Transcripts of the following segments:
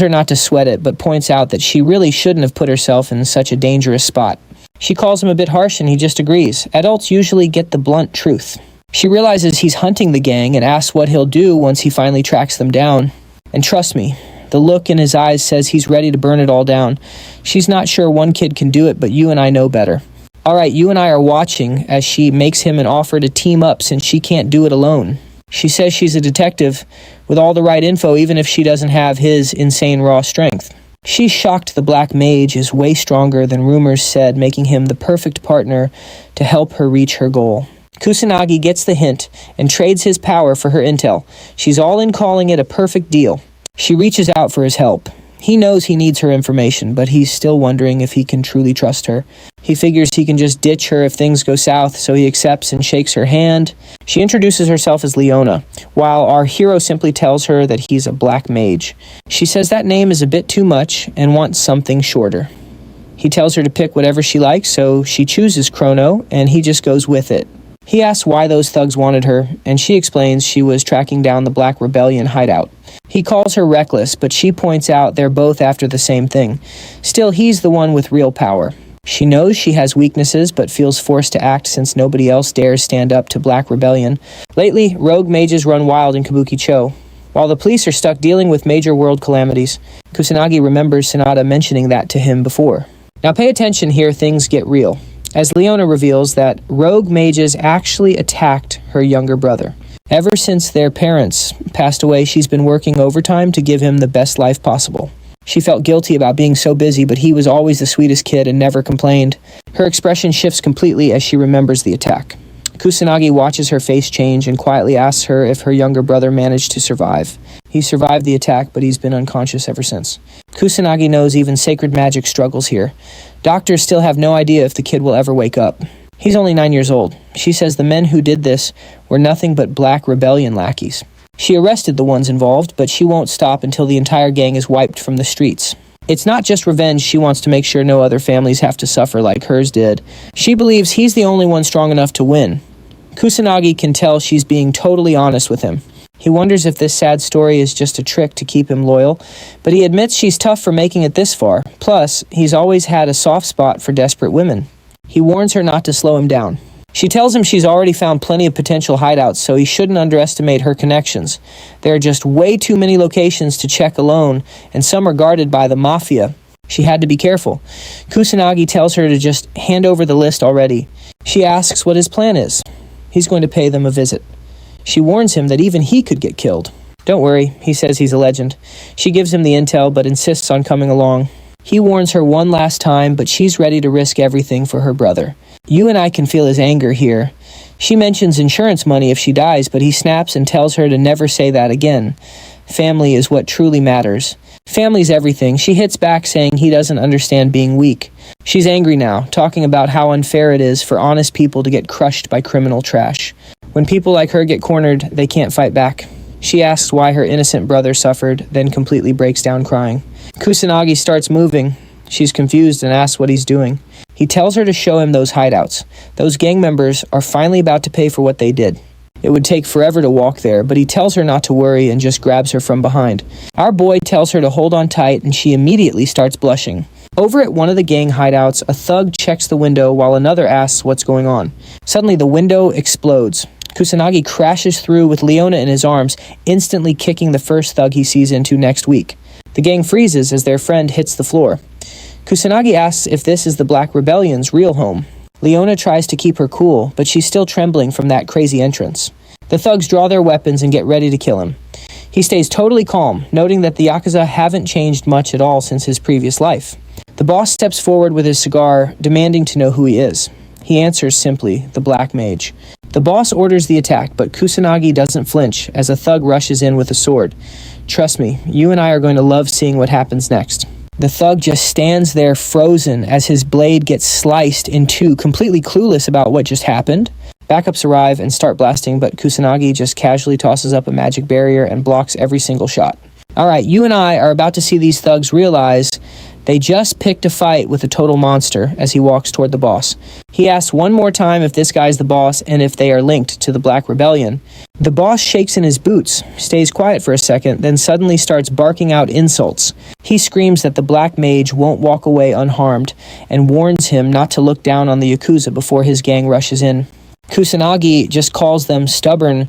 her not to sweat it, but points out that she really shouldn't have put herself in such a dangerous spot. She calls him a bit harsh and he just agrees. Adults usually get the blunt truth. She realizes he's hunting the gang and asks what he'll do once he finally tracks them down. And trust me, the look in his eyes says he's ready to burn it all down. She's not sure one kid can do it, but you and I know better. Alright, you and I are watching as she makes him an offer to team up since she can't do it alone. She says she's a detective with all the right info even if she doesn't have his insane raw strength. She's shocked the Black Mage is way stronger than rumors said, making him the perfect partner to help her reach her goal. Kusanagi gets the hint and trades his power for her intel. She's all in calling it a perfect deal. She reaches out for his help. He knows he needs her information, but he's still wondering if he can truly trust her. He figures he can just ditch her if things go south, so he accepts and shakes her hand. She introduces herself as Leona, while our hero simply tells her that he's a black mage. She says that name is a bit too much and wants something shorter. He tells her to pick whatever she likes, so she chooses Chrono, and he just goes with it. He asks why those thugs wanted her, and she explains she was tracking down the Black Rebellion hideout. He calls her reckless, but she points out they're both after the same thing. Still, he's the one with real power. She knows she has weaknesses, but feels forced to act since nobody else dares stand up to Black Rebellion. Lately, rogue mages run wild in Kabuki-cho. While the police are stuck dealing with major world calamities, Kusanagi remembers Sanada mentioning that to him before. Now pay attention here, things get real, as Leona reveals that rogue mages actually attacked her younger brother. Ever since their parents passed away, she's been working overtime to give him the best life possible. She felt guilty about being so busy, but he was always the sweetest kid and never complained. Her expression shifts completely as she remembers the attack. Kusanagi watches her face change and quietly asks her if her younger brother managed to survive. He survived the attack, but he's been unconscious ever since. Kusanagi knows even sacred magic struggles here. Doctors still have no idea if the kid will ever wake up. He's only 9 years old. She says the men who did this were nothing but Black Rebellion lackeys. She arrested the ones involved, but she won't stop until the entire gang is wiped from the streets. It's not just revenge, she wants to make sure no other families have to suffer like hers did. She believes he's the only one strong enough to win. Kusanagi can tell she's being totally honest with him. He wonders if this sad story is just a trick to keep him loyal, but he admits she's tough for making it this far. Plus, he's always had a soft spot for desperate women. He warns her not to slow him down. She tells him she's already found plenty of potential hideouts, so he shouldn't underestimate her connections. There are just way too many locations to check alone, and some are guarded by the mafia. She had to be careful. Kusanagi tells her to just hand over the list already. She asks what his plan is. He's going to pay them a visit. She warns him that even he could get killed. Don't worry, he says he's a legend. She gives him the intel, but insists on coming along. He warns her one last time, but she's ready to risk everything for her brother. You and I can feel his anger here. She mentions insurance money if she dies, but he snaps and tells her to never say that again. Family is what truly matters. Family's everything. She hits back saying he doesn't understand being weak. She's angry now, talking about how unfair it is for honest people to get crushed by criminal trash. When people like her get cornered, they can't fight back. She asks why her innocent brother suffered, then completely breaks down crying. Kusanagi starts moving. She's confused and asks what he's doing. He tells her to show him those hideouts. Those gang members are finally about to pay for what they did. It would take forever to walk there, but he tells her not to worry and just grabs her from behind. Our boy tells her to hold on tight, and she immediately starts blushing. Over at one of the gang hideouts, a thug checks the window while another asks what's going on. Suddenly, the window explodes. Kusanagi crashes through with Leona in his arms, instantly kicking the first thug he sees into next week. The gang freezes as their friend hits the floor. Kusanagi asks if this is the Black Rebellion's real home. Leona tries to keep her cool, but she's still trembling from that crazy entrance. The thugs draw their weapons and get ready to kill him. He stays totally calm, noting that the Yakuza haven't changed much at all since his previous life. The boss steps forward with his cigar, demanding to know who he is. He answers simply, the Black Mage. The boss orders the attack, but Kusanagi doesn't flinch as a thug rushes in with a sword. Trust me, you and I are going to love seeing what happens next. The thug just stands there frozen as his blade gets sliced in two, completely clueless about what just happened. Backups arrive and start blasting, but Kusanagi just casually tosses up a magic barrier and blocks every single shot. Alright, you and I are about to see these thugs realize They just picked a fight with a total monster as he walks toward the boss. He asks one more time if this guy's the boss and if they are linked to the Black Rebellion. The boss shakes in his boots, stays quiet for a second, then suddenly starts barking out insults. He screams that the Black Mage won't walk away unharmed and warns him not to look down on the Yakuza before his gang rushes in. Kusanagi just calls them stubborn,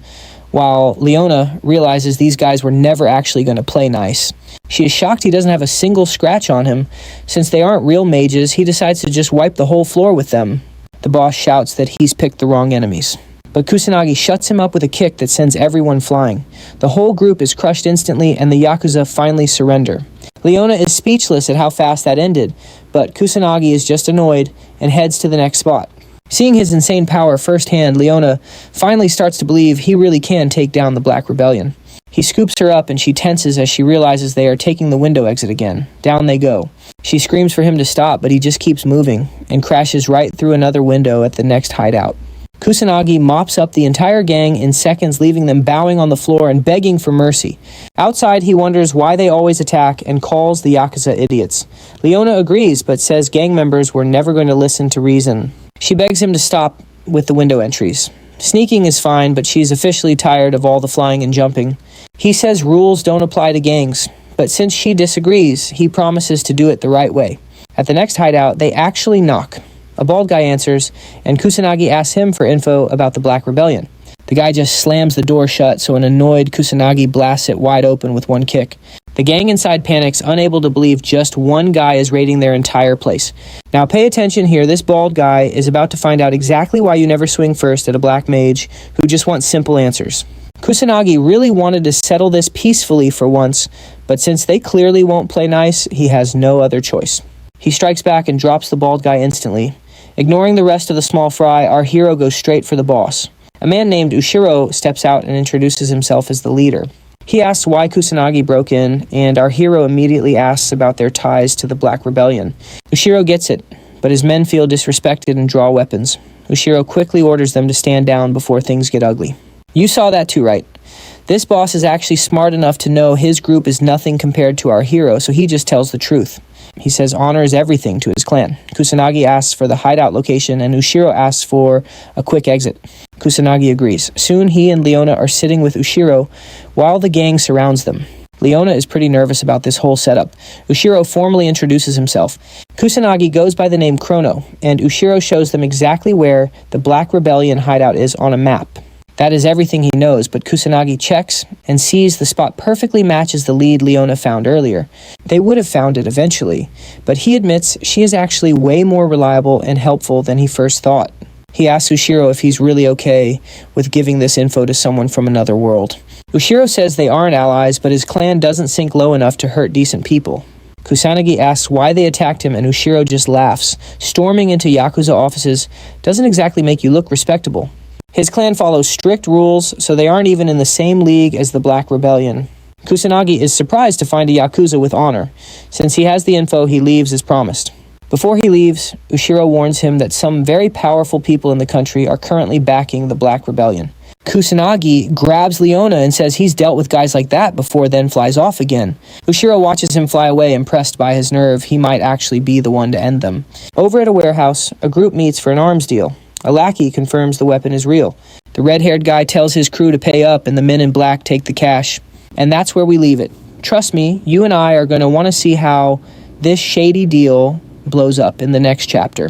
while Leona realizes these guys were never actually going to play nice. She is shocked he doesn't have a single scratch on him. Since they aren't real mages, he decides to just wipe the whole floor with them. The boss shouts that he's picked the wrong enemies. But Kusanagi shuts him up with a kick that sends everyone flying. The whole group is crushed instantly, and the Yakuza finally surrender. Leona is speechless at how fast that ended, but Kusanagi is just annoyed and heads to the next spot. Seeing his insane power firsthand, Leona finally starts to believe he really can take down the Black Rebellion. He scoops her up and she tenses as she realizes they are taking the window exit again. Down they go. She screams for him to stop, but he just keeps moving and crashes right through another window at the next hideout. Kusanagi mops up the entire gang in seconds, leaving them bowing on the floor and begging for mercy. Outside, he wonders why they always attack and calls the Yakuza idiots. Leona agrees, but says gang members were never going to listen to reason. She begs him to stop with the window entries. Sneaking is fine, but she's officially tired of all the flying and jumping. He says rules don't apply to gangs, but since she disagrees, he promises to do it the right way. At the next hideout, they actually knock. A bald guy answers, and Kusanagi asks him for info about the Black Rebellion. The guy just slams the door shut, so an annoyed Kusanagi blasts it wide open with one kick. The gang inside panics, unable to believe just one guy is raiding their entire place. Now pay attention here, this bald guy is about to find out exactly why you never swing first at a black mage who just wants simple answers. Kusanagi really wanted to settle this peacefully for once, but since they clearly won't play nice, he has no other choice. He strikes back and drops the bald guy instantly. Ignoring the rest of the small fry, our hero goes straight for the boss. A man named Ushiro steps out and introduces himself as the leader. He asks why Kusanagi broke in, and our hero immediately asks about their ties to the Black Rebellion. Ushiro gets it, but his men feel disrespected and draw weapons. Ushiro quickly orders them to stand down before things get ugly. You saw that too, right? This boss is actually smart enough to know his group is nothing compared to our hero, so he just tells the truth. He says honor is everything to his clan. Kusanagi asks for the hideout location, and Ushiro asks for a quick exit. Kusanagi agrees. Soon he and Leona are sitting with Ushiro while the gang surrounds them. Leona is pretty nervous about this whole setup. Ushiro formally introduces himself. Kusanagi goes by the name Chrono, and Ushiro shows them exactly where the Black Rebellion hideout is on a map. That is everything he knows, but Kusanagi checks and sees the spot perfectly matches the lead Leona found earlier. They would have found it eventually, but he admits she is actually way more reliable and helpful than he first thought. He asks Ushiro if he's really okay with giving this info to someone from another world. Ushiro says they aren't allies, but his clan doesn't sink low enough to hurt decent people. Kusanagi asks why they attacked him, and Ushiro just laughs. Storming into Yakuza offices doesn't exactly make you look respectable. His clan follows strict rules, so they aren't even in the same league as the Black Rebellion. Kusanagi is surprised to find a Yakuza with honor. Since he has the info, he leaves as promised. Before he leaves, Ushiro warns him that some very powerful people in the country are currently backing the Black Rebellion. Kusanagi grabs Leona and says he's dealt with guys like that before, then flies off again. Ushiro watches him fly away, impressed by his nerve. He might actually be the one to end them. Over at a warehouse, a group meets for an arms deal. A lackey confirms the weapon is real. The red-haired guy tells his crew to pay up, and the men in black take the cash. And that's where we leave it. Trust me, you and I are going to want to see how this shady deal blows up in the next chapter.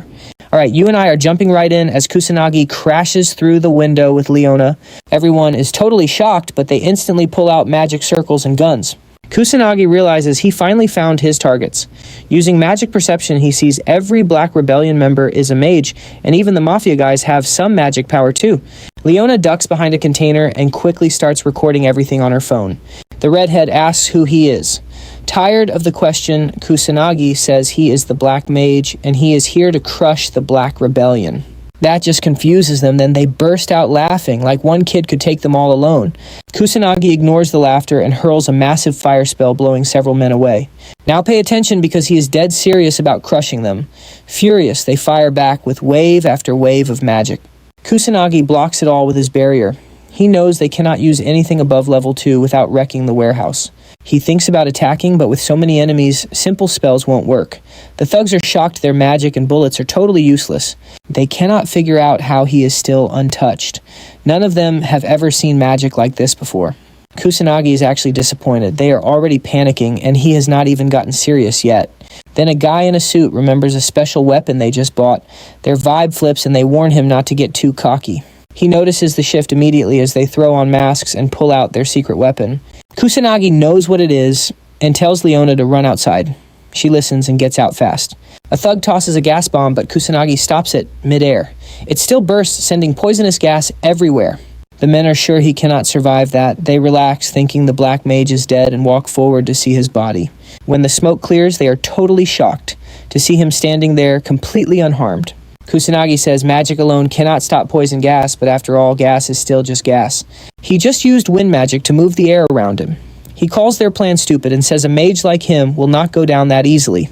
Alright, you and I are jumping right in as Kusanagi crashes through the window with Leona. Everyone is totally shocked, but they instantly pull out magic circles and guns. Kusanagi realizes he finally found his targets. Using magic perception, he sees every Black Rebellion member is a mage, and even the Mafia guys have some magic power too. Leona ducks behind a container and quickly starts recording everything on her phone. The redhead asks who he is. Tired of the question, Kusanagi says he is the Black Mage, and he is here to crush the Black Rebellion. That just confuses them, then they burst out laughing, like one kid could take them all alone. Kusanagi ignores the laughter and hurls a massive fire spell, blowing several men away. Now pay attention because he is dead serious about crushing them. Furious, they fire back with wave after wave of magic. Kusanagi blocks it all with his barrier. He knows they cannot use anything above level 2 without wrecking the warehouse. He thinks about attacking, but with so many enemies, simple spells won't work. The thugs are shocked their magic and bullets are totally useless. They cannot figure out how he is still untouched. None of them have ever seen magic like this before. Kusanagi is actually disappointed. They are already panicking, and he has not even gotten serious yet. Then a guy in a suit remembers a special weapon they just bought. Their vibe flips, and they warn him not to get too cocky. He notices the shift immediately as they throw on masks and pull out their secret weapon. Kusanagi knows what it is and tells Leona to run outside. She listens and gets out fast. A thug tosses a gas bomb, but Kusanagi stops it midair. It still bursts, sending poisonous gas everywhere. The men are sure he cannot survive that. They relax, thinking the Black Mage is dead, and walk forward to see his body. When the smoke clears, they are totally shocked to see him standing there completely unharmed. Kusanagi says magic alone cannot stop poison gas, but after all, gas is still just gas. He just used wind magic to move the air around him. He calls their plan stupid and says a mage like him will not go down that easily.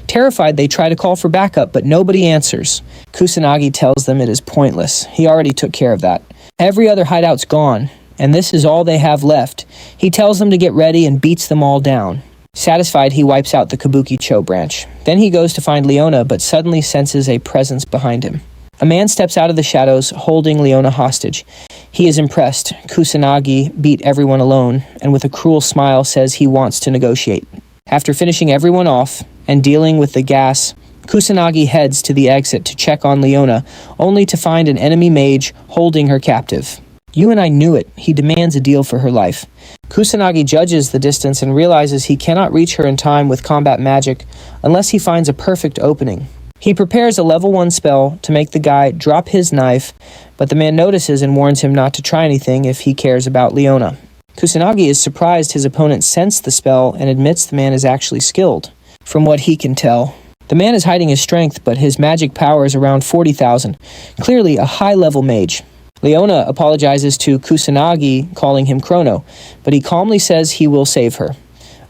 Terrified, they try to call for backup, but nobody answers. Kusanagi tells them it is pointless. He already took care of that. Every other hideout's gone, and this is all they have left. He tells them to get ready and beats them all down. Satisfied, he wipes out the Kabuki-cho branch. Then he goes to find Leona, but suddenly senses a presence behind him. A man steps out of the shadows, holding Leona hostage. He is impressed. Kusanagi beat everyone alone, and with a cruel smile says he wants to negotiate. After finishing everyone off and dealing with the gas, Kusanagi heads to the exit to check on Leona, only to find an enemy mage holding her captive. You and I knew it. He demands a deal for her life. Kusanagi judges the distance and realizes he cannot reach her in time with combat magic unless he finds a perfect opening. He prepares a level 1 spell to make the guy drop his knife, but the man notices and warns him not to try anything if he cares about Leona. Kusanagi is surprised his opponent sensed the spell and admits the man is actually skilled. From what he can tell, the man is hiding his strength, but his magic power is around 40,000, clearly a high-level mage. Leona apologizes to Kusanagi, calling him Chrono, but he calmly says he will save her.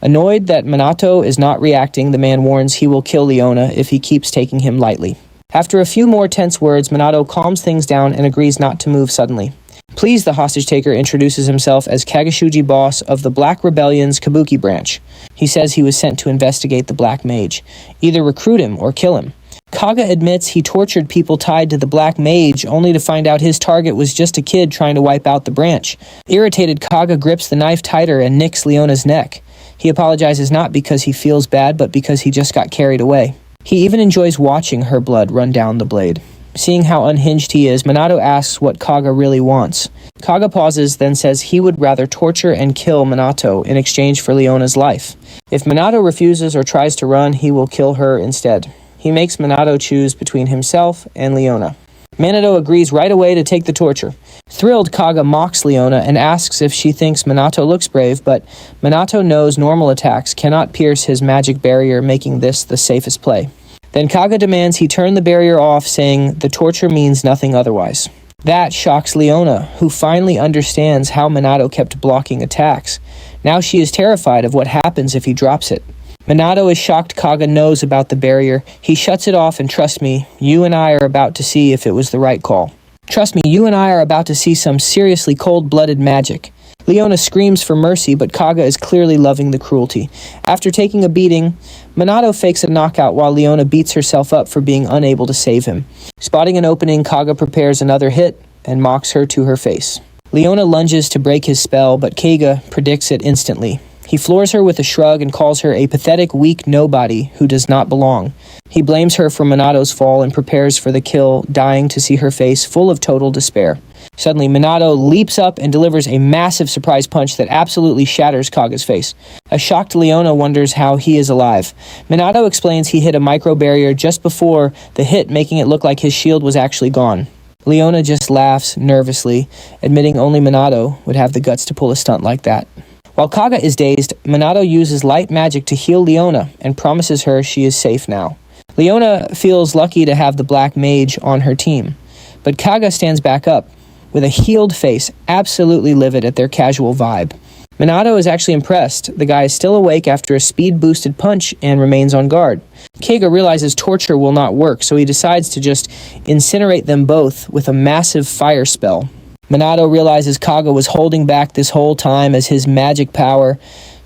Annoyed that Minato is not reacting, the man warns he will kill Leona if he keeps taking him lightly. After a few more tense words, Minato calms things down and agrees not to move suddenly. Pleased, the hostage-taker introduces himself as Kageshuji boss of the Black Rebellion's Kabuki branch. He says he was sent to investigate the Black Mage. Either recruit him or kill him. Kaga admits he tortured people tied to the Black Mage, only to find out his target was just a kid trying to wipe out the branch. Irritated, Kaga grips the knife tighter and nicks Leona's neck. He apologizes not because he feels bad, but because he just got carried away. He even enjoys watching her blood run down the blade. Seeing how unhinged he is, Minato asks what Kaga really wants. Kaga pauses, then says he would rather torture and kill Minato in exchange for Leona's life. If Minato refuses or tries to run, he will kill her instead. He makes Minato choose between himself and Leona. Minato agrees right away to take the torture. Thrilled, Kaga mocks Leona and asks if she thinks Minato looks brave, but Minato knows normal attacks cannot pierce his magic barrier, making this the safest play. Then Kaga demands he turn the barrier off, saying the torture means nothing otherwise. That shocks Leona, who finally understands how Minato kept blocking attacks. Now she is terrified of what happens if he drops it. Minato is shocked Kaga knows about the barrier. He shuts it off, and trust me, you and I are about to see if it was the right call. Trust me, you and I are about to see some seriously cold-blooded magic. Leona screams for mercy, but Kaga is clearly loving the cruelty. After taking a beating, Minato fakes a knockout while Leona beats herself up for being unable to save him. Spotting an opening, Kaga prepares another hit and mocks her to her face. Leona lunges to break his spell, but Kaga predicts it instantly. He floors her with a shrug and calls her a pathetic, weak nobody who does not belong. He blames her for Minato's fall and prepares for the kill, dying to see her face full of total despair. Suddenly, Minato leaps up and delivers a massive surprise punch that absolutely shatters Kaga's face. A shocked Leona wonders how he is alive. Minato explains he hit a micro-barrier just before the hit, making it look like his shield was actually gone. Leona just laughs nervously, admitting only Minato would have the guts to pull a stunt like that. While Kaga is dazed, Minato uses light magic to heal Leona and promises her she is safe now. Leona feels lucky to have the Black Mage on her team, but Kaga stands back up, with a healed face, absolutely livid at their casual vibe. Minato is actually impressed. The guy is still awake after a speed-boosted punch and remains on guard. Kaga realizes torture will not work, so he decides to just incinerate them both with a massive fire spell. Minato realizes Kaga was holding back this whole time as his magic power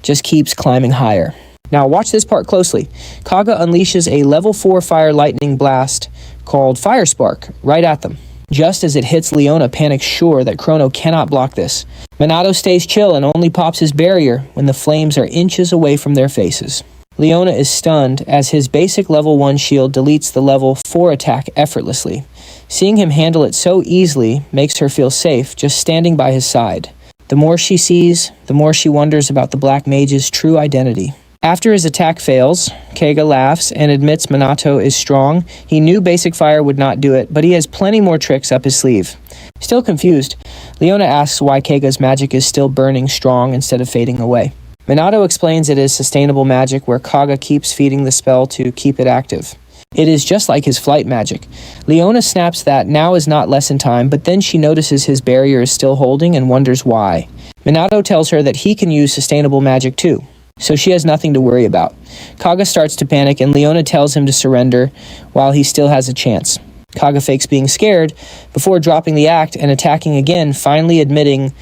just keeps climbing higher. Now watch this part closely. Kaga unleashes a level 4 fire lightning blast called Fire Spark right at them. Just as it hits, Leona panics, sure that Chrono cannot block this. Minato stays chill and only pops his barrier when the flames are inches away from their faces. Leona is stunned as his basic level 1 shield deletes the level 4 attack effortlessly. Seeing him handle it so easily makes her feel safe just standing by his side. The more she sees, the more she wonders about the Black Mage's true identity. After his attack fails, Kaga laughs and admits Minato is strong. He knew basic fire would not do it, but he has plenty more tricks up his sleeve. Still confused, Leona asks why Kaga's magic is still burning strong instead of fading away. Minato explains it is sustainable magic where Kaga keeps feeding the spell to keep it active. It is just like his flight magic. Leona snaps that now is not lesson time, but then she notices his barrier is still holding and wonders why. Minato tells her that he can use sustainable magic too, so she has nothing to worry about. Kaga starts to panic and Leona tells him to surrender while he still has a chance. Kaga fakes being scared before dropping the act and attacking again, finally admitting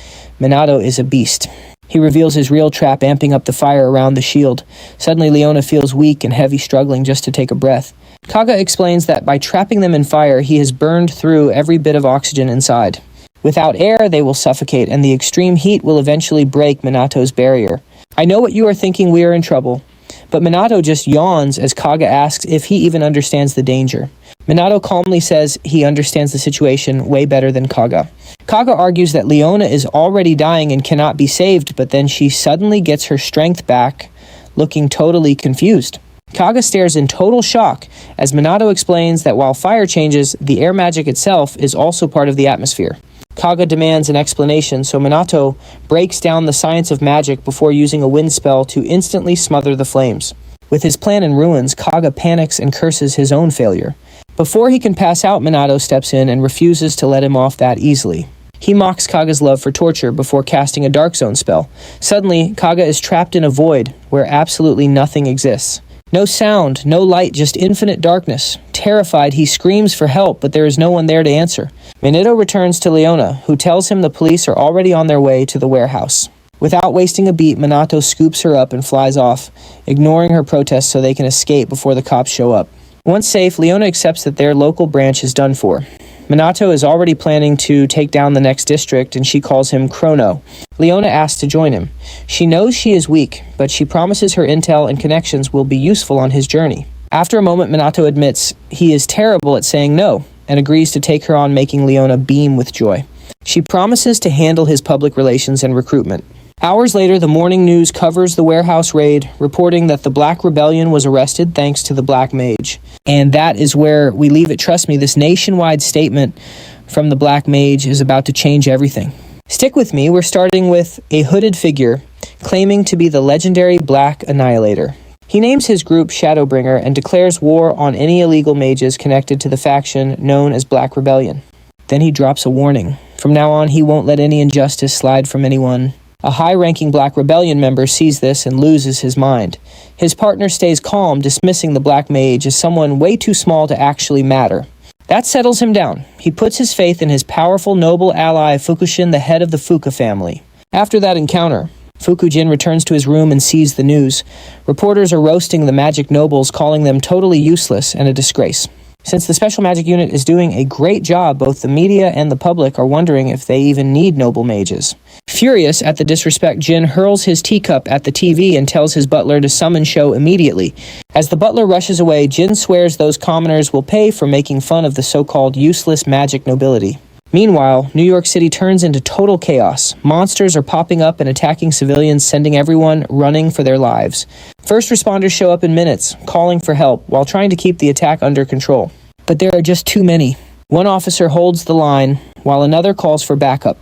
Minato is a beast. He reveals his real trap, amping up the fire around the shield. Suddenly Leona feels weak and heavy, struggling just to take a breath. Kaga explains that by trapping them in fire, he has burned through every bit of oxygen inside. Without air, they will suffocate, and the extreme heat will eventually break Minato's barrier. I know what you are thinking, we are in trouble. But Minato just yawns as Kaga asks if he even understands the danger. Minato calmly says he understands the situation way better than Kaga. Kaga argues that Leona is already dying and cannot be saved, but then she suddenly gets her strength back, looking totally confused. Kaga stares in total shock as Minato explains that while fire changes, the air magic itself is also part of the atmosphere. Kaga demands an explanation, so Minato breaks down the science of magic before using a wind spell to instantly smother the flames. With his plan in ruins, Kaga panics and curses his own failure. Before he can pass out, Minato steps in and refuses to let him off that easily. He mocks Kaga's love for torture before casting a Dark Zone spell. Suddenly, Kaga is trapped in a void where absolutely nothing exists. No sound, no light, just infinite darkness. Terrified, he screams for help, but there is no one there to answer. Minato returns to Leona, who tells him the police are already on their way to the warehouse. Without wasting a beat, Minato scoops her up and flies off, ignoring her protests so they can escape before the cops show up. Once safe, Leona accepts that their local branch is done for. Minato is already planning to take down the next district, and she calls him Chrono. Leona asks to join him. She knows she is weak, but she promises her intel and connections will be useful on his journey. After a moment, Minato admits he is terrible at saying no, and agrees to take her on, making Leona beam with joy. She promises to handle his public relations and recruitment. Hours later, the morning news covers the warehouse raid, reporting that the Black Rebellion was arrested thanks to the Black Mage. And that is where we leave it. Trust me, this nationwide statement from the Black Mage is about to change everything. Stick with me, we're starting with a hooded figure claiming to be the legendary Black Annihilator. He names his group Shadowbringer and declares war on any illegal mages connected to the faction known as Black Rebellion. Then he drops a warning. From now on, he won't let any injustice slide from anyone. A high-ranking Black Rebellion member sees this and loses his mind. His partner stays calm, dismissing the Black Mage as someone way too small to actually matter. That settles him down. He puts his faith in his powerful, noble ally Fukushin, the head of the Fuka family. After that encounter, Fukujin returns to his room and sees the news. Reporters are roasting the magic nobles, calling them totally useless and a disgrace. Since the Special Magic Unit is doing a great job, both the media and the public are wondering if they even need noble mages. Furious at the disrespect, Jin hurls his teacup at the TV and tells his butler to summon Sho immediately. As the butler rushes away, Jin swears those commoners will pay for making fun of the so-called useless magic nobility. Meanwhile, New York City turns into total chaos. Monsters are popping up and attacking civilians, sending everyone running for their lives. First responders show up in minutes, calling for help while trying to keep the attack under control. But there are just too many. One officer holds the line, while another calls for backup.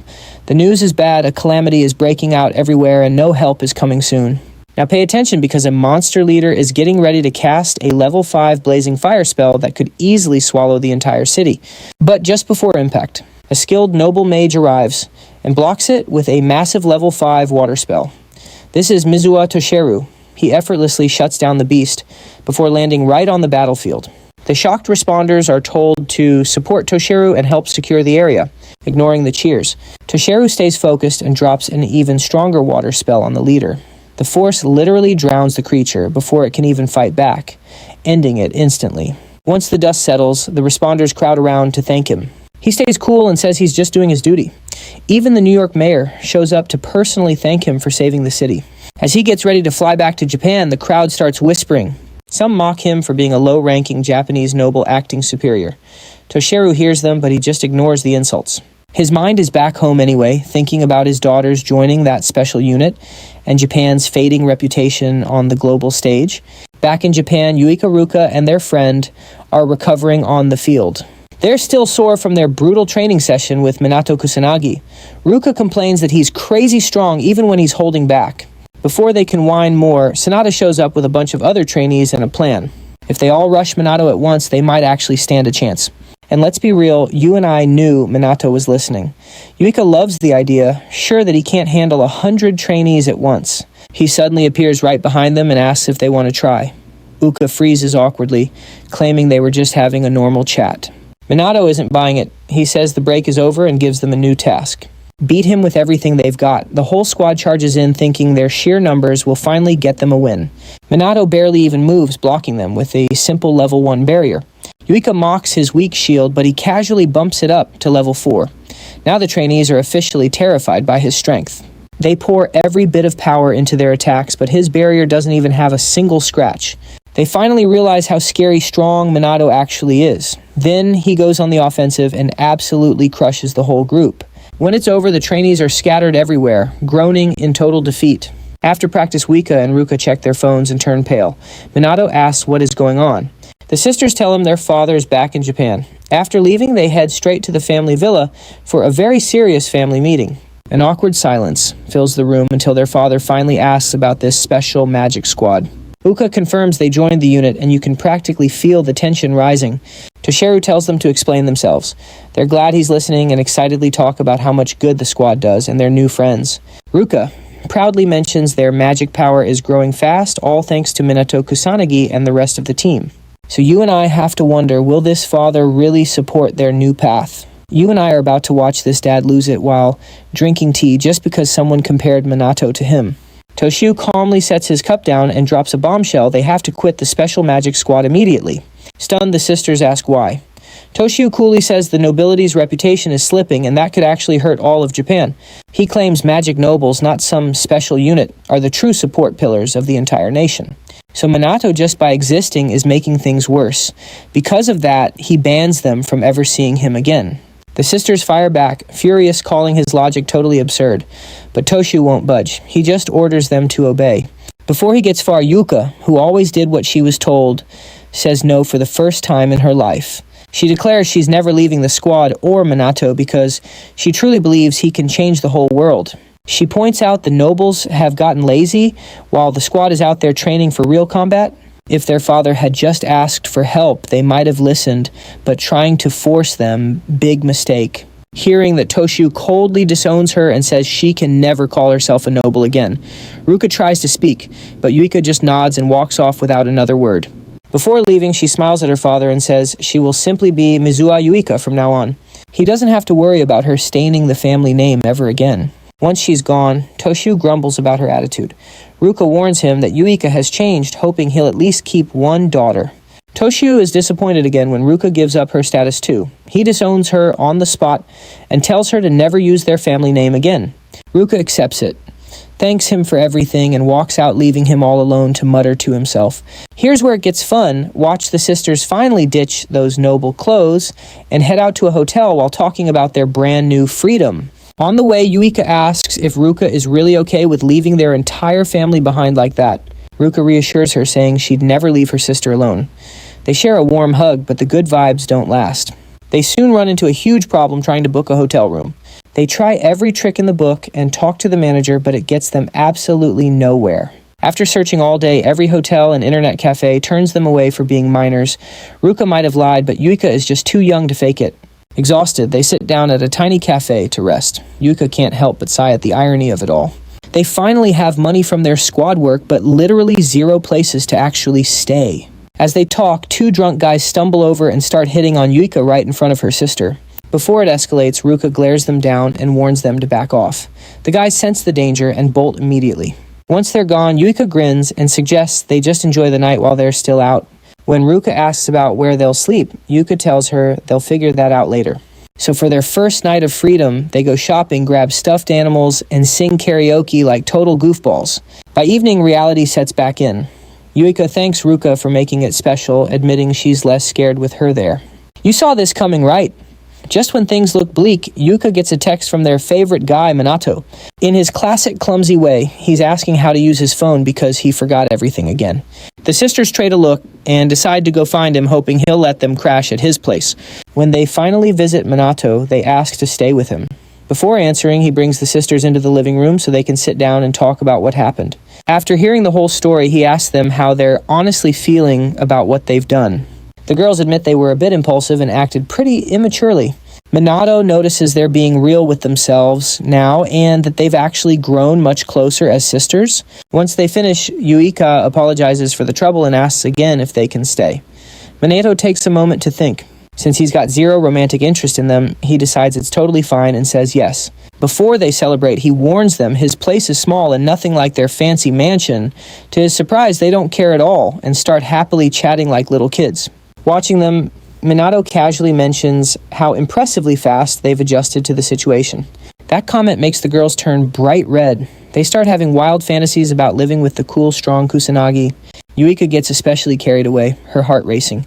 The news is bad, a calamity is breaking out everywhere, and no help is coming soon. Now pay attention, because a monster leader is getting ready to cast a level 5 blazing fire spell that could easily swallow the entire city. But just before impact, a skilled noble mage arrives and blocks it with a massive level 5 water spell. This is Mizuwa Toshiru. He effortlessly shuts down the beast before landing right on the battlefield. The shocked responders are told to support Toshiru and help secure the area, ignoring the cheers. Toshiru stays focused and drops an even stronger water spell on the leader. The The force literally drowns the creature before it can even fight back, ending it instantly. Once the dust settles, the responders crowd around to thank him. He stays cool and says he's just doing his duty. Even the New York mayor shows up to personally thank him for saving the city. As he gets ready to fly back to Japan, the crowd starts whispering. Some mock him for being a low-ranking Japanese noble acting superior. Toshiru hears them, but he just ignores the insults. His mind is back home anyway, thinking about his daughters joining that special unit and Japan's fading reputation on the global stage. Back in Japan, Yuika Ruka and their friend are recovering on the field. They're still sore from their brutal training session with Minato Kusanagi. Ruka complains that he's crazy strong even when he's holding back. Before they can whine more, Sanada shows up with a bunch of other trainees and a plan. If they all rush Minato at once, they might actually stand a chance. And let's be real, you and I knew Minato was listening. Yuika loves the idea, sure that he can't handle 100 trainees at once. He suddenly appears right behind them and asks if they want to try. Uka freezes awkwardly, claiming they were just having a normal chat. Minato isn't buying it. He says the break is over and gives them a new task. Beat him with everything they've got. The whole squad charges in thinking their sheer numbers will finally get them a win. Minato barely even moves, blocking them with a simple level 1 barrier. Yuika mocks his weak shield, but he casually bumps it up to level 4. Now the trainees are officially terrified by his strength. They pour every bit of power into their attacks, but his barrier doesn't even have a single scratch. They finally realize how scary strong Minato actually is. Then he goes on the offensive and absolutely crushes the whole group. When it's over, the trainees are scattered everywhere, groaning in total defeat. After practice, Wika and Ruka check their phones and turn pale. Minato asks what is going on. The sisters tell him their father is back in Japan. After leaving, they head straight to the family villa for a very serious family meeting. An awkward silence fills the room until their father finally asks about this special magic squad. Uka confirms they joined the unit, and you can practically feel the tension rising. Toshiru tells them to explain themselves. They're glad he's listening and excitedly talk about how much good the squad does and their new friends. Ruka proudly mentions their magic power is growing fast, all thanks to Minato Kusanagi and the rest of the team. So you and I have to wonder, will this father really support their new path? You and I are about to watch this dad lose it while drinking tea just because someone compared Minato to him. Toshiu calmly sets his cup down and drops a bombshell. They have to quit the special magic squad immediately. Stunned, the sisters ask why. Toshiu coolly says the nobility's reputation is slipping and that could actually hurt all of Japan. He claims magic nobles, not some special unit, are the true support pillars of the entire nation. So Minato, just by existing, is making things worse. Because of that, he bans them from ever seeing him again. The sisters fire back, furious, calling his logic totally absurd. But Toshiu won't budge. He just orders them to obey. Before he gets far, Yuka, who always did what she was told, says no for the first time in her life. She declares she's never leaving the squad or Minato because she truly believes he can change the whole world. She points out the nobles have gotten lazy while the squad is out there training for real combat. If their father had just asked for help, they might have listened, but trying to force them, big mistake. Hearing that Toshiu coldly disowns her and says she can never call herself a noble again. Ruka tries to speak, but Yuika just nods and walks off without another word. Before leaving, she smiles at her father and says she will simply be Mizuha Yuika from now on. He doesn't have to worry about her staining the family name ever again. Once she's gone, Toshiu grumbles about her attitude. Ruka warns him that Yuika has changed, hoping he'll at least keep one daughter. Toshiu is disappointed again when Ruka gives up her status too. He disowns her on the spot and tells her to never use their family name again. Ruka accepts it, thanks him for everything, and walks out, leaving him all alone to mutter to himself. Here's where it gets fun. Watch the sisters finally ditch those noble clothes and head out to a hotel while talking about their brand new freedom. On the way, Yuika asks if Ruka is really okay with leaving their entire family behind like that. Ruka reassures her, saying she'd never leave her sister alone. They share a warm hug, but the good vibes don't last. They soon run into a huge problem trying to book a hotel room. They try every trick in the book and talk to the manager, but it gets them absolutely nowhere. After searching all day, every hotel and internet cafe turns them away for being minors. Ruka might have lied, but Yuika is just too young to fake it. Exhausted, they sit down at a tiny cafe to rest. Yuka can't help but sigh at the irony of it all. They finally have money from their squad work, but literally zero places to actually stay. As they talk, two drunk guys stumble over and start hitting on Yuika right in front of her sister. Before it escalates, Ruka glares them down and warns them to back off. The guys sense the danger and bolt immediately. Once they're gone, Yuika grins and suggests they just enjoy the night while they're still out. When Ruka asks about where they'll sleep, Yuka tells her they'll figure that out later. So for their first night of freedom, they go shopping, grab stuffed animals, and sing karaoke like total goofballs. By evening, reality sets back in. Yuika thanks Ruka for making it special, admitting she's less scared with her there. You saw this coming, right? Just when things look bleak, Yuka gets a text from their favorite guy, Minato. In his classic clumsy way, he's asking how to use his phone because he forgot everything again. The sisters trade a look and decide to go find him, hoping he'll let them crash at his place. When they finally visit Minato, they ask to stay with him. Before answering, he brings the sisters into the living room so they can sit down and talk about what happened. After hearing the whole story, he asks them how they're honestly feeling about what they've done. The girls admit they were a bit impulsive and acted pretty immaturely. Minato notices they're being real with themselves now and that they've actually grown much closer as sisters. Once they finish, Yuika apologizes for the trouble and asks again if they can stay. Minato takes a moment to think. Since he's got zero romantic interest in them, he decides it's totally fine and says yes. Before they celebrate, he warns them his place is small and nothing like their fancy mansion. To his surprise, they don't care at all and start happily chatting like little kids. Watching them, Minato casually mentions how impressively fast they've adjusted to the situation. That comment makes the girls turn bright red. They start having wild fantasies about living with the cool, strong Kusanagi. Yuika gets especially carried away, her heart racing,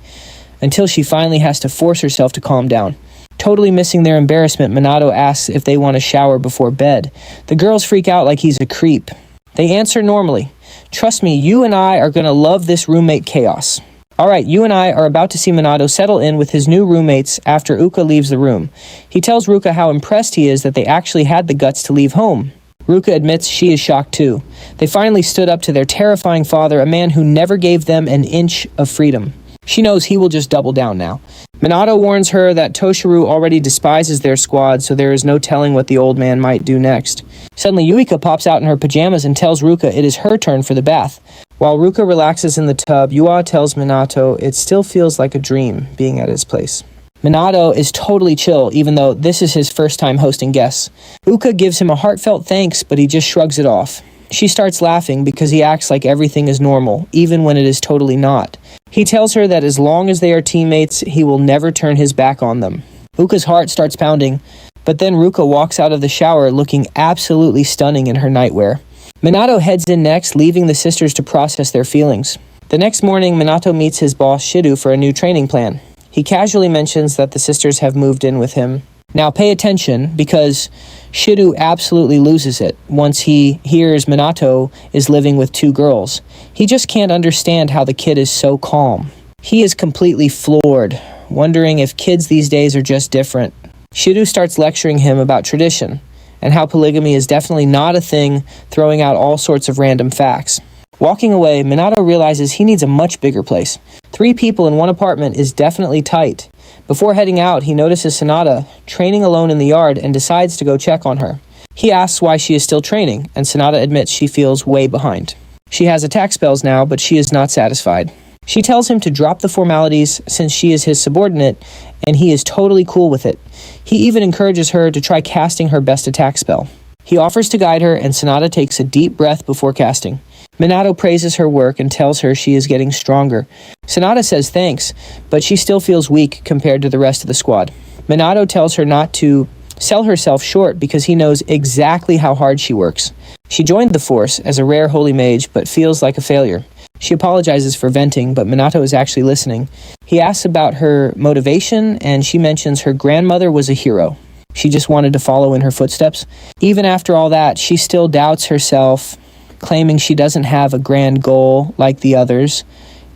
until she finally has to force herself to calm down. Totally missing their embarrassment, Minato asks if they want to shower before bed. The girls freak out like he's a creep. They answer normally. Trust me, you and I are going to love this roommate chaos. Alright, you and I are about to see Minato settle in with his new roommates after Uka leaves the room. He tells Ruka how impressed he is that they actually had the guts to leave home. Ruka admits she is shocked too. They finally stood up to their terrifying father, a man who never gave them an inch of freedom. She knows he will just double down now. Minato warns her that Toshiro already despises their squad, so there is no telling what the old man might do next. Suddenly, Yuika pops out in her pajamas and tells Ruka it is her turn for the bath. While Ruka relaxes in the tub, Yua tells Minato it still feels like a dream being at his place. Minato is totally chill, even though this is his first time hosting guests. Uka gives him a heartfelt thanks, but he just shrugs it off. She starts laughing because he acts like everything is normal, even when it is totally not. He tells her that as long as they are teammates, he will never turn his back on them. Uka's heart starts pounding, but then Ruka walks out of the shower looking absolutely stunning in her nightwear. Minato heads in next, leaving the sisters to process their feelings. The next morning, Minato meets his boss Shido for a new training plan. He casually mentions that the sisters have moved in with him. Now pay attention, because Shido absolutely loses it once he hears Minato is living with two girls. He just can't understand how the kid is so calm. He is completely floored, wondering if kids these days are just different. Shido starts lecturing him about tradition, and how polygamy is definitely not a thing, throwing out all sorts of random facts. Walking away, Minato realizes he needs a much bigger place. 3 people in one apartment is definitely tight. Before heading out, he notices Sanada training alone in the yard and decides to go check on her. He asks why she is still training, and Sanada admits she feels way behind. She has attack spells now, but she is not satisfied. She tells him to drop the formalities since she is his subordinate, and he is totally cool with it. He even encourages her to try casting her best attack spell. He offers to guide her, and Sanada takes a deep breath before casting. Minato praises her work and tells her she is getting stronger. Sanada says thanks, but she still feels weak compared to the rest of the squad. Minato tells her not to sell herself short because he knows exactly how hard she works. She joined the force as a rare holy mage, but feels like a failure. She apologizes for venting, but Minato is actually listening. He asks about her motivation, and she mentions her grandmother was a hero. She just wanted to follow in her footsteps. Even after all that, she still doubts herself, claiming she doesn't have a grand goal like the others,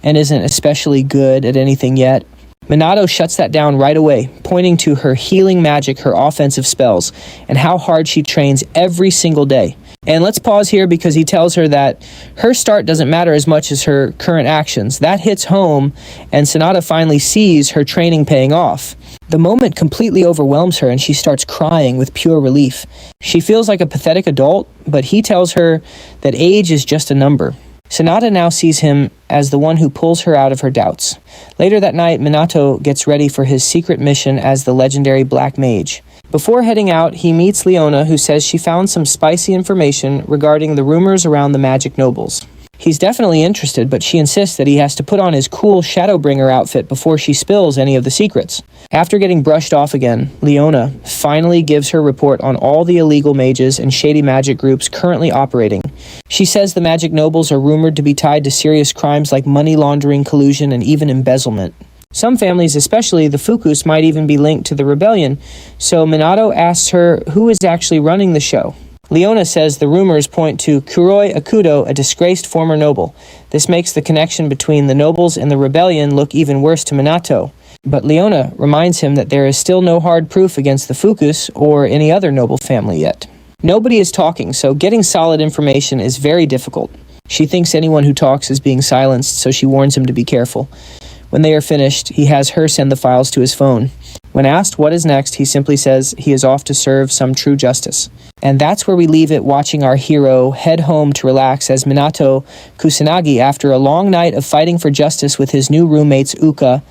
and isn't especially good at anything yet. Minato shuts that down right away, pointing to her healing magic, her offensive spells, and how hard she trains every single day. And let's pause here because he tells her that her start doesn't matter as much as her current actions. That hits home, and Sanada finally sees her training paying off. The moment completely overwhelms her, and she starts crying with pure relief. She feels like a pathetic adult, but he tells her that age is just a number. Sanada now sees him as the one who pulls her out of her doubts. Later that night, Minato gets ready for his secret mission as the legendary Black Mage. Before heading out, he meets Leona, who says she found some spicy information regarding the rumors around the magic nobles. He's definitely interested, but she insists that he has to put on his cool Shadowbringer outfit before she spills any of the secrets. After getting brushed off again, Leona finally gives her report on all the illegal mages and shady magic groups currently operating. She says the magic nobles are rumored to be tied to serious crimes like money laundering, collusion, and even embezzlement. Some families, especially the Fukus, might even be linked to the rebellion, so Minato asks her who is actually running the show. Leona says the rumors point to Kuroi Akudo, a disgraced former noble. This makes the connection between the nobles and the rebellion look even worse to Minato. But Leona reminds him that there is still no hard proof against the Fukus or any other noble family yet. Nobody is talking, so getting solid information is very difficult. She thinks anyone who talks is being silenced, so she warns him to be careful. When they are finished, he has her send the files to his phone. When asked what is next, he simply says he is off to serve some true justice. And that's where we leave it, watching our hero head home to relax as Minato Kusanagi, after a long night of fighting for justice with his new roommates Uka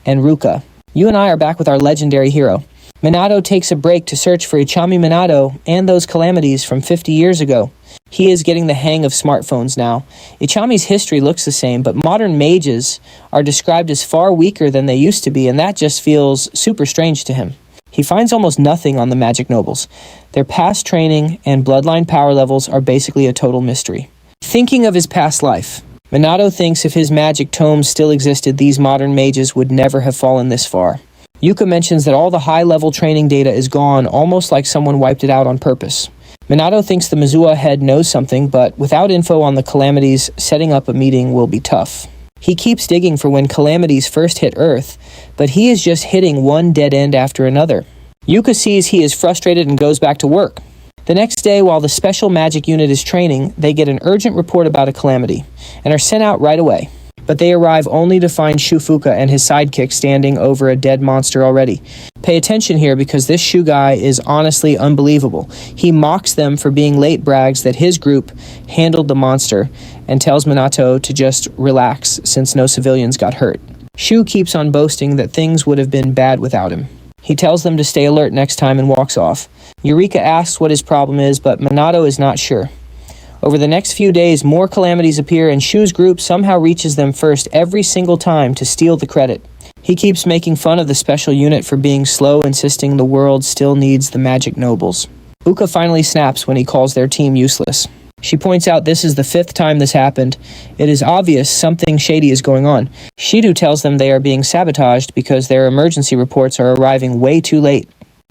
and Ruka. You and I are back with our legendary hero. Minato takes a break to search for Ichami Minato and those calamities from 50 years ago. He is getting the hang of smartphones now. Ichami's history looks the same, but modern mages are described as far weaker than they used to be, and that just feels super strange to him. He finds almost nothing on the magic nobles. Their past training and bloodline power levels are basically a total mystery. Thinking of his past life, Minato thinks if his magic tomes still existed, these modern mages would never have fallen this far. Yuka mentions that all the high-level training data is gone, almost like someone wiped it out on purpose. Minato thinks the Mizuha head knows something, but without info on the calamities, setting up a meeting will be tough. He keeps digging for when calamities first hit Earth, but he is just hitting one dead end after another. Yuka sees he is frustrated and goes back to work. The next day, while the special magic unit is training, they get an urgent report about a calamity, and are sent out right away. But they arrive only to find Shufuka and his sidekick standing over a dead monster already. Pay attention here because this Shu guy is honestly unbelievable. He mocks them for being late, brags that his group handled the monster, and tells Minato to just relax since no civilians got hurt. Shu keeps on boasting that things would have been bad without him. He tells them to stay alert next time and walks off. Eureka asks what his problem is, but Minato is not sure. Over the next few days, more calamities appear, and Shu's group somehow reaches them first every single time to steal the credit. He keeps making fun of the special unit for being slow, insisting the world still needs the magic nobles. Uka finally snaps when he calls their team useless. She points out this is the 5th time this happened. It is obvious something shady is going on. Shido tells them they are being sabotaged because their emergency reports are arriving way too late.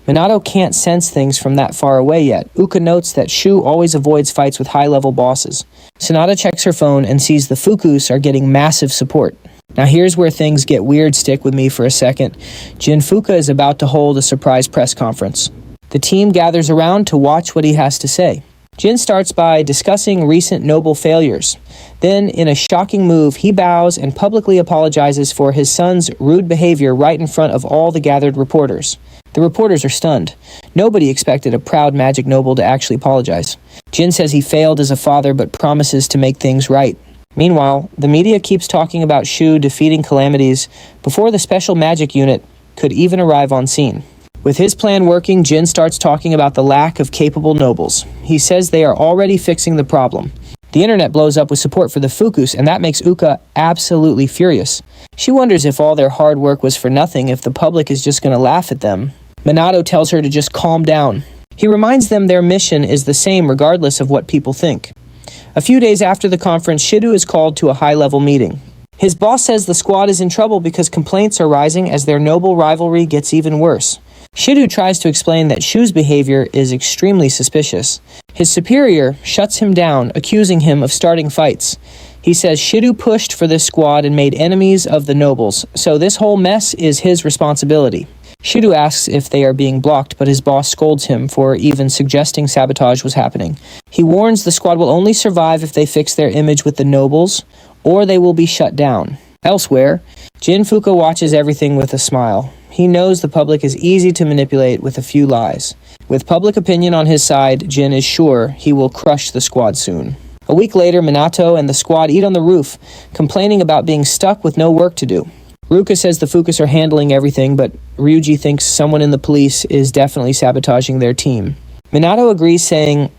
Minato can't sense things from that far away yet. Uka notes that Shu always avoids fights with high-level bosses. Sonata checks her phone and sees the Fukus are getting massive support. Now here's where things get weird. Stick with me for a second. Jinfuka is about to hold a surprise press conference. The team gathers around to watch what he has to say. Jin starts by discussing recent noble failures. Then, in a shocking move, he bows and publicly apologizes for his son's rude behavior right in front of all the gathered reporters. The reporters are stunned. Nobody expected a proud magic noble to actually apologize. Jin says he failed as a father but promises to make things right. Meanwhile, the media keeps talking about Shu defeating calamities before the special magic unit could even arrive on scene. With his plan working, Jin starts talking about the lack of capable nobles. He says they are already fixing the problem. The internet blows up with support for the Fukus, and that makes Uka absolutely furious. She wonders if all their hard work was for nothing, if the public is just going to laugh at them. Minato tells her to just calm down. He reminds them their mission is the same regardless of what people think. A few days after the conference, Shido is called to a high-level meeting. His boss says the squad is in trouble because complaints are rising as their noble rivalry gets even worse. Shido tries to explain that Shu's behavior is extremely suspicious. His superior shuts him down, accusing him of starting fights. He says Shido pushed for this squad and made enemies of the nobles, so this whole mess is his responsibility. Shido asks if they are being blocked, but his boss scolds him for even suggesting sabotage was happening. He warns the squad will only survive if they fix their image with the nobles, or they will be shut down. Elsewhere, Jinfuka watches everything with a smile. He knows the public is easy to manipulate with a few lies. With public opinion on his side, Jin is sure he will crush the squad soon. A week later, Minato and the squad eat on the roof, complaining about being stuck with no work to do. Ruka says the Fukas are handling everything, but Ryuji thinks someone in the police is definitely sabotaging their team. Minato agrees, saying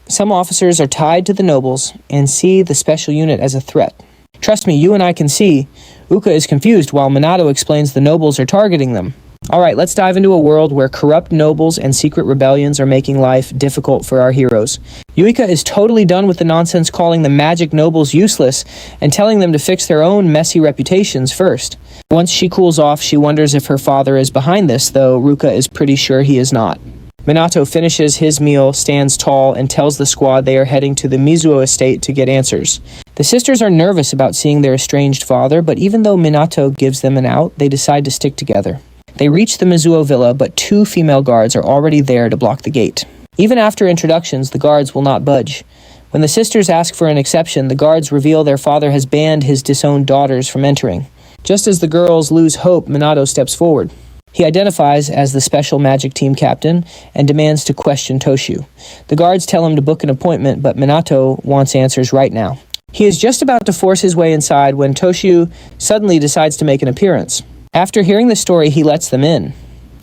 some officers are tied to the nobles and see the special unit as a threat. Trust me, you and I can see. Uka is confused while Minato explains the nobles are targeting them. Alright, let's dive into a world where corrupt nobles and secret rebellions are making life difficult for our heroes. Yuika is totally done with the nonsense calling the magic nobles useless and telling them to fix their own messy reputations first. Once she cools off, she wonders if her father is behind this, though Ruka is pretty sure he is not. Minato finishes his meal, stands tall, and tells the squad they are heading to the Mizuo estate to get answers. The sisters are nervous about seeing their estranged father, but even though Minato gives them an out, they decide to stick together. They reach the Mizuo villa, but 2 female guards are already there to block the gate. Even after introductions, the guards will not budge. When the sisters ask for an exception, the guards reveal their father has banned his disowned daughters from entering. Just as the girls lose hope, Minato steps forward. He identifies as the special magic team captain and demands to question Toshu. The guards tell him to book an appointment, but Minato wants answers right now. He is just about to force his way inside when Toshu suddenly decides to make an appearance. After hearing the story, he lets them in.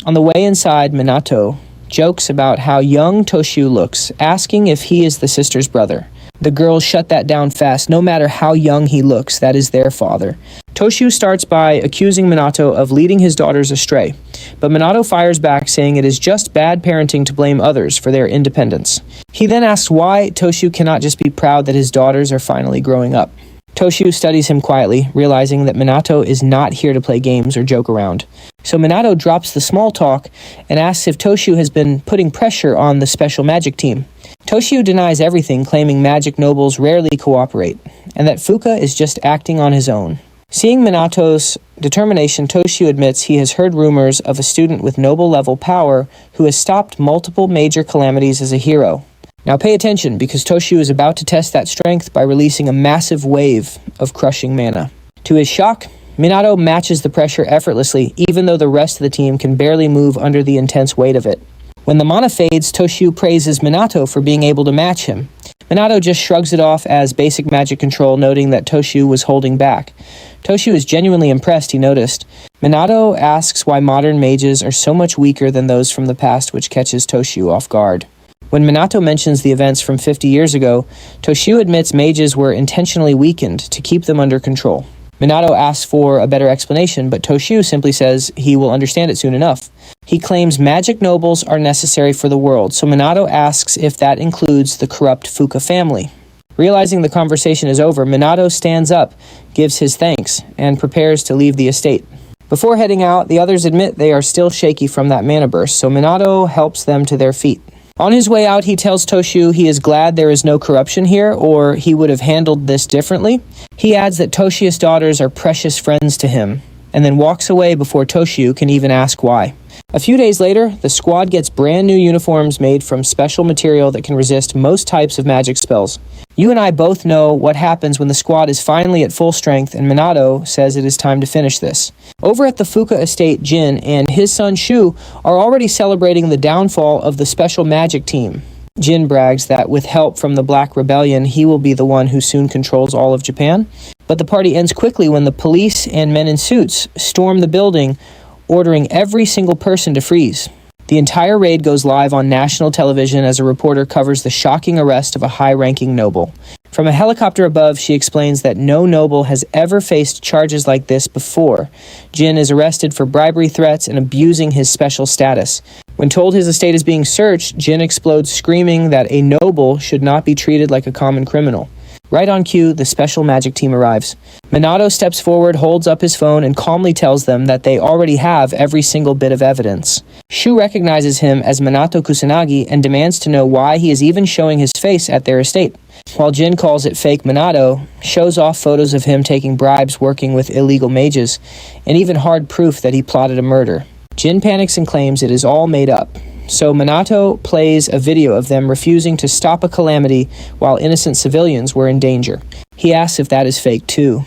On the way inside, Minato jokes about how young Toshu looks, asking if he is the sister's brother. The girls shut that down fast. No matter how young he looks, that is their father. Toshu starts by accusing Minato of leading his daughters astray, but Minato fires back, saying it is just bad parenting to blame others for their independence. He then asks why Toshu cannot just be proud that his daughters are finally growing up. Toshu studies him quietly, realizing that Minato is not here to play games or joke around. So Minato drops the small talk and asks if Toshu has been putting pressure on the special magic team. Toshu denies everything, claiming magic nobles rarely cooperate, and that Fuka is just acting on his own. Seeing Minato's determination, Toshu admits he has heard rumors of a student with noble-level power who has stopped multiple major calamities as a hero. Now pay attention, because Toshu is about to test that strength by releasing a massive wave of crushing mana. To his shock, Minato matches the pressure effortlessly, even though the rest of the team can barely move under the intense weight of it. When the mana fades, Toshu praises Minato for being able to match him. Minato just shrugs it off as basic magic control, noting that Toshu was holding back. Toshu is genuinely impressed, he noticed. Minato asks why modern mages are so much weaker than those from the past, which catches Toshu off guard. When Minato mentions the events from 50 years ago, Toshu admits mages were intentionally weakened to keep them under control. Minato asks for a better explanation, but Toshu simply says he will understand it soon enough. He claims magic nobles are necessary for the world, so Minato asks if that includes the corrupt Fuka family. Realizing the conversation is over, Minato stands up, gives his thanks, and prepares to leave the estate. Before heading out, the others admit they are still shaky from that mana burst, so Minato helps them to their feet. On his way out, he tells Toshu he is glad there is no corruption here, or he would have handled this differently. He adds that Toshi's daughters are precious friends to him, and then walks away before Toshu can even ask why. A few days later, the squad gets brand new uniforms made from special material that can resist most types of magic spells. You and I both know what happens when the squad is finally at full strength, and Minato says it is time to finish this. Over at the Fuka estate, Jin and his son Shu are already celebrating the downfall of the special magic team. Jin brags that with help from the Black Rebellion, he will be the one who soon controls all of Japan. But the party ends quickly when the police and men in suits storm the building, ordering every single person to freeze. The entire raid goes live on national television as a reporter covers the shocking arrest of a high-ranking noble. From a helicopter above, she explains that no noble has ever faced charges like this before. Jin is arrested for bribery threats and abusing his special status. When told his estate is being searched, Jin explodes screaming that a noble should not be treated like a common criminal. Right on cue, the special magic team arrives. Minato steps forward, holds up his phone, and calmly tells them that they already have every single bit of evidence. Shu recognizes him as Minato Kusanagi and demands to know why he is even showing his face at their estate. While Jin calls it fake, Minato shows off photos of him taking bribes working with illegal mages, and even hard proof that he plotted a murder. Jin panics and claims it is all made up. So Minato plays a video of them refusing to stop a calamity while innocent civilians were in danger. He asks if that is fake too.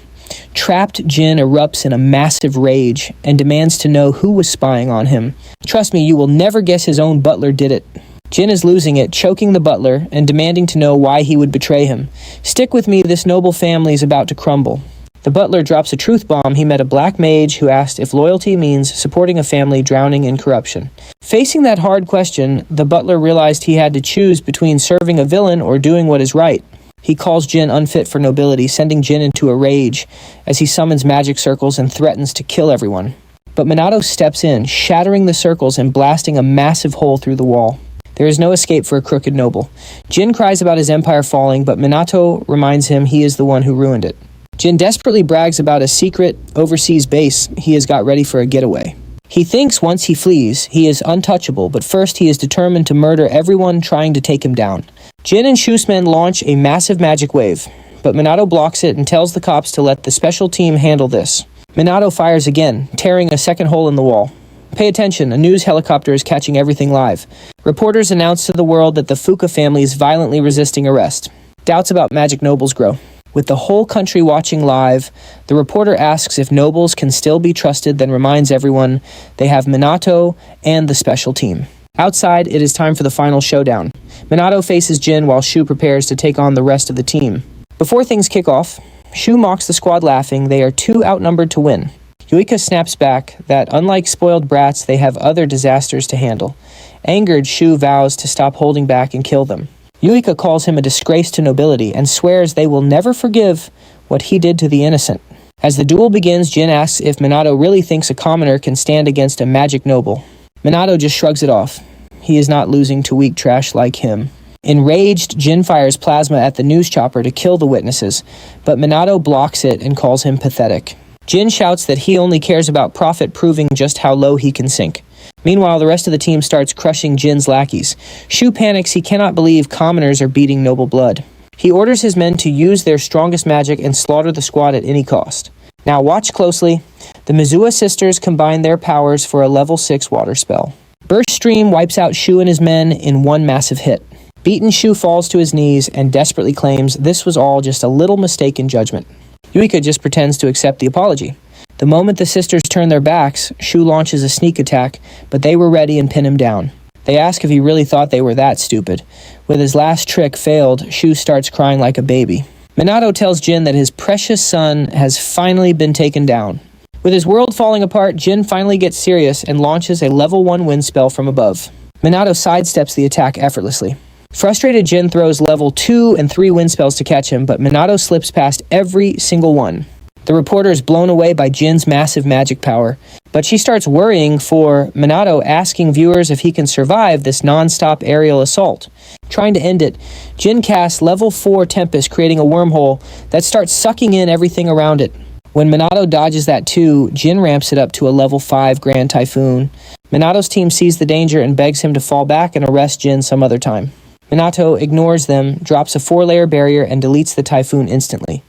Trapped, Jin erupts in a massive rage and demands to know who was spying on him. Trust me, you will never guess his own butler did it. Jin is losing it, choking the butler and demanding to know why he would betray him. Stick with me, this noble family is about to crumble. The butler drops a truth bomb. He met a black mage who asked if loyalty means supporting a family drowning in corruption. Facing that hard question, the butler realized he had to choose between serving a villain or doing what is right. He calls Jin unfit for nobility, sending Jin into a rage as he summons magic circles and threatens to kill everyone. But Minato steps in, shattering the circles and blasting a massive hole through the wall. There is no escape for a crooked noble. Jin cries about his empire falling, but Minato reminds him he is the one who ruined it. Jin desperately brags about a secret overseas base he has got ready for a getaway. He thinks once he flees, he is untouchable, but first he is determined to murder everyone trying to take him down. Jin and Shu's men launch a massive magic wave, but Minato blocks it and tells the cops to let the special team handle this. Minato fires again, tearing a second hole in the wall. Pay attention, a news helicopter is catching everything live. Reporters announce to the world that the Fuka family is violently resisting arrest. Doubts about magic nobles grow. With the whole country watching live, the reporter asks if nobles can still be trusted, then reminds everyone they have Minato and the special team. Outside, it is time for the final showdown. Minato faces Jin while Shu prepares to take on the rest of the team. Before things kick off, Shu mocks the squad laughing. They are too outnumbered to win. Yuika snaps back that, unlike spoiled brats, they have other disasters to handle. Angered, Shu vows to stop holding back and kill them. Yuika calls him a disgrace to nobility and swears they will never forgive what he did to the innocent. As the duel begins, Jin asks if Minato really thinks a commoner can stand against a magic noble. Minato just shrugs it off. He is not losing to weak trash like him. Enraged, Jin fires plasma at the news chopper to kill the witnesses, but Minato blocks it and calls him pathetic. Jin shouts that he only cares about profit, proving just how low he can sink. Meanwhile, the rest of the team starts crushing Jin's lackeys. Shu panics. He cannot believe commoners are beating noble blood. He orders his men to use their strongest magic and slaughter the squad at any cost. Now watch closely. The Mizuha sisters combine their powers for a level 6 water spell. Burst Stream wipes out Shu and his men in one massive hit. Beaten, Shu falls to his knees and desperately claims this was all just a little mistake in judgment. Yuika just pretends to accept the apology. The moment the sisters turn their backs, Shu launches a sneak attack, but they were ready and pin him down. They ask if he really thought they were that stupid. With his last trick failed, Shu starts crying like a baby. Minato tells Jin that his precious son has finally been taken down. With his world falling apart, Jin finally gets serious and launches a level 1 wind spell from above. Minato sidesteps the attack effortlessly. Frustrated, Jin throws level 2 and 3 wind spells to catch him, but Minato slips past every single one. The reporter is blown away by Jin's massive magic power, but she starts worrying for Minato, asking viewers if he can survive this non-stop aerial assault. Trying to end it, Jin casts level 4 Tempest, creating a wormhole that starts sucking in everything around it. When Minato dodges that too, Jin ramps it up to a level 5 Grand Typhoon. Minato's team sees the danger and begs him to fall back and arrest Jin some other time. Minato ignores them, drops a 4-layer barrier, and deletes the Typhoon instantly.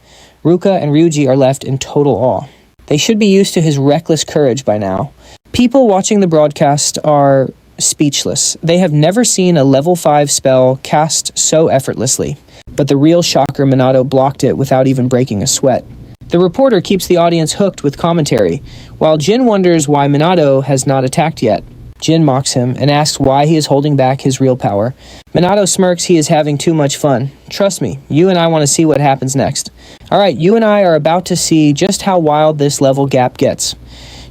Ruka and Ryuji are left in total awe. They should be used to his reckless courage by now. People watching the broadcast are speechless. They have never seen a level 5 spell cast so effortlessly. But the real shocker, Minato blocked it without even breaking a sweat. The reporter keeps the audience hooked with commentary, while Jin wonders why Minato has not attacked yet. Jin mocks him and asks why he is holding back his real power. Minato smirks. He is having too much fun. Trust me, you and I want to see what happens next. Alright, you and I are about to see just how wild this level gap gets.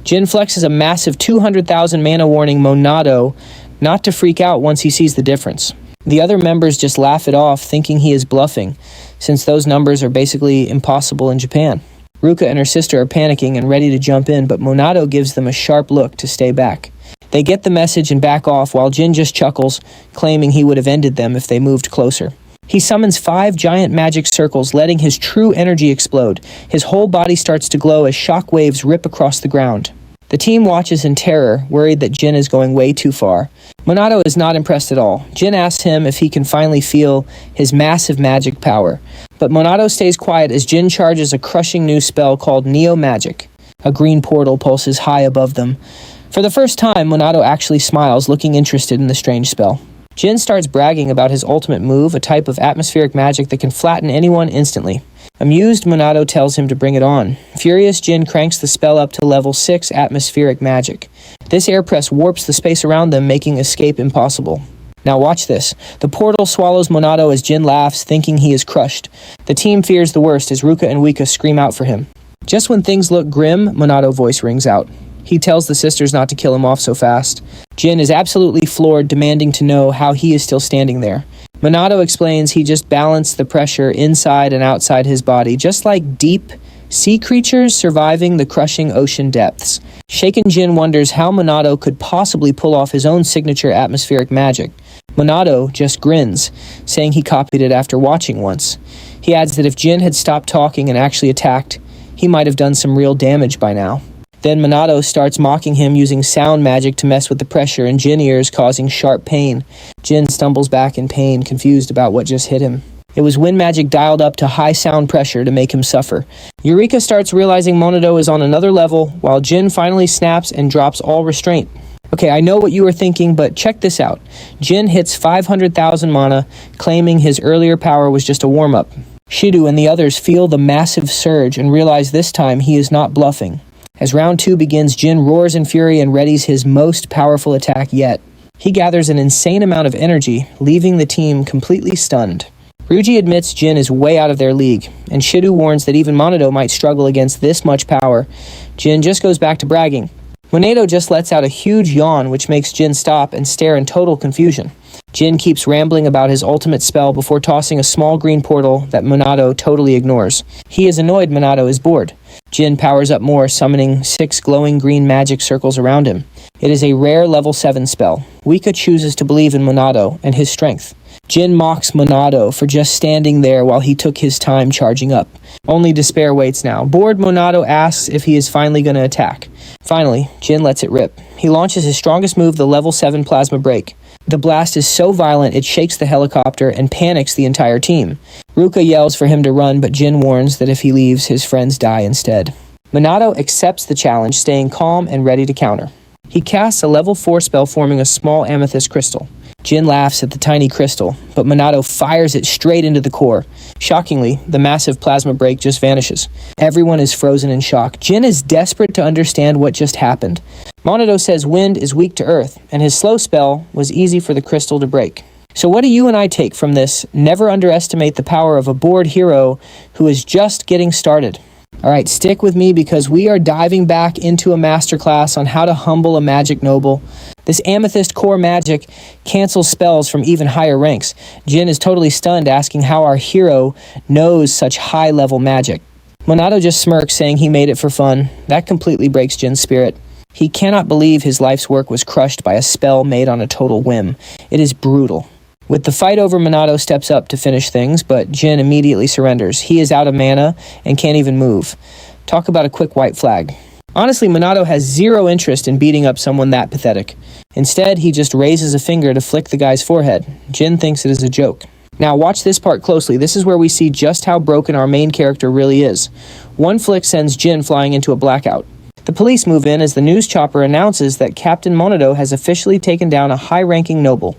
Jin flexes a massive 200,000 mana warning Monado not to freak out once he sees the difference. The other members just laugh it off, thinking he is bluffing, since those numbers are basically impossible in Japan. Ruka and her sister are panicking and ready to jump in, but Monado gives them a sharp look to stay back. They get the message and back off, while Jin just chuckles, claiming he would have ended them if they moved closer. He summons 5 giant magic circles, letting his true energy explode. His whole body starts to glow as shock waves rip across the ground. The team watches in terror, worried that Jin is going way too far. Monado is not impressed at all. Jin asks him if he can finally feel his massive magic power. But Monado stays quiet as Jin charges a crushing new spell called Neo Magic. A green portal pulses high above them. For the first time, Monado actually smiles, looking interested in the strange spell. Jin starts bragging about his ultimate move, a type of atmospheric magic that can flatten anyone instantly. Amused, Monado tells him to bring it on. Furious, Jin cranks the spell up to level 6 atmospheric magic. This air press warps the space around them, making escape impossible. Now watch this. The portal swallows Monado as Jin laughs, thinking he is crushed. The team fears the worst as Ruka and Wika scream out for him. Just when things look grim, Monato's voice rings out. He tells the sisters not to kill him off so fast. Jin is absolutely floored, demanding to know how he is still standing there. Monato explains he just balanced the pressure inside and outside his body, just like deep sea creatures surviving the crushing ocean depths. Shaken Jin wonders how Monato could possibly pull off his own signature atmospheric magic. Monato just grins, saying he copied it after watching once. He adds that if Jin had stopped talking and actually attacked, he might have done some real damage by now. Then Monato starts mocking him using sound magic to mess with the pressure in Jin ears, causing sharp pain. Jin stumbles back in pain, confused about what just hit him. It was wind magic dialed up to high sound pressure to make him suffer. Eureka starts realizing Monato is on another level, while Jin finally snaps and drops all restraint. Okay, I know what you were thinking, but check this out. Jin hits 500,000 mana, claiming his earlier power was just a warm-up. Shido and the others feel the massive surge and realize this time he is not bluffing. As round 2 begins, Jin roars in fury and readies his most powerful attack yet. He gathers an insane amount of energy, leaving the team completely stunned. Ryuji admits Jin is way out of their league, and Shido warns that even Monato might struggle against this much power. Jin just goes back to bragging. Monato just lets out a huge yawn, which makes Jin stop and stare in total confusion. Jin keeps rambling about his ultimate spell before tossing a small green portal that Monato totally ignores. He is annoyed Monato is bored. Jin powers up more, summoning 6 glowing green magic circles around him. It is a rare level 7 spell. Wika chooses to believe in Monato and his strength. Jin mocks Monato for just standing there while he took his time charging up. Only despair waits now. Bored, Monato asks if he is finally going to attack. Finally, Jin lets it rip. He launches his strongest move, the level 7 plasma break. The blast is so violent it shakes the helicopter and panics the entire team. Ruka yells for him to run, but Jin warns that if he leaves, his friends die instead. Monato accepts the challenge, staying calm and ready to counter. He casts a level 4 spell forming a small amethyst crystal. Jin laughs at the tiny crystal, but Monato fires it straight into the core. Shockingly, the massive plasma break just vanishes. Everyone is frozen in shock. Jin is desperate to understand what just happened. Monato says wind is weak to earth, and his slow spell was easy for the crystal to break. So what do you and I take from this? Never underestimate the power of a bored hero who is just getting started. Alright, stick with me because we are diving back into a masterclass on how to humble a magic noble. This amethyst core magic cancels spells from even higher ranks. Jin is totally stunned, asking how our hero knows such high-level magic. Monato just smirks, saying he made it for fun. That completely breaks Jin's spirit. He cannot believe his life's work was crushed by a spell made on a total whim. It is brutal. With the fight over, Monato steps up to finish things, but Jin immediately surrenders. He is out of mana and can't even move. Talk about a quick white flag. Honestly, Monato has zero interest in beating up someone that pathetic. Instead, he just raises a finger to flick the guy's forehead. Jin thinks it is a joke. Now watch this part closely. This is where we see just how broken our main character really is. One flick sends Jin flying into a blackout. The police move in as the news chopper announces that Captain Monato has officially taken down a high-ranking noble.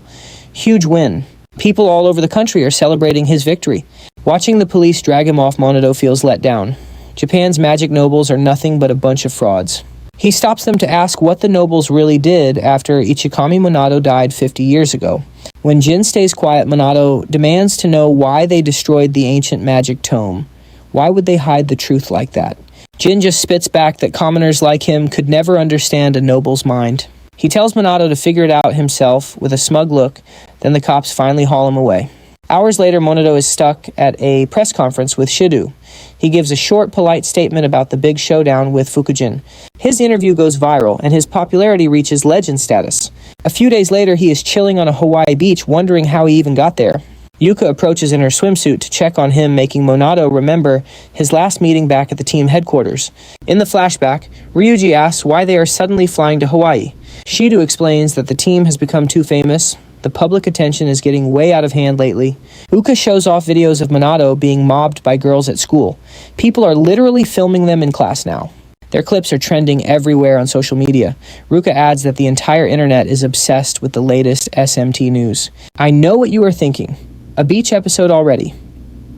Huge win. People all over the country are celebrating his victory. Watching the police drag him off, Monato feels let down. Japan's magic nobles are nothing but a bunch of frauds. He stops them to ask what the nobles really did after Ichikami Monato died 50 years ago. When Jin stays quiet, Monato demands to know why they destroyed the ancient magic tome. Why would they hide the truth like that? Jin just spits back that commoners like him could never understand a noble's mind. He tells Monato to figure it out himself with a smug look, then the cops finally haul him away. Hours later, Monato is stuck at a press conference with Shido. He gives a short, polite statement about the big showdown with Fukujin. His interview goes viral, and his popularity reaches legend status. A few days later, he is chilling on a Hawaii beach, wondering how he even got there. Yuka approaches in her swimsuit to check on him, making Monato remember his last meeting back at the team headquarters. In the flashback, Ryuji asks why they are suddenly flying to Hawaii. Shido explains that the team has become too famous. The public attention is getting way out of hand lately. Uka shows off videos of Monato being mobbed by girls at school. People are literally filming them in class now. Their clips are trending everywhere on social media. Ruka adds that the entire internet is obsessed with the latest SMT news. I know what you are thinking. A beach episode already.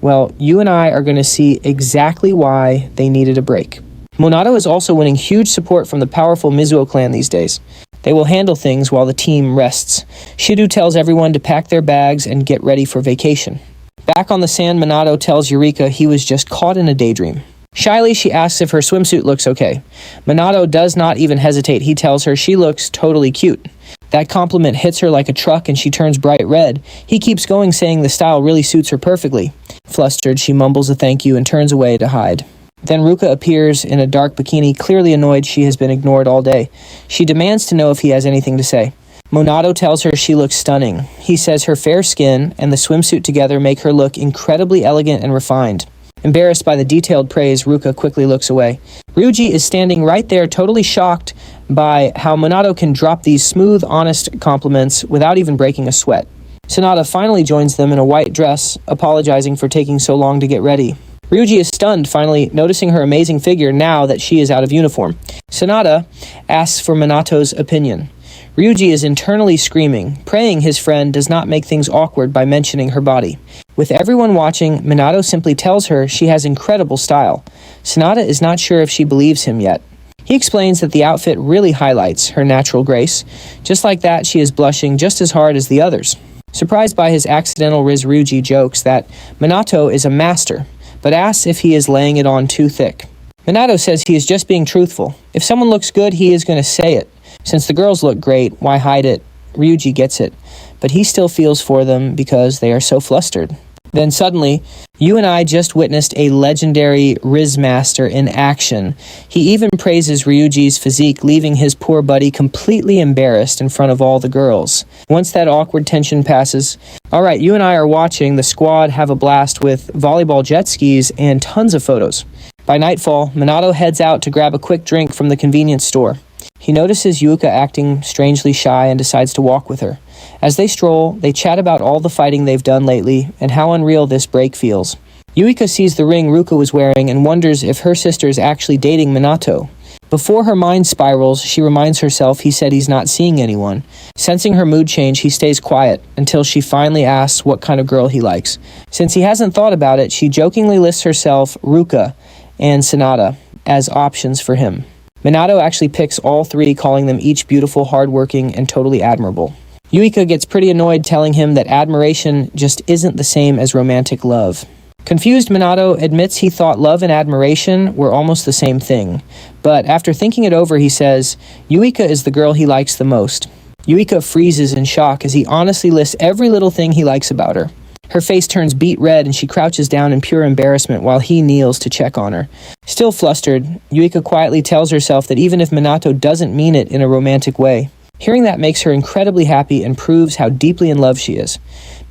Well, you and I are going to see exactly why they needed a break. Monato is also winning huge support from the powerful Mizuo clan these days. They will handle things while the team rests. Shido tells everyone to pack their bags and get ready for vacation. Back on the sand, Monato tells Eureka he was just caught in a daydream. Shyly, she asks if her swimsuit looks okay. Minato does not even hesitate. He tells her she looks totally cute. That compliment hits her like a truck and she turns bright red. He keeps going, saying the style really suits her perfectly. Flustered, she mumbles a thank you and turns away to hide. Then Ruka appears in a dark bikini, clearly annoyed she has been ignored all day. She demands to know if he has anything to say. Minato tells her she looks stunning. He says her fair skin and the swimsuit together make her look incredibly elegant and refined. Embarrassed by the detailed praise, Ruka quickly looks away. Ryuji is standing right there, totally shocked by how Minato can drop these smooth, honest compliments without even breaking a sweat. Sanada finally joins them in a white dress, apologizing for taking so long to get ready. Ryuji is stunned, finally noticing her amazing figure now that she is out of uniform. Sanada asks for Minato's opinion. Ryuji is internally screaming, praying his friend does not make things awkward by mentioning her body. With everyone watching, Minato simply tells her she has incredible style. Sanada is not sure if she believes him yet. He explains that the outfit really highlights her natural grace. Just like that, she is blushing just as hard as the others. Surprised by his accidental Ryuji jokes that Minato is a master, but asks if he is laying it on too thick. Minato says he is just being truthful. If someone looks good, he is going to say it. Since the girls look great, why hide it? Ryuji gets it, but he still feels for them because they are so flustered. Then suddenly, you and I just witnessed a legendary Riz Master in action. He even praises Ryuji's physique, leaving his poor buddy completely embarrassed in front of all the girls. Once that awkward tension passes, alright, you and I are watching the squad have a blast with volleyball jet skis and tons of photos. By nightfall, Minato heads out to grab a quick drink from the convenience store. He notices Yuka acting strangely shy and decides to walk with her. As they stroll, they chat about all the fighting they've done lately and how unreal this break feels. Yuika sees the ring Ruka was wearing and wonders if her sister is actually dating Minato. Before her mind spirals, she reminds herself he said he's not seeing anyone. Sensing her mood change, he stays quiet until she finally asks what kind of girl he likes. Since he hasn't thought about it, she jokingly lists herself, Ruka, and Sanada as options for him. Minato actually picks all three, calling them each beautiful, hardworking, and totally admirable. Yuika gets pretty annoyed, telling him that admiration just isn't the same as romantic love. Confused, Minato admits he thought love and admiration were almost the same thing. But after thinking it over, he says, Yuika is the girl he likes the most. Yuika freezes in shock as he honestly lists every little thing he likes about her. Her face turns beet red and she crouches down in pure embarrassment while he kneels to check on her. Still flustered, Yuika quietly tells herself that even if Minato doesn't mean it in a romantic way, hearing that makes her incredibly happy and proves how deeply in love she is.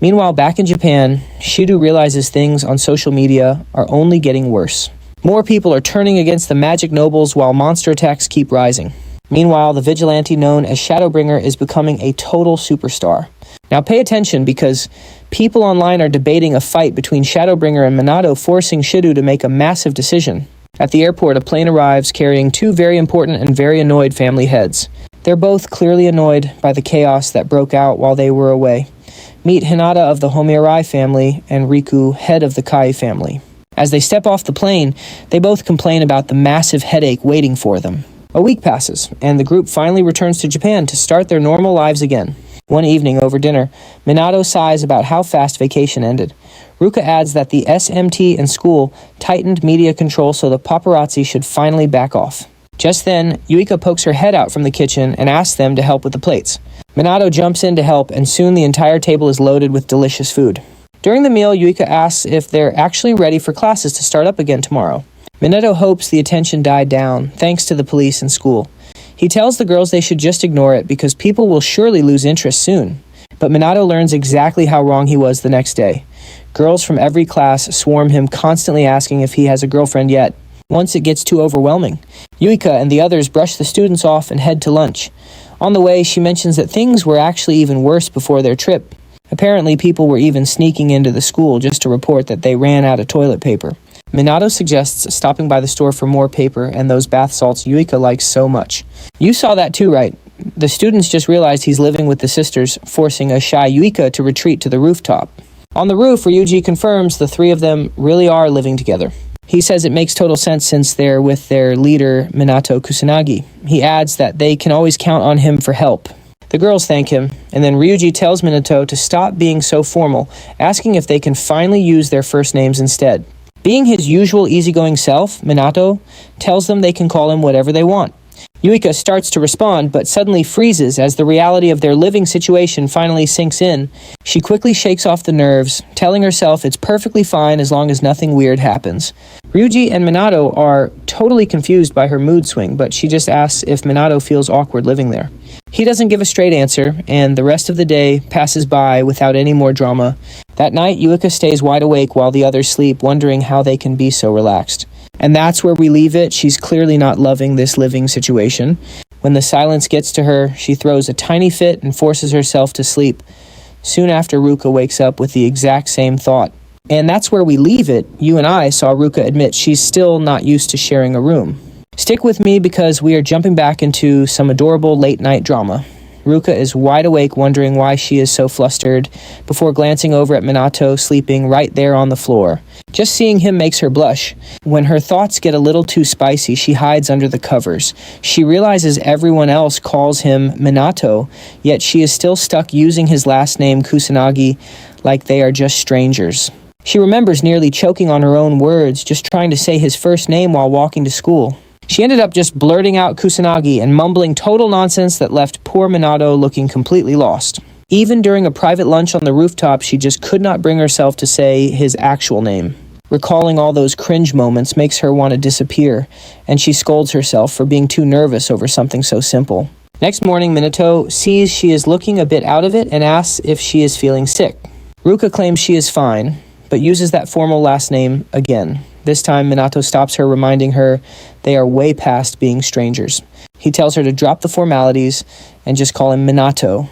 Meanwhile, back in Japan, Shido realizes things on social media are only getting worse. More people are turning against the magic nobles while monster attacks keep rising. Meanwhile, the vigilante known as Shadowbringer is becoming a total superstar. Now pay attention because people online are debating a fight between Shadowbringer and Minato, forcing Shido to make a massive decision. At the airport, a plane arrives carrying two very important and very annoyed family heads. They're both clearly annoyed by the chaos that broke out while they were away. Meet Hinata of the Homirai family and Riku, head of the Kai family. As they step off the plane, they both complain about the massive headache waiting for them. A week passes, and the group finally returns to Japan to start their normal lives again. One evening over dinner, Minato sighs about how fast vacation ended. Ruka adds that the SMT and school tightened media control so the paparazzi should finally back off. Just then, Yuika pokes her head out from the kitchen and asks them to help with the plates. Minato jumps in to help, and soon the entire table is loaded with delicious food. During the meal, Yuika asks if they're actually ready for classes to start up again tomorrow. Minato hopes the attention died down, thanks to the police and school. He tells the girls they should just ignore it because people will surely lose interest soon. But Minato learns exactly how wrong he was the next day. Girls from every class swarm him, constantly asking if he has a girlfriend yet. Once it gets too overwhelming, Yuika and the others brush the students off and head to lunch. On the way, she mentions that things were actually even worse before their trip. Apparently, people were even sneaking into the school just to report that they ran out of toilet paper. Minato suggests stopping by the store for more paper and those bath salts Yuika likes so much. You saw that too, right? The students just realized he's living with the sisters, forcing a shy Yuika to retreat to the rooftop. On the roof, Ryuji confirms the three of them really are living together. He says it makes total sense since they're with their leader, Minato Kusanagi. He adds that they can always count on him for help. The girls thank him, and then Ryuji tells Minato to stop being so formal, asking if they can finally use their first names instead. Being his usual easygoing self, Minato tells them they can call him whatever they want. Yuika starts to respond, but suddenly freezes as the reality of their living situation finally sinks in. She quickly shakes off the nerves, telling herself it's perfectly fine as long as nothing weird happens. Ryuji and Minato are totally confused by her mood swing, but she just asks if Minato feels awkward living there. He doesn't give a straight answer, and the rest of the day passes by without any more drama. That night, Yuika stays wide awake while the others sleep, wondering how they can be so relaxed. And that's where we leave it. She's clearly not loving this living situation. When the silence gets to her, she throws a tiny fit and forces herself to sleep. Soon after, Ruka wakes up with the exact same thought. And that's where we leave it. You and I saw Ruka admit she's still not used to sharing a room. Stick with me because we are jumping back into some adorable late-night drama. Ruka is wide awake wondering why she is so flustered before glancing over at Minato sleeping right there on the floor. Just seeing him makes her blush. When her thoughts get a little too spicy, she hides under the covers. She realizes everyone else calls him Minato, yet she is still stuck using his last name Kusanagi like they are just strangers. She remembers nearly choking on her own words, just trying to say his first name while walking to school. She ended up just blurting out Kusanagi and mumbling total nonsense that left poor Minato looking completely lost. Even during a private lunch on the rooftop, she just could not bring herself to say his actual name. Recalling all those cringe moments makes her want to disappear, and she scolds herself for being too nervous over something so simple. Next morning, Minato sees she is looking a bit out of it and asks if she is feeling sick. Ruka claims she is fine, but uses that formal last name again. This time, Minato stops her, reminding her they are way past being strangers. He tells her to drop the formalities and just call him Minato.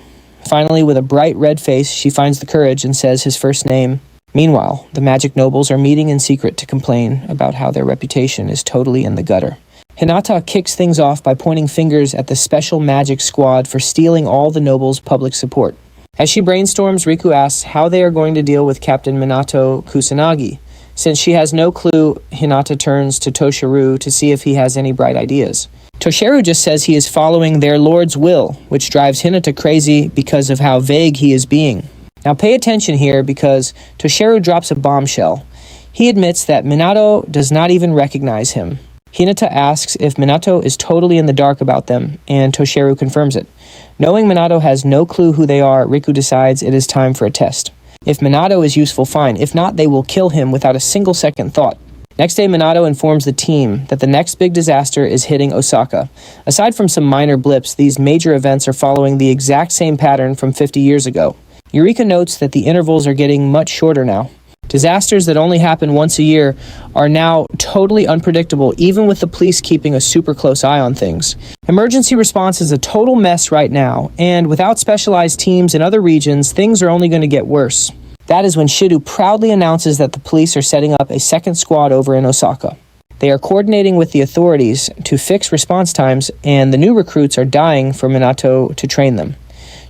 Finally, with a bright red face, she finds the courage and says his first name. Meanwhile, the magic nobles are meeting in secret to complain about how their reputation is totally in the gutter. Hinata kicks things off by pointing fingers at the special magic squad for stealing all the nobles' public support. As she brainstorms, Riku asks how they are going to deal with Captain Minato Kusanagi. Since she has no clue, Hinata turns to Toshiru to see if he has any bright ideas. Toshiru just says he is following their lord's will, which drives Hinata crazy because of how vague he is being. Now pay attention here because Toshiru drops a bombshell. He admits that Minato does not even recognize him. Hinata asks if Minato is totally in the dark about them, and Toshiru confirms it. Knowing Minato has no clue who they are, Riku decides it is time for a test. If Minato is useful, fine. If not, they will kill him without a single second thought. Next day, Minato informs the team that the next big disaster is hitting Osaka. Aside from some minor blips, these major events are following the exact same pattern from 50 years ago. Eureka notes that the intervals are getting much shorter now. Disasters that only happen once a year are now totally unpredictable, even with the police keeping a super close eye on things. Emergency response is a total mess right now, and without specialized teams in other regions, things are only going to get worse. That is when Shido proudly announces that the police are setting up a second squad over in Osaka. They are coordinating with the authorities to fix response times, and the new recruits are dying for Minato to train them.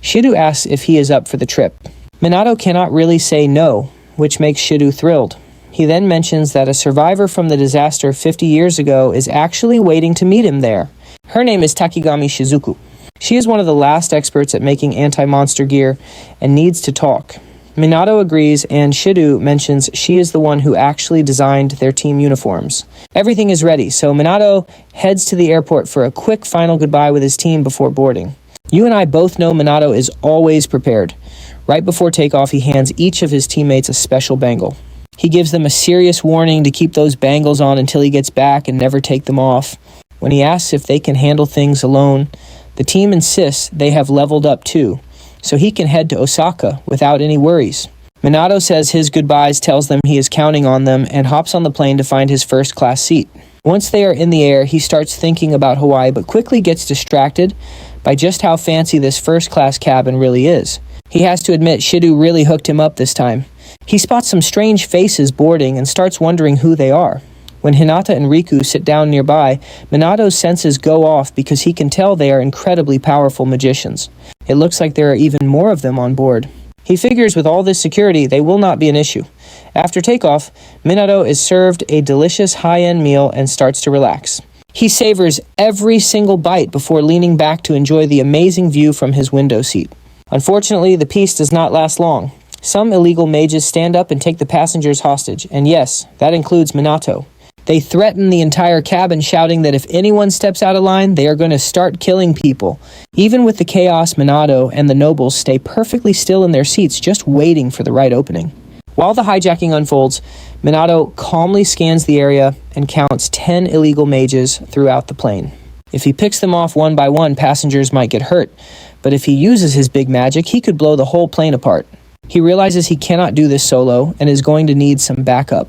Shido asks if he is up for the trip. Minato cannot really say no, which makes Shido thrilled. He then mentions that a survivor from the disaster 50 years ago is actually waiting to meet him there. Her name is Takigami Shizuku. She is one of the last experts at making anti-monster gear and needs to talk. Minato agrees, and Shido mentions she is the one who actually designed their team uniforms. Everything is ready, so Minato heads to the airport for a quick final goodbye with his team before boarding. You and I both know Minato is always prepared. Right before takeoff, he hands each of his teammates a special bangle. He gives them a serious warning to keep those bangles on until he gets back and never take them off. When he asks if they can handle things alone, the team insists they have leveled up too, so he can head to Osaka without any worries. Minato says his goodbyes, tells them he is counting on them, and hops on the plane to find his first-class seat. Once they are in the air, he starts thinking about Hawaii, but quickly gets distracted by just how fancy this first-class cabin really is. He has to admit Shido really hooked him up this time. He spots some strange faces boarding and starts wondering who they are. When Hinata and Riku sit down nearby, Minato's senses go off because he can tell they are incredibly powerful magicians. It looks like there are even more of them on board. He figures with all this security, they will not be an issue. After takeoff, Minato is served a delicious high-end meal and starts to relax. He savors every single bite before leaning back to enjoy the amazing view from his window seat. Unfortunately, the peace does not last long. Some illegal mages stand up and take the passengers hostage, and yes, that includes Minato. They threaten the entire cabin, shouting that if anyone steps out of line, they are going to start killing people. Even with the chaos, Minato and the nobles stay perfectly still in their seats, just waiting for the right opening. While the hijacking unfolds, Minato calmly scans the area and counts 10 illegal mages throughout the plane. If he picks them off one by one, passengers might get hurt, but if he uses his big magic, he could blow the whole plane apart. He realizes he cannot do this solo and is going to need some backup.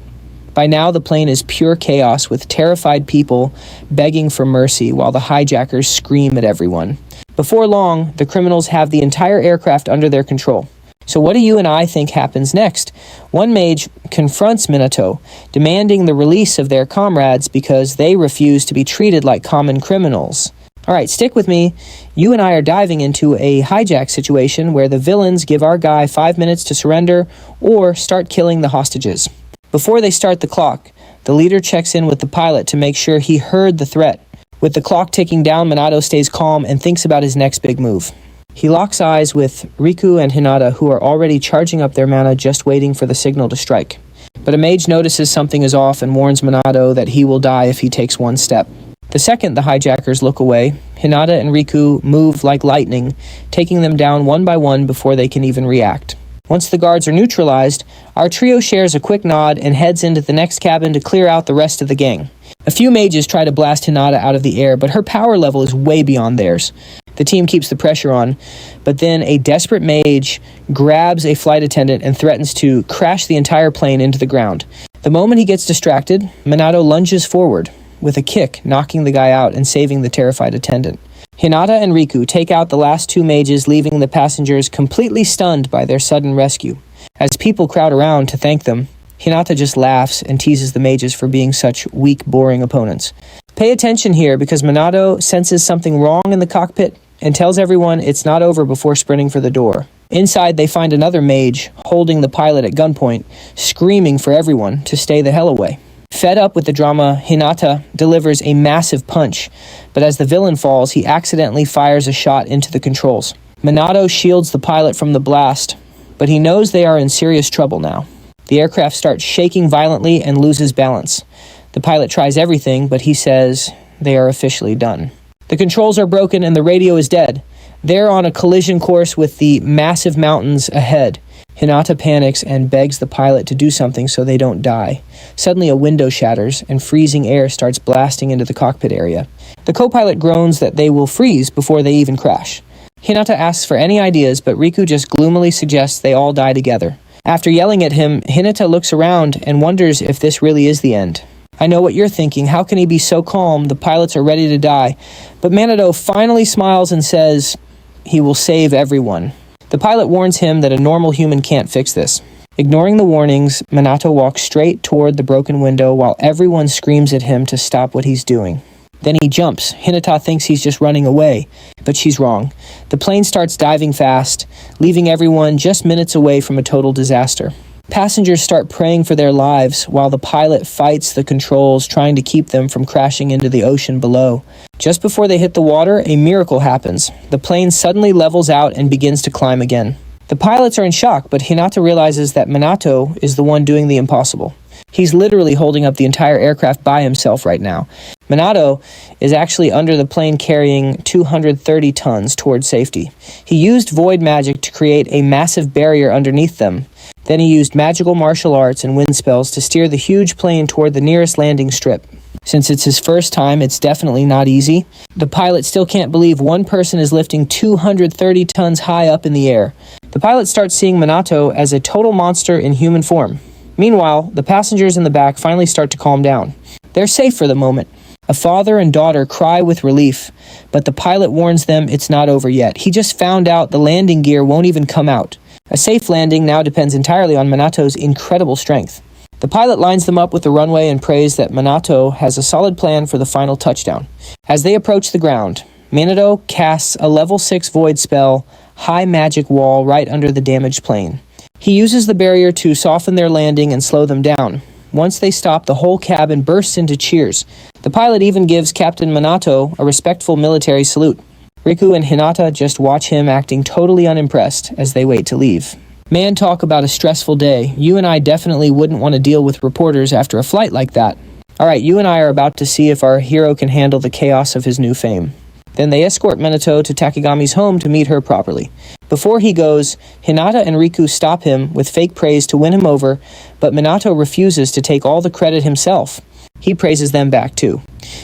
By now, the plane is pure chaos with terrified people begging for mercy while the hijackers scream at everyone. Before long, the criminals have the entire aircraft under their control. So what do you and I think happens next? One mage confronts Minato, demanding the release of their comrades because they refuse to be treated like common criminals. Alright, stick with me. You and I are diving into a hijack situation where the villains give our guy 5 minutes to surrender or start killing the hostages. Before they start the clock, the leader checks in with the pilot to make sure he heard the threat. With the clock ticking down, Minato stays calm and thinks about his next big move. He locks eyes with Riku and Hinata, who are already charging up their mana just waiting for the signal to strike. But a mage notices something is off and warns Minato that he will die if he takes one step. The second the hijackers look away, Hinata and Riku move like lightning, taking them down one by one before they can even react. Once the guards are neutralized, our trio shares a quick nod and heads into the next cabin to clear out the rest of the gang. A few mages try to blast Hinata out of the air, but her power level is way beyond theirs. The team keeps the pressure on, but then a desperate mage grabs a flight attendant and threatens to crash the entire plane into the ground. The moment he gets distracted, Minato lunges forward, with a kick knocking the guy out and saving the terrified attendant. Hinata and Riku take out the last two mages, leaving the passengers completely stunned by their sudden rescue. As people crowd around to thank them, Hinata just laughs and teases the mages for being such weak, boring opponents. Pay attention here because Minato senses something wrong in the cockpit and tells everyone it's not over before sprinting for the door. Inside, they find another mage holding the pilot at gunpoint, screaming for everyone to stay the hell away. Fed up with the drama, Hinata delivers a massive punch, but as the villain falls, he accidentally fires a shot into the controls. Minato shields the pilot from the blast, but he knows they are in serious trouble now. The aircraft starts shaking violently and loses balance. The pilot tries everything, but he says they are officially done. The controls are broken and the radio is dead. They're on a collision course with the massive mountains ahead. Hinata panics and begs the pilot to do something so they don't die. Suddenly a window shatters and freezing air starts blasting into the cockpit area. The co-pilot groans that they will freeze before they even crash. Hinata asks for any ideas, but Riku just gloomily suggests they all die together. After yelling at him, Hinata looks around and wonders if this really is the end. I know what you're thinking. How can he be so calm? The pilots are ready to die. But Minato finally smiles and says he will save everyone. The pilot warns him that a normal human can't fix this. Ignoring the warnings, Minato walks straight toward the broken window while everyone screams at him to stop what he's doing. Then he jumps. Hinata thinks he's just running away, but she's wrong. The plane starts diving fast, leaving everyone just minutes away from a total disaster. Passengers start praying for their lives while the pilot fights the controls, trying to keep them from crashing into the ocean below. Just before they hit the water, a miracle happens. The plane suddenly levels out and begins to climb again. The pilots are in shock, but Hinata realizes that Minato is the one doing the impossible. He's literally holding up the entire aircraft by himself right now. Minato is actually under the plane carrying 230 tons toward safety. He used void magic to create a massive barrier underneath them. Then he used magical martial arts and wind spells to steer the huge plane toward the nearest landing strip. Since it's his first time, it's definitely not easy. The pilot still can't believe one person is lifting 230 tons high up in the air. The pilot starts seeing Minato as a total monster in human form. Meanwhile, the passengers in the back finally start to calm down. They're safe for the moment. A father and daughter cry with relief, but the pilot warns them it's not over yet. He just found out the landing gear won't even come out. A safe landing now depends entirely on Minato's incredible strength. The pilot lines them up with the runway and prays that Minato has a solid plan for the final touchdown. As they approach the ground, Minato casts a level 6 void spell, High Magic Wall, right under the damaged plane. He uses the barrier to soften their landing and slow them down. Once they stop, the whole cabin bursts into cheers. The pilot even gives Captain Minato a respectful military salute. Riku and Hinata just watch him acting totally unimpressed as they wait to leave. Man, talk about a stressful day. You and I definitely wouldn't want to deal with reporters after a flight like that. Alright, you and I are about to see if our hero can handle the chaos of his new fame. Then they escort Minato to Takegami's home to meet her properly. Before he goes, Hinata and Riku stop him with fake praise to win him over, but Minato refuses to take all the credit himself. He praises them back too.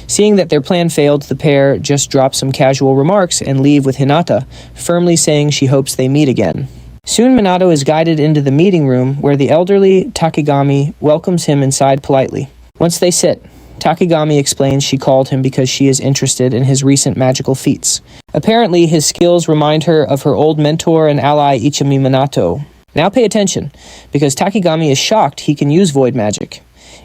Seeing that their plan failed, the pair just drop some casual remarks and leave with Hinata, firmly saying she hopes they meet again. Soon Minato is guided into the meeting room where the elderly Takegami welcomes him inside politely. Once they sit, Takegami explains she called him because she is interested in his recent magical feats. Apparently, his skills remind her of her old mentor and ally Ichimi Minato. Now pay attention, because Takegami is shocked he can use void magic.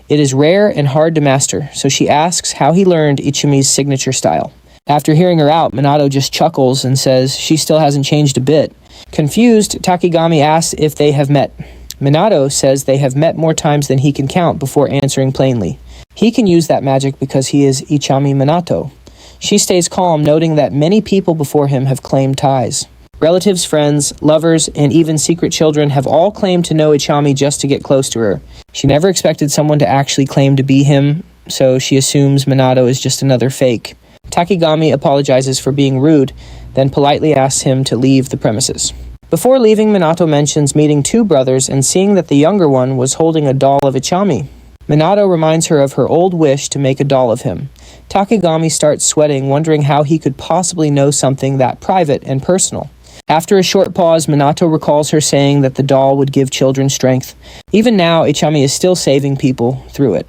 It is rare and hard to master, so she asks how he learned Ichimi's signature style. After hearing her out, Minato just chuckles and says she still hasn't changed a bit. Confused, Takegami asks if they have met. Minato says they have met more times than he can count before answering plainly. He can use that magic because he is Ichami Minato. She stays calm, noting that many people before him have claimed ties. Relatives, friends, lovers, and even secret children have all claimed to know Ichami just to get close to her. She never expected someone to actually claim to be him, so she assumes Minato is just another fake. Takegami apologizes for being rude, then politely asks him to leave the premises. Before leaving, Minato mentions meeting two brothers and seeing that the younger one was holding a doll of Ichami. Minato reminds her of her old wish to make a doll of him. Takegami starts sweating, wondering how he could possibly know something that private and personal. After a short pause, Minato recalls her saying that the doll would give children strength. Even now, Ichami is still saving people through it.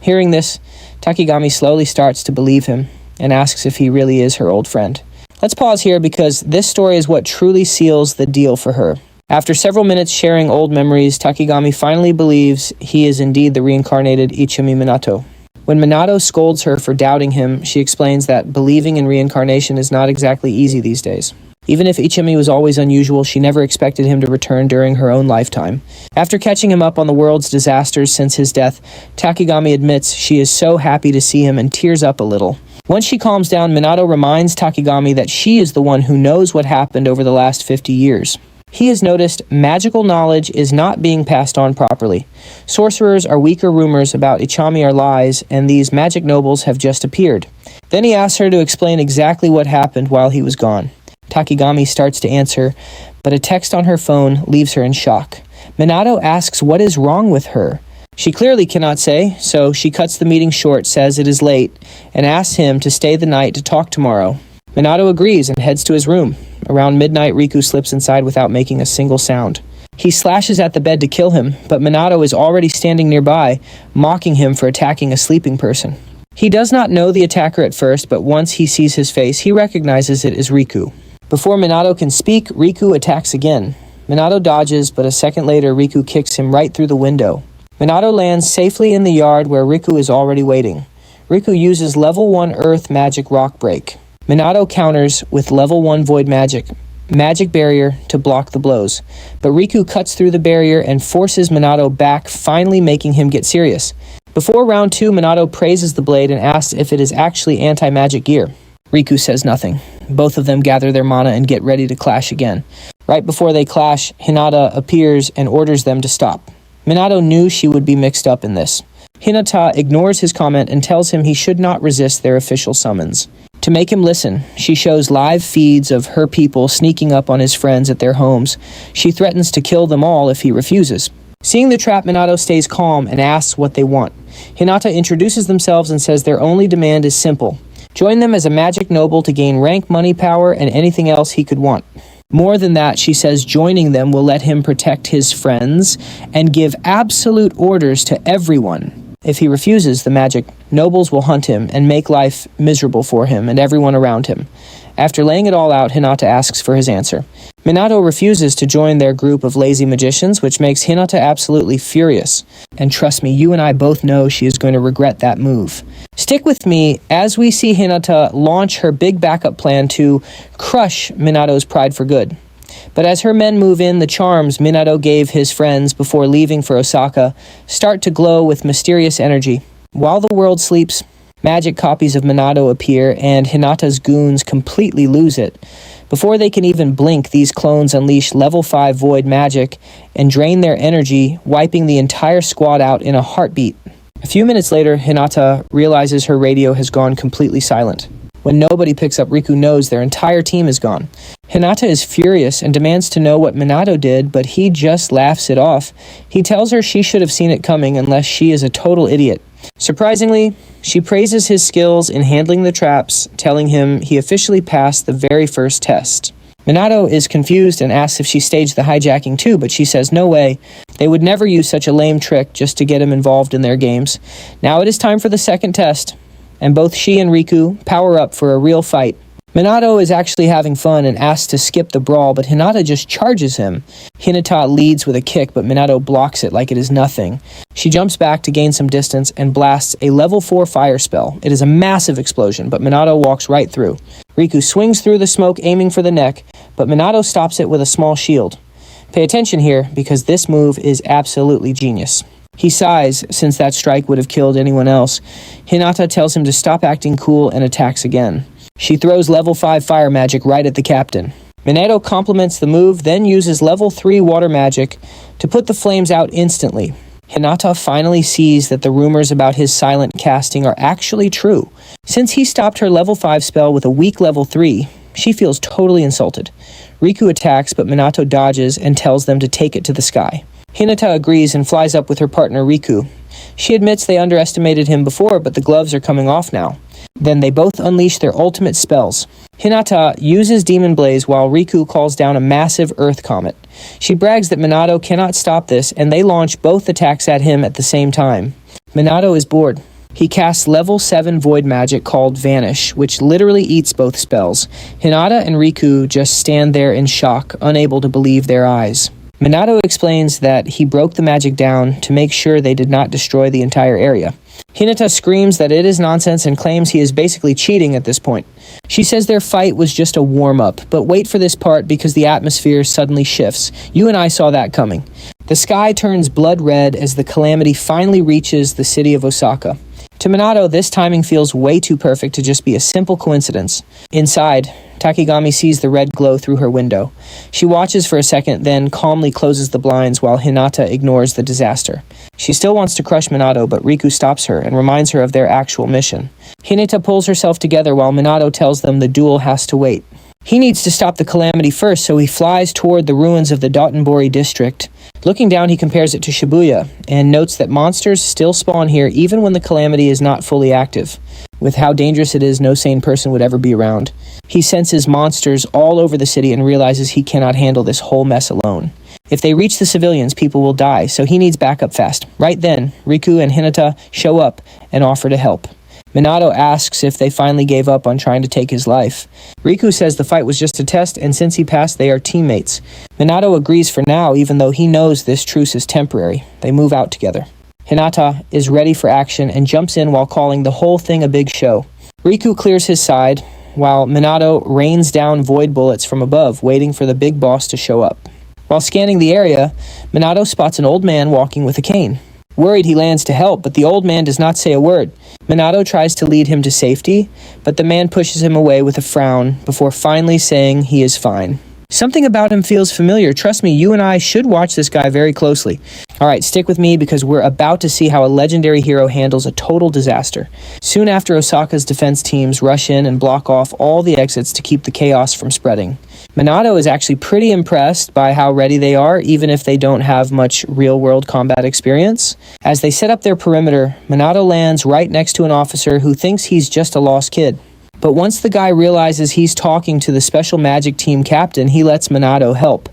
Hearing this, Takegami slowly starts to believe him and asks if he really is her old friend. Let's pause here because this story is what truly seals the deal for her. After several minutes sharing old memories, Takegami finally believes he is indeed the reincarnated Ichimi Minato. When Minato scolds her for doubting him, she explains that believing in reincarnation is not exactly easy these days. Even if Ichimi was always unusual, she never expected him to return during her own lifetime. After catching him up on the world's disasters since his death, Takegami admits she is so happy to see him and tears up a little. Once she calms down, Minato reminds Takegami that she is the one who knows what happened over the last 50 years. He has noticed magical knowledge is not being passed on properly. Sorcerers are weaker rumors about Ichami are lies, and these magic nobles have just appeared. Then he asks her to explain exactly what happened while he was gone. Takegami starts to answer, but a text on her phone leaves her in shock. Minato asks what is wrong with her. She clearly cannot say, so she cuts the meeting short, says it is late, and asks him to stay the night to talk tomorrow. Minato agrees and heads to his room. Around midnight, Riku slips inside without making a single sound. He slashes at the bed to kill him, but Minato is already standing nearby, mocking him for attacking a sleeping person. He does not know the attacker at first, but once he sees his face, he recognizes it as Riku. Before Minato can speak, Riku attacks again. Minato dodges, but a second later, Riku kicks him right through the window. Minato lands safely in the yard where Riku is already waiting. Riku uses level 1 Earth Magic Rock Break. Minato counters with level 1 Void Magic Barrier to block the blows. But Riku cuts through the barrier and forces Minato back, finally making him get serious. Before round 2, Minato praises the blade and asks if it is actually anti-magic gear. Riku says nothing. Both of them gather their mana and get ready to clash again. Right before they clash, Hinata appears and orders them to stop. Minato knew she would be mixed up in this. Hinata ignores his comment and tells him he should not resist their official summons. To make him listen, she shows live feeds of her people sneaking up on his friends at their homes. She threatens to kill them all if he refuses. Seeing the trap, Minato stays calm and asks what they want. Hinata introduces themselves and says their only demand is simple. Join them as a magic noble to gain rank, money, power, and anything else he could want. More than that, she says joining them will let him protect his friends and give absolute orders to everyone. If he refuses the magic, nobles will hunt him and make life miserable for him and everyone around him. After laying it all out, Hinata asks for his answer. Minato refuses to join their group of lazy magicians, which makes Hinata absolutely furious. And trust me, you and I both know she is going to regret that move. Stick with me as we see Hinata launch her big backup plan to crush Minato's pride for good. But as her men move in, the charms Minato gave his friends before leaving for Osaka start to glow with mysterious energy. While the world sleeps, Magic copies of Minato appear, and Hinata's goons completely lose it. Before they can even blink, these clones unleash level 5 void magic and drain their energy, wiping the entire squad out in a heartbeat. A few minutes later, Hinata realizes her radio has gone completely silent. When nobody picks up, Riku knows their entire team is gone. Hinata is furious and demands to know what Minato did, but he just laughs it off. He tells her she should have seen it coming unless she is a total idiot. Surprisingly, she praises his skills in handling the traps, telling him he officially passed the very first test. Minato is confused and asks if she staged the hijacking too, but she says no way. They would never use such a lame trick just to get him involved in their games. Now it is time for the second test, and both she and Riku power up for a real fight. Minato is actually having fun and asks to skip the brawl, but Hinata just charges him. Hinata leads with a kick, but Minato blocks it like it is nothing. She jumps back to gain some distance and blasts a level 4 fire spell. It is a massive explosion, but Minato walks right through. Riku swings through the smoke, aiming for the neck, but Minato stops it with a small shield. Pay attention here, because this move is absolutely genius. He sighs, since that strike would have killed anyone else. Hinata tells him to stop acting cool and attacks again. She throws level 5 fire magic right at the captain. Minato complements the move, then uses level 3 water magic to put the flames out instantly. Hinata finally sees that the rumors about his silent casting are actually true. Since he stopped her level 5 spell with a weak level 3, she feels totally insulted. Riku attacks, but Minato dodges and tells them to take it to the sky. Hinata agrees and flies up with her partner Riku. She admits they underestimated him before, but the gloves are coming off now. Then they both unleash their ultimate spells. Hinata uses Demon Blaze while Riku calls down a massive earth comet. She brags that Minato cannot stop this, and they launch both attacks at him at the same time. Minato is bored. He casts level 7 void magic called Vanish, which literally eats both spells. Hinata and Riku just stand there in shock, unable to believe their eyes. Minato explains that he broke the magic down to make sure they did not destroy the entire area. Hinata screams that it is nonsense and claims he is basically cheating at this point. She says their fight was just a warm-up, but wait for this part because the atmosphere suddenly shifts. You and I saw that coming. The sky turns blood red as the calamity finally reaches the city of Osaka. To Minato, this timing feels way too perfect to just be a simple coincidence. Inside, Takigami sees the red glow through her window. She watches for a second, then calmly closes the blinds while Hinata ignores the disaster. She still wants to crush Minato, but Riku stops her and reminds her of their actual mission. Hinata pulls herself together while Minato tells them the duel has to wait. He needs to stop the calamity first, so he flies toward the ruins of the Dotonbori district. Looking down, he compares it to Shibuya, and notes that monsters still spawn here even when the calamity is not fully active. With how dangerous it is, no sane person would ever be around. He senses monsters all over the city and realizes he cannot handle this whole mess alone. If they reach the civilians, people will die, so he needs backup fast. Right then, Riku and Hinata show up and offer to help. Minato asks if they finally gave up on trying to take his life. Riku says the fight was just a test, and since he passed, they are teammates. Minato agrees for now, even though he knows this truce is temporary. They move out together. Hinata is ready for action and jumps in while calling the whole thing a big show. Riku clears his side, while Minato rains down void bullets from above, waiting for the big boss to show up. While scanning the area, Minato spots an old man walking with a cane. Worried, he lands to help, but the old man does not say a word. Minato tries to lead him to safety, but the man pushes him away with a frown before finally saying he is fine. Something about him feels familiar. Trust me, you and I should watch this guy very closely. Alright, stick with me because we're about to see how a legendary hero handles a total disaster. Soon after, Osaka's defense teams rush in and block off all the exits to keep the chaos from spreading. Minato is actually pretty impressed by how ready they are, even if they don't have much real-world combat experience. As they set up their perimeter, Minato lands right next to an officer who thinks he's just a lost kid. But once the guy realizes he's talking to the special magic team captain, he lets Minato help.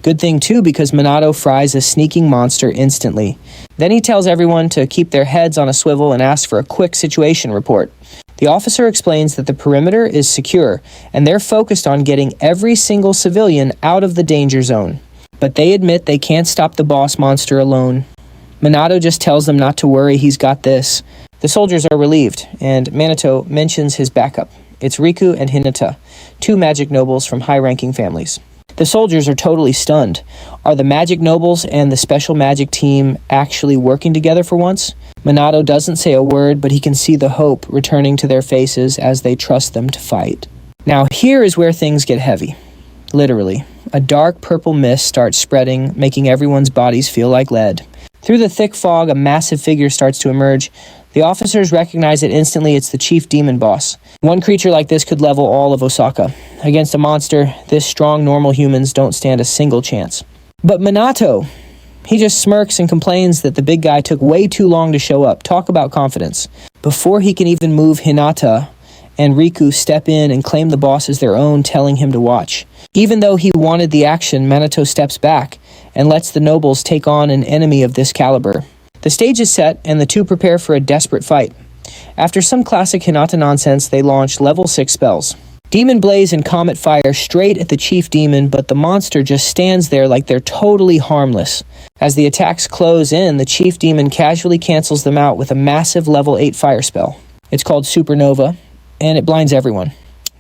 Good thing too, because Minato fries a sneaking monster instantly. Then he tells everyone to keep their heads on a swivel and asks for a quick situation report. The officer explains that the perimeter is secure, and they're focused on getting every single civilian out of the danger zone. But they admit they can't stop the boss monster alone. Minato just tells them not to worry, he's got this. The soldiers are relieved, and Minato mentions his backup. It's Riku and Hinata, two magic nobles from high-ranking families. The soldiers are totally stunned. Are the magic nobles and the special magic team actually working together for once? Minato doesn't say a word, but he can see the hope returning to their faces as they trust them to fight. Now here is where things get heavy. Literally, a dark purple mist starts spreading, making everyone's bodies feel like lead. Through the thick fog, a massive figure starts to emerge. The officers recognize it instantly. It's the chief demon boss. One creature like this could level all of Osaka. Against a monster, this strong normal humans don't stand a single chance. But Minato, he just smirks and complains that the big guy took way too long to show up. Talk about confidence. Before he can even move, Hinata and Riku step in and claim the boss as their own, telling him to watch. Even though he wanted the action, Minato steps back and lets the nobles take on an enemy of this caliber. The stage is set, and the two prepare for a desperate fight. After some classic Hinata nonsense, they launch level 6 spells. Demon Blaze and Comet fire straight at the chief demon, but the monster just stands there like they're totally harmless. As the attacks close in, the chief demon casually cancels them out with a massive level 8 fire spell. It's called Supernova, and it blinds everyone.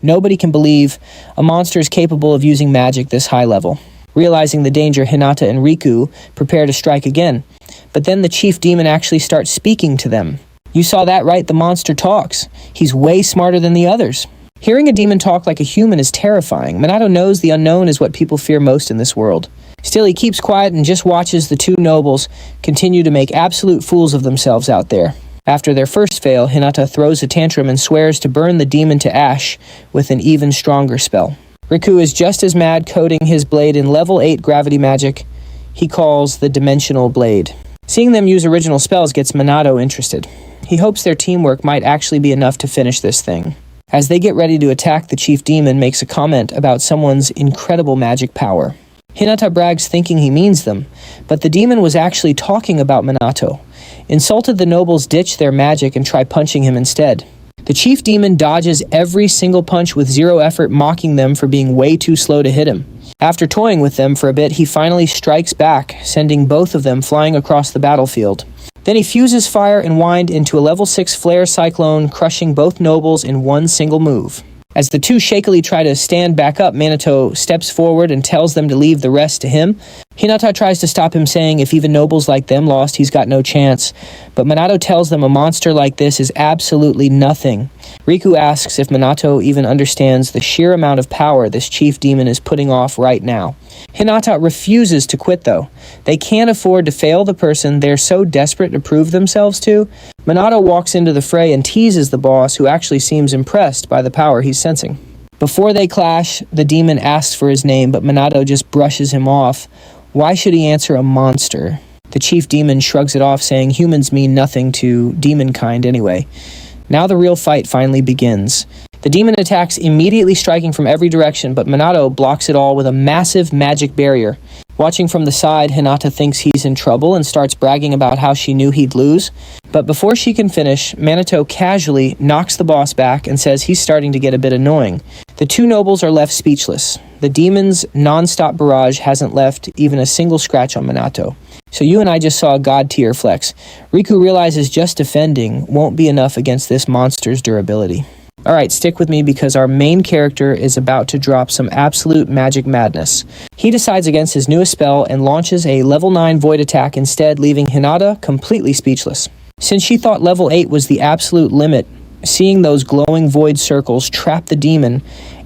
Nobody can believe a monster is capable of using magic this high level. Realizing the danger, Hinata and Riku prepare to strike again. But then the chief demon actually starts speaking to them. You saw that right, the monster talks. He's way smarter than the others. Hearing a demon talk like a human is terrifying. Minato knows the unknown is what people fear most in this world. Still, he keeps quiet and just watches the two nobles continue to make absolute fools of themselves out there. After their first fail, Hinata throws a tantrum and swears to burn the demon to ash with an even stronger spell. Riku is just as mad, coating his blade in level 8 gravity magic he calls the Dimensional Blade. Seeing them use original spells gets Minato interested. He hopes their teamwork might actually be enough to finish this thing. As they get ready to attack, the chief demon makes a comment about someone's incredible magic power. Hinata brags thinking he means them, but the demon was actually talking about Minato. Insulted the nobles ditch their magic and try punching him instead. The chief demon dodges every single punch with zero effort, mocking them for being way too slow to hit him. After toying with them for a bit, he finally strikes back, sending both of them flying across the battlefield. Then he fuses fire and wind into a level 6 flare cyclone, crushing both nobles in one single move. As the two shakily try to stand back up, Minato steps forward and tells them to leave the rest to him. Hinata tries to stop him, saying if even nobles like them lost, he's got no chance. But Minato tells them a monster like this is absolutely nothing. Riku asks if Minato even understands the sheer amount of power this chief demon is putting off right now. Hinata refuses to quit, though. They can't afford to fail the person they're so desperate to prove themselves to. Minato walks into the fray and teases the boss, who actually seems impressed by the power he's sensing. Before they clash, the demon asks for his name, but Minato just brushes him off. Why should he answer a monster? The chief demon shrugs it off, saying humans mean nothing to demon kind anyway. Now the real fight finally begins. The demon attacks, immediately striking from every direction, but Minato blocks it all with a massive magic barrier. Watching from the side, Hinata thinks he's in trouble and starts bragging about how she knew he'd lose. But before she can finish, Minato casually knocks the boss back and says he's starting to get a bit annoying. The two nobles are left speechless. The demon's non-stop barrage hasn't left even a single scratch on Minato. So you and I just saw a god tier flex. Riku realizes just defending won't be enough against this monster's durability. Alright, stick with me because our main character is about to drop some absolute magic madness. He decides against his newest spell and launches a level 9 void attack instead, leaving Hinata completely speechless. Since she thought level 8 was the absolute limit, seeing those glowing void circles trap the demon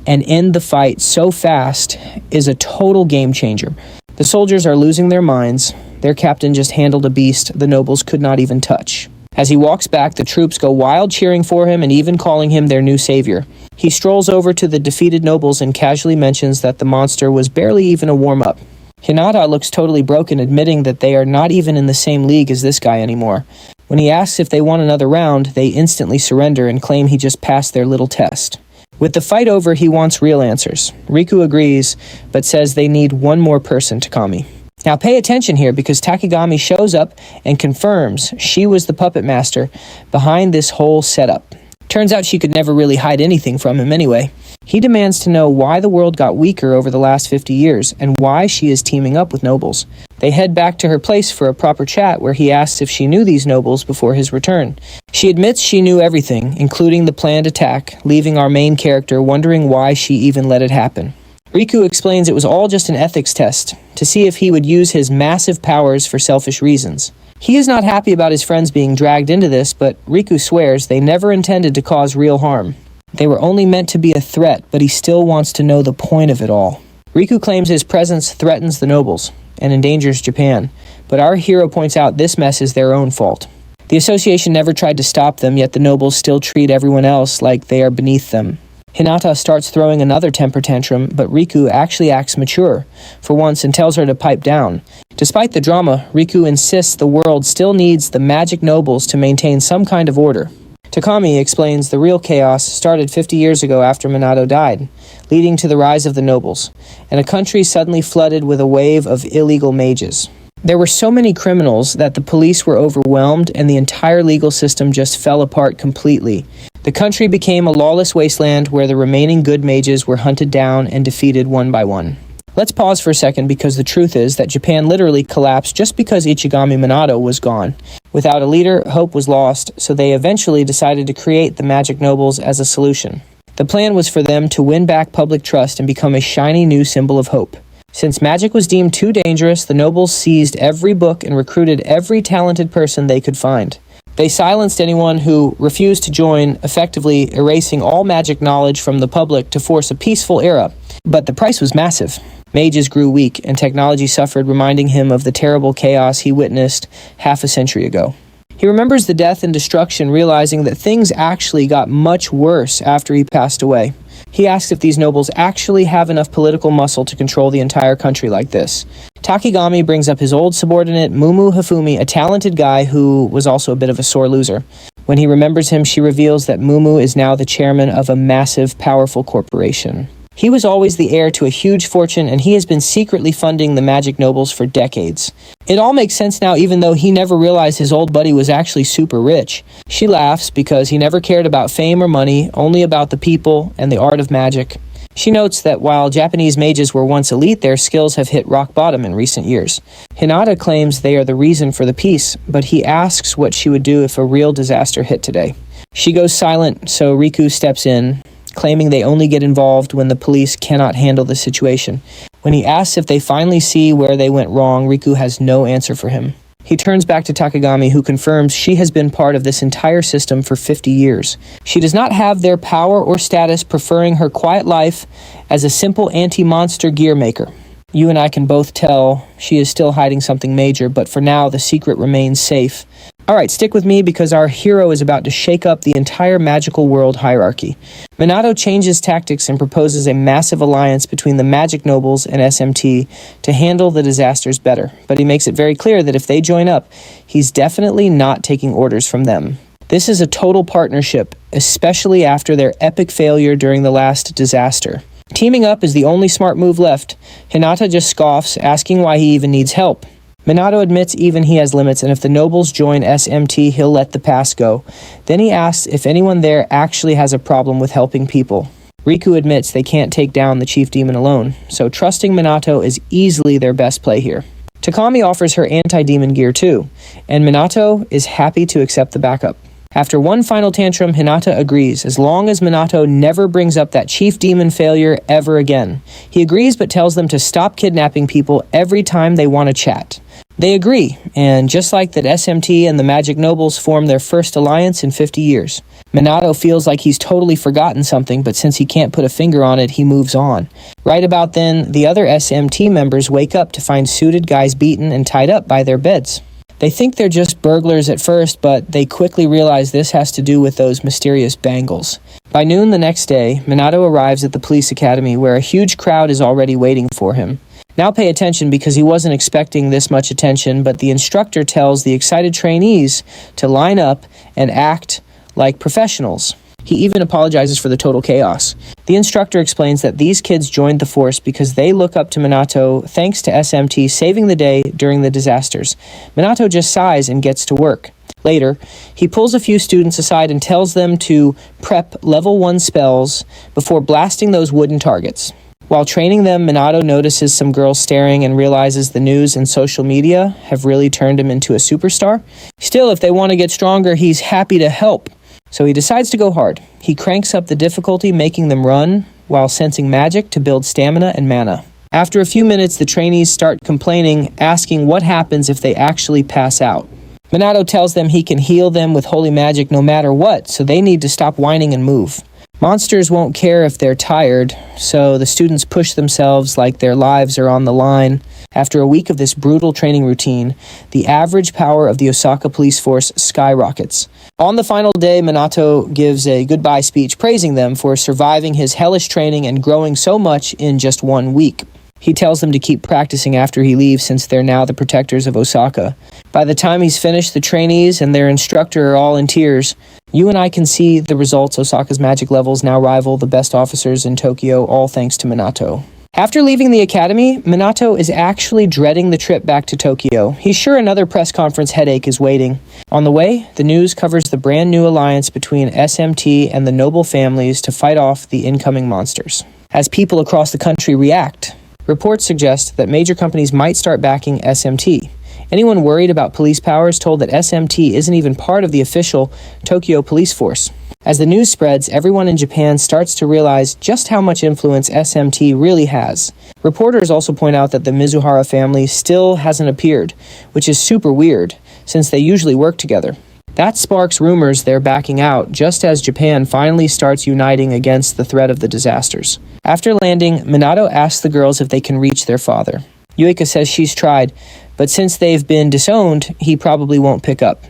and end the fight so fast is a total game changer. The soldiers are losing their minds. Their captain just handled a beast the nobles could not even touch. As he walks back, the troops go wild, cheering for him and even calling him their new savior. He strolls over to the defeated nobles and casually mentions that the monster was barely even a warm-up. Hinata looks totally broken, admitting that they are not even in the same league as this guy anymore. When he asks if they want another round, they instantly surrender and claim he just passed their little test. With the fight over, he wants real answers. Riku agrees, but says they need one more person to Kami. Now pay attention here because Takegami shows up and confirms she was the puppet master behind this whole setup. Turns out she could never really hide anything from him anyway. He demands to know why the world got weaker over the last 50 years and why she is teaming up with nobles. They head back to her place for a proper chat where he asks if she knew these nobles before his return. She admits she knew everything, including the planned attack, leaving our main character wondering why she even let it happen. Riku explains it was all just an ethics test, to see if he would use his massive powers for selfish reasons. He is not happy about his friends being dragged into this, but Riku swears they never intended to cause real harm. They were only meant to be a threat, but he still wants to know the point of it all. Riku claims his presence threatens the nobles and endangers Japan, but our hero points out this mess is their own fault. The association never tried to stop them, yet the nobles still treat everyone else like they are beneath them. Hinata starts throwing another temper tantrum, but Riku actually acts mature for once and tells her to pipe down. Despite the drama, Riku insists the world still needs the magic nobles to maintain some kind of order. Takami explains the real chaos started 50 years ago after Minato died, leading to the rise of the nobles, and a country suddenly flooded with a wave of illegal mages. There were so many criminals that the police were overwhelmed and the entire legal system just fell apart completely. The country became a lawless wasteland where the remaining good mages were hunted down and defeated one by one. Let's pause for a second because the truth is that Japan literally collapsed just because Ichigami Minato was gone. Without a leader, hope was lost, so they eventually decided to create the magic nobles as a solution. The plan was for them to win back public trust and become a shiny new symbol of hope. Since magic was deemed too dangerous, the nobles seized every book and recruited every talented person they could find. They silenced anyone who refused to join, effectively erasing all magic knowledge from the public to force a peaceful era. But the price was massive. Mages grew weak, and technology suffered, reminding him of the terrible chaos he witnessed half a century ago. He remembers the death and destruction, realizing that things actually got much worse after he passed away. He asks if these nobles actually have enough political muscle to control the entire country like this. Takigami brings up his old subordinate, Mumu Hifumi, a talented guy who was also a bit of a sore loser. When he remembers him, she reveals that Mumu is now the chairman of a massive, powerful corporation. He was always the heir to a huge fortune, and he has been secretly funding the magic nobles for decades. It all makes sense now, even though he never realized his old buddy was actually super rich. She laughs because he never cared about fame or money, only about the people and the art of magic. She notes that while Japanese mages were once elite, their skills have hit rock bottom in recent years. Hinata claims they are the reason for the peace, but he asks what she would do if a real disaster hit today. She goes silent, so Riku steps in, claiming they only get involved when the police cannot handle the situation. When he asks if they finally see where they went wrong, Riku has no answer for him. He turns back to Takagami, who confirms she has been part of this entire system for 50 years. She does not have their power or status, preferring her quiet life as a simple anti-monster gear maker. You and I can both tell she is still hiding something major, but for now the secret remains safe. Alright, stick with me because our hero is about to shake up the entire magical world hierarchy. Minato changes tactics and proposes a massive alliance between the magic nobles and SMT to handle the disasters better, but he makes it very clear that if they join up, he's definitely not taking orders from them. This is a total partnership, especially after their epic failure during the last disaster. Teaming up is the only smart move left. Hinata just scoffs, asking why he even needs help. Minato admits even he has limits, and if the nobles join SMT, he'll let the past go. Then he asks if anyone there actually has a problem with helping people. Riku admits they can't take down the chief demon alone, so trusting Minato is easily their best play here. Takami offers her anti-demon gear too, and Minato is happy to accept the backup. After one final tantrum, Hinata agrees, as long as Minato never brings up that chief demon failure ever again. He agrees but tells them to stop kidnapping people every time they want to chat. They agree, and just like that, SMT and the Magic Nobles form their first alliance in 50 years. Minato feels like he's totally forgotten something, but since he can't put a finger on it, he moves on. Right about then, the other SMT members wake up to find suited guys beaten and tied up by their beds. They think they're just burglars at first, but they quickly realize this has to do with those mysterious bangles. By noon the next day, Minato arrives at the police academy where a huge crowd is already waiting for him. Now pay attention because he wasn't expecting this much attention, but the instructor tells the excited trainees to line up and act like professionals. He even apologizes for the total chaos. The instructor explains that these kids joined the force because they look up to Minato thanks to SMT saving the day during the disasters. Minato just sighs and gets to work. Later, he pulls a few students aside and tells them to prep level 1 spells before blasting those wooden targets. While training them, Minato notices some girls staring and realizes the news and social media have really turned him into a superstar. Still, if they want to get stronger, he's happy to help. So he decides to go hard. He cranks up the difficulty, making them run while sensing magic to build stamina and mana. After a few minutes, the trainees start complaining, asking what happens if they actually pass out. Minato tells them he can heal them with holy magic no matter what, so they need to stop whining and move. Monsters won't care if they're tired, so the students push themselves like their lives are on the line. After a week of this brutal training routine, the average power of the Osaka police force skyrockets. On the final day, Minato gives a goodbye speech praising them for surviving his hellish training and growing so much in just 1 week. He tells them to keep practicing after he leaves since they're now the protectors of Osaka. By the time he's finished, the trainees and their instructor are all in tears. You and I can see the results. Osaka's magic levels now rival the best officers in Tokyo, all thanks to Minato. After leaving the academy, Minato is actually dreading the trip back to Tokyo. He's sure another press conference headache is waiting. On the way, the news covers the brand new alliance between SMT and the noble families to fight off the incoming monsters. As people across the country react, reports suggest that major companies might start backing SMT. Anyone worried about police powers told that SMT isn't even part of the official Tokyo police force. As the news spreads, everyone in Japan starts to realize just how much influence SMT really has. Reporters also point out that the Mizuhara family still hasn't appeared, which is super weird, since they usually work together. That sparks rumors they're backing out, just as Japan finally starts uniting against the threat of the disasters. After landing, Minato asks the girls if they can reach their father. Yuika says she's tried, but since they've been disowned, he probably won't pick up.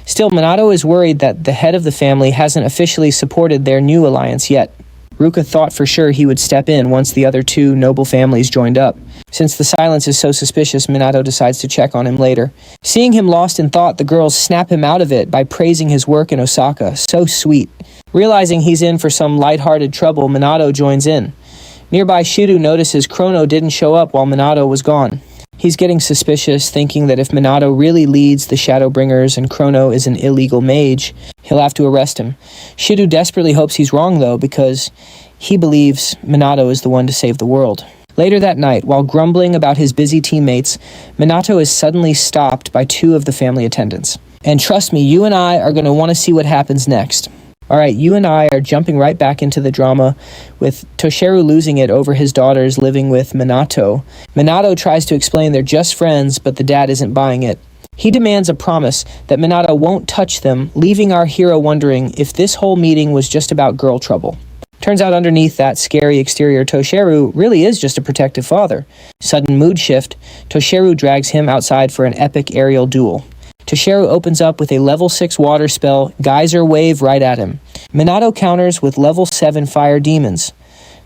Still, Minato is worried that the head of the family hasn't officially supported their new alliance yet. Ruka thought for sure he would step in once the other two noble families joined up. Since the silence is so suspicious, Minato decides to check on him later. Seeing him lost in thought, the girls snap him out of it by praising his work in Osaka. So sweet. Realizing he's in for some lighthearted trouble, Minato joins in. Nearby, Shiru notices Chrono didn't show up while Minato was gone. He's getting suspicious, thinking that if Minato really leads the Shadowbringers and Chrono is an illegal mage, he'll have to arrest him. Shiru desperately hopes he's wrong, though, because he believes Minato is the one to save the world. Later that night, while grumbling about his busy teammates, Minato is suddenly stopped by two of the family attendants. And trust me, you and I are going to want to see what happens next. Alright, you and I are jumping right back into the drama with Toshiru losing it over his daughters living with Minato. Minato tries to explain they're just friends, but the dad isn't buying it. He demands a promise that Minato won't touch them, leaving our hero wondering if this whole meeting was just about girl trouble. Turns out underneath that scary exterior, Toshiru really is just a protective father. Sudden mood shift, Toshiru drags him outside for an epic aerial duel. Toshiru opens up with a level 6 water spell, Geyser Wave, right at him. Minato counters with level 7 Fire Demons.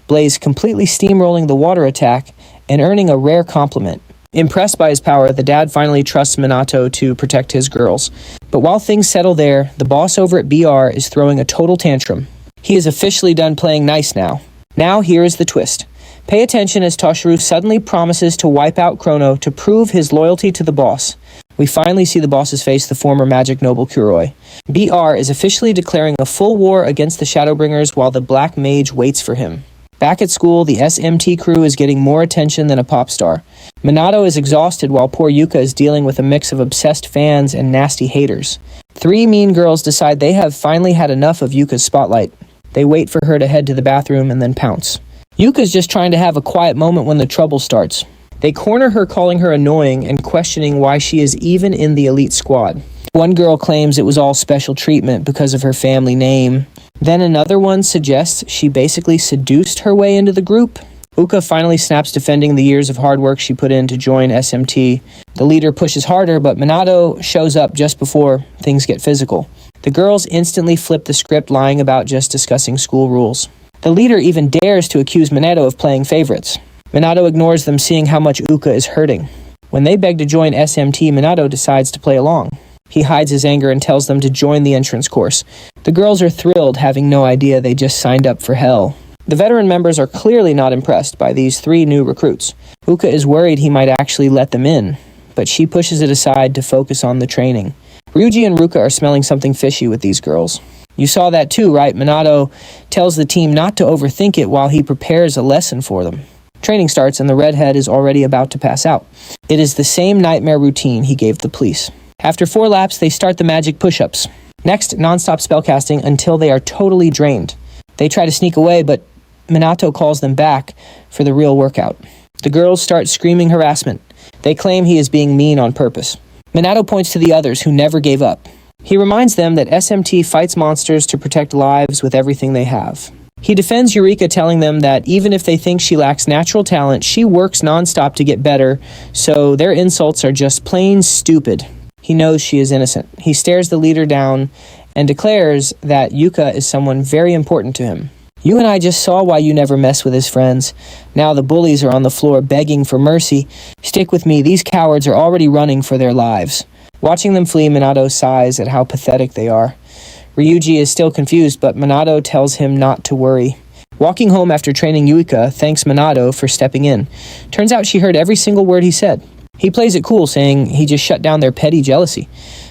Blaze completely steamrolling the water attack and earning a rare compliment. Impressed by his power, the dad finally trusts Minato to protect his girls. But while things settle there, the boss over at BR is throwing a total tantrum. He is officially done playing nice now. Now here is the twist. Pay attention as Toshiru suddenly promises to wipe out Chrono to prove his loyalty to the boss. We finally see the boss's face, the former magic noble Kuroi. BR is officially declaring a full war against the Shadowbringers while the Black Mage waits for him. Back at school, the SMT crew is getting more attention than a pop star. Minato is exhausted while poor Yuka is dealing with a mix of obsessed fans and nasty haters. Three mean girls decide they have finally had enough of Yuka's spotlight. They wait for her to head to the bathroom and then pounce. Yuka's just trying to have a quiet moment when the trouble starts. They corner her, calling her annoying and questioning why she is even in the elite squad. One girl claims it was all special treatment because of her family name. Then another one suggests she basically seduced her way into the group. Uka finally snaps, defending the years of hard work she put in to join SMT. The leader pushes harder, but Minato shows up just before things get physical. The girls instantly flip the script, lying about just discussing school rules. The leader even dares to accuse Minato of playing favorites. Minato ignores them, seeing how much Uka is hurting. When they beg to join SMT, Minato decides to play along. He hides his anger and tells them to join the entrance course. The girls are thrilled, having no idea they just signed up for hell. The veteran members are clearly not impressed by these three new recruits. Uka is worried he might actually let them in, but she pushes it aside to focus on the training. Ryuji and Ruka are smelling something fishy with these girls. You saw that too, right? Minato tells the team not to overthink it while he prepares a lesson for them. Training starts and the redhead is already about to pass out. It is the same nightmare routine he gave the police. After 4 laps, they start the magic push-ups. Next, non-stop spellcasting until they are totally drained. They try to sneak away, but Minato calls them back for the real workout. The girls start screaming harassment. They claim he is being mean on purpose. Minato points to the others who never gave up. He reminds them that SMT fights monsters to protect lives with everything they have. He defends Eureka, telling them that even if they think she lacks natural talent, she works nonstop to get better, so their insults are just plain stupid. He knows she is innocent. He stares the leader down and declares that Yuka is someone very important to him. You and I just saw why you never mess with his friends. Now the bullies are on the floor begging for mercy. Stick with me, these cowards are already running for their lives. Watching them flee, Minato sighs at how pathetic they are. Ryuji is still confused, but Minato tells him not to worry. Walking home after training Yuika thanks Minato for stepping in. Turns out she heard every single word he said. He plays it cool, saying he just shut down their petty jealousy.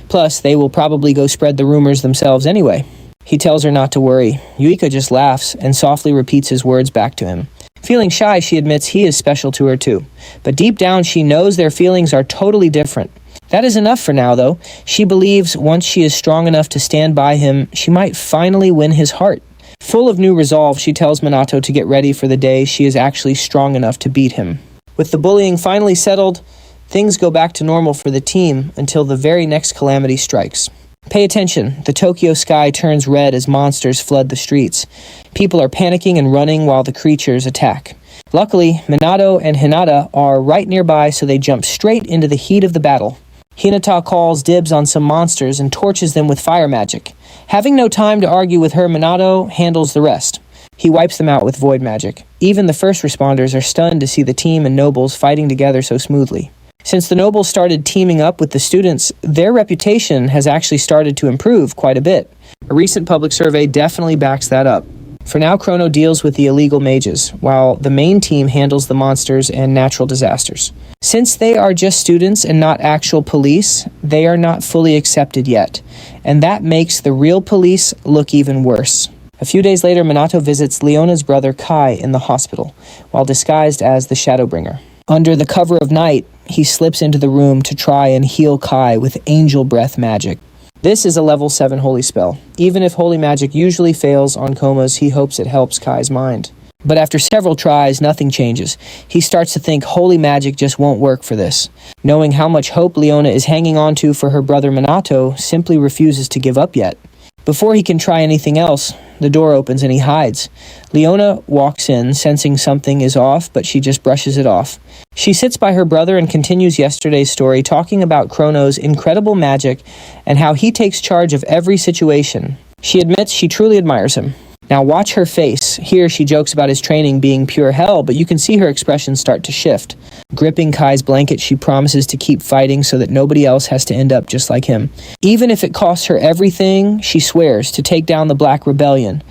Plus, they will probably go spread the rumors themselves anyway. He tells her not to worry. Yuika just laughs and softly repeats his words back to him. Feeling shy, she admits he is special to her too. But deep down, she knows their feelings are totally different. That is enough for now, though. She believes once she is strong enough to stand by him, she might finally win his heart. Full of new resolve, she tells Minato to get ready for the day she is actually strong enough to beat him. With the bullying finally settled, things go back to normal for the team until the very next calamity strikes. Pay attention. The Tokyo sky turns red as monsters flood the streets. People are panicking and running while the creatures attack. Luckily, Minato and Hinata are right nearby, so they jump straight into the heat of the battle. Hinata calls dibs on some monsters and torches them with fire magic. Having no time to argue with her, Minato handles the rest. He wipes them out with void magic. Even the first responders are stunned to see the team and nobles fighting together so smoothly. Since the nobles started teaming up with the students, their reputation has actually started to improve quite a bit. A recent public survey definitely backs that up. For now, Chrono deals with the illegal mages, while the main team handles the monsters and natural disasters. Since they are just students and not actual police, they are not fully accepted yet, and that makes the real police look even worse. A few days later, Minato visits Leona's brother Kai in the hospital, while disguised as the Shadowbringer. Under the cover of night, he slips into the room to try and heal Kai with angel breath magic. This is a level 7 holy spell. Even if holy magic usually fails on comas, he hopes it helps Kai's mind. But after several tries, nothing changes. He starts to think holy magic just won't work for this. Knowing how much hope Leona is hanging on to for her brother Minato, simply refuses to give up yet. Before he can try anything else, the door opens and he hides. Leona walks in, sensing something is off, but she just brushes it off. She sits by her brother and continues yesterday's story, talking about Chrono's incredible magic and how he takes charge of every situation. She admits she truly admires him. Now watch her face. Here she jokes about his training being pure hell, but you can see her expression start to shift. Gripping Kai's blanket, she promises to keep fighting so that nobody else has to end up just like him. Even if it costs her everything, she swears to take down the Black Rebellion.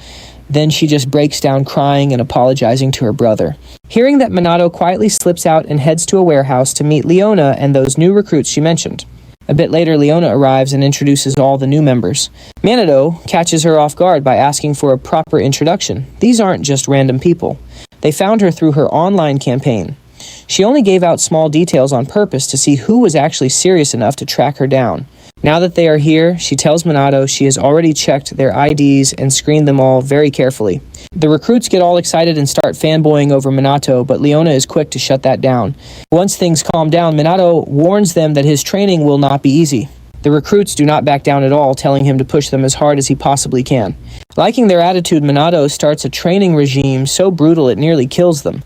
Then she just breaks down crying and apologizing to her brother. Hearing that, Minato quietly slips out and heads to a warehouse to meet Leona and those new recruits she mentioned. A bit later, Leona arrives and introduces all the new members. Minato catches her off guard by asking for a proper introduction. These aren't just random people. They found her through her online campaign. She only gave out small details on purpose to see who was actually serious enough to track her down. Now that they are here, she tells Minato she has already checked their IDs and screened them all very carefully. The recruits get all excited and start fanboying over Minato, but Leona is quick to shut that down. Once things calm down, Minato warns them that his training will not be easy. The recruits do not back down at all, telling him to push them as hard as he possibly can. Liking their attitude, Minato starts a training regime so brutal it nearly kills them.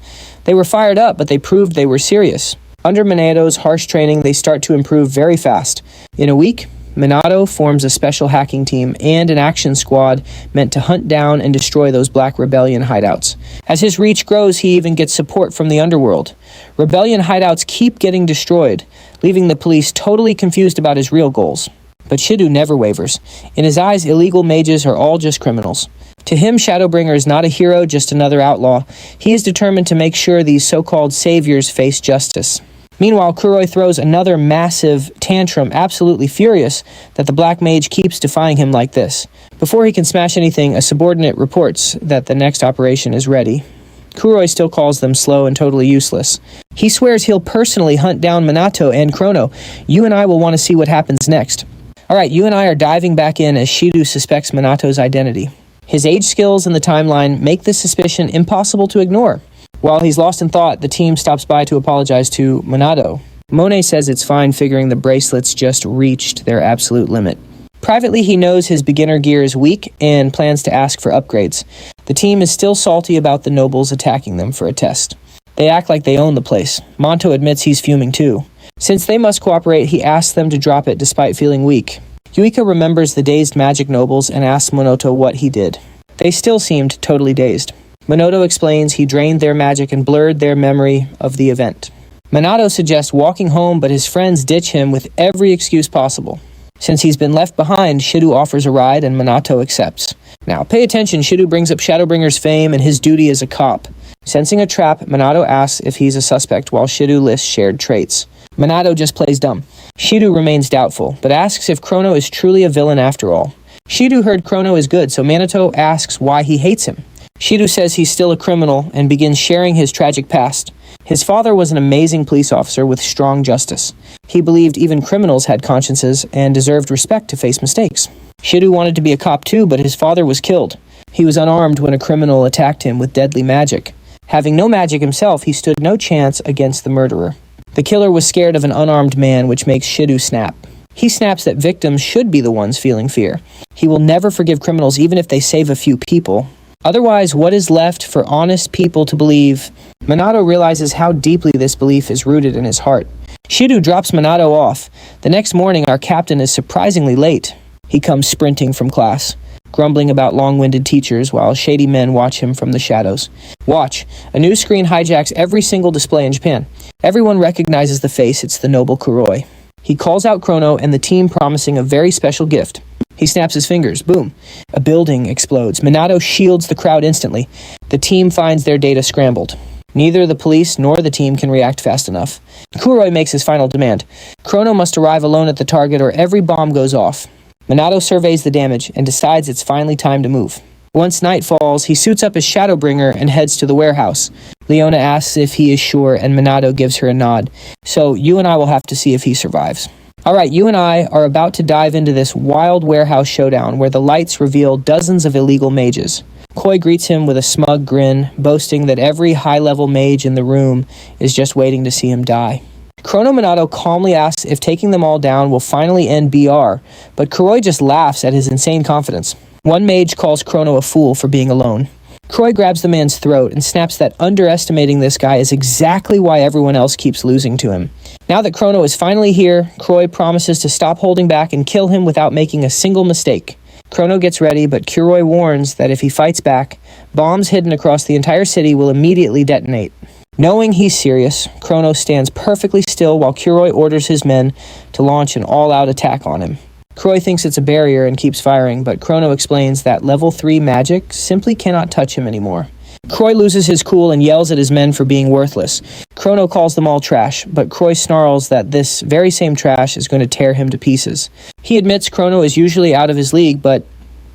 They were fired up, but they proved they were serious. Under Minato's harsh training, they start to improve very fast. In a week, Minato forms a special hacking team and an action squad meant to hunt down and destroy those Black Rebellion hideouts. As his reach grows, he even gets support from the underworld. Rebellion hideouts keep getting destroyed, leaving the police totally confused about his real goals. But Shido never wavers. In his eyes, illegal mages are all just criminals. To him, Shadowbringer is not a hero, just another outlaw. He is determined to make sure these so-called saviors face justice. Meanwhile, Kuroi throws another massive tantrum, absolutely furious that the Black Mage keeps defying him like this. Before he can smash anything, a subordinate reports that the next operation is ready. Kuroi still calls them slow and totally useless. He swears he'll personally hunt down Minato and Chrono. You and I will want to see what happens next. Alright, you and I are diving back in as Shido suspects Minato's identity. His age, skills, and the timeline make this suspicion impossible to ignore. While he's lost in thought, the team stops by to apologize to Minato. Monet says it's fine, figuring the bracelets just reached their absolute limit. Privately, he knows his beginner gear is weak and plans to ask for upgrades. The team is still salty about the nobles attacking them for a test. They act like they own the place. Monto admits he's fuming too. Since they must cooperate, he asks them to drop it despite feeling weak. Yuika remembers the dazed magic nobles and asks Minato what he did. They still seemed totally dazed. Minato explains he drained their magic and blurred their memory of the event. Minato suggests walking home, but his friends ditch him with every excuse possible. Since he's been left behind, Shido offers a ride and Minato accepts. Now, pay attention, Shido brings up Shadowbringer's fame and his duty as a cop. Sensing a trap, Minato asks if he's a suspect while Shido lists shared traits. Minato just plays dumb. Shido remains doubtful, but asks if Chrono is truly a villain after all. Shido heard Chrono is good, so Minato asks why he hates him. Shido says he's still a criminal and begins sharing his tragic past. His father was an amazing police officer with strong justice. He believed even criminals had consciences and deserved respect to face mistakes. Shido wanted to be a cop too, but his father was killed. He was unarmed when a criminal attacked him with deadly magic. Having no magic himself, he stood no chance against the murderer. The killer was scared of an unarmed man, which makes Shido snap. He snaps that victims should be the ones feeling fear. He will never forgive criminals even if they save a few people. Otherwise, what is left for honest people to believe? Minato realizes how deeply this belief is rooted in his heart. Shido drops Minato off. The next morning, our captain is surprisingly late. He comes sprinting from class, grumbling about long-winded teachers while shady men watch him from the shadows. Watch. A new screen hijacks every single display in Japan. Everyone recognizes the face. It's the noble Kuroi. He calls out Chrono and the team, promising a very special gift. He snaps his fingers. Boom. A building explodes. Minato shields the crowd instantly. The team finds their data scrambled. Neither the police nor the team can react fast enough. Kuroi makes his final demand. Chrono must arrive alone at the target or every bomb goes off. Minato surveys the damage and decides it's finally time to move. Once night falls, he suits up as Shadowbringer and heads to the warehouse. Leona asks if he is sure, and Minato gives her a nod. So you and I will have to see if he survives. Alright, you and I are about to dive into this wild warehouse showdown where the lights reveal dozens of illegal mages. Koi greets him with a smug grin, boasting that every high-level mage in the room is just waiting to see him die. Chrono Minato calmly asks if taking them all down will finally end BR, but Kuroi just laughs at his insane confidence. One mage calls Chrono a fool for being alone. Kuroi grabs the man's throat and snaps that underestimating this guy is exactly why everyone else keeps losing to him. Now that Chrono is finally here, Kuroi promises to stop holding back and kill him without making a single mistake. Chrono gets ready, but Kuroi warns that if he fights back, bombs hidden across the entire city will immediately detonate. Knowing he's serious, Chrono stands perfectly still while Kuroi orders his men to launch an all-out attack on him. Kuroi thinks it's a barrier and keeps firing, but Chrono explains that level 3 magic simply cannot touch him anymore. Kuroi loses his cool and yells at his men for being worthless. Chrono calls them all trash, but Kuroi snarls that this very same trash is going to tear him to pieces. He admits Chrono is usually out of his league, but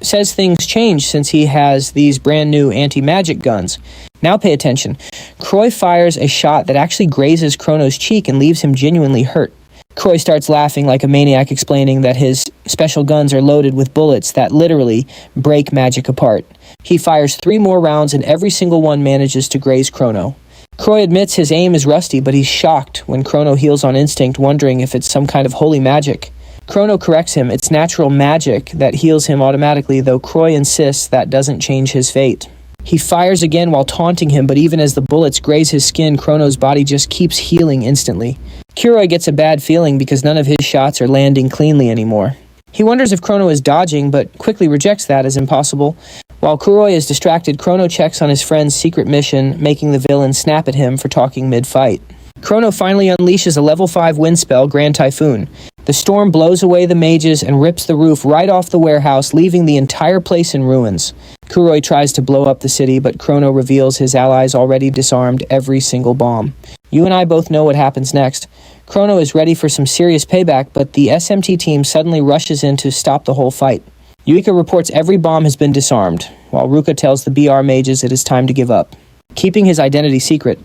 says things change since he has these brand new anti-magic guns. Now pay attention. Kuroi fires a shot that actually grazes Chrono's cheek and leaves him genuinely hurt. Kuroi starts laughing like a maniac, explaining that his special guns are loaded with bullets that literally break magic apart. He fires 3 more rounds and every single one manages to graze Chrono. Kuroi admits his aim is rusty, but he's shocked when Chrono heals on instinct, wondering if it's some kind of holy magic. Chrono corrects him. It's natural magic that heals him automatically, though Kuroi insists that doesn't change his fate. He fires again while taunting him, but even as the bullets graze his skin, Chrono's body just keeps healing instantly. Kuroi gets a bad feeling because none of his shots are landing cleanly anymore. He wonders if Chrono is dodging, but quickly rejects that as impossible. While Kuroi is distracted, Chrono checks on his friend's secret mission, making the villain snap at him for talking mid-fight. Chrono finally unleashes a level 5 wind spell, Grand Typhoon. The storm blows away the mages and rips the roof right off the warehouse, leaving the entire place in ruins. Kuroi tries to blow up the city, but Chrono reveals his allies already disarmed every single bomb. You and I both know what happens next. Chrono is ready for some serious payback, but the SMT team suddenly rushes in to stop the whole fight. Yuika reports every bomb has been disarmed, while Ruka tells the BR mages it is time to give up. Keeping his identity secret,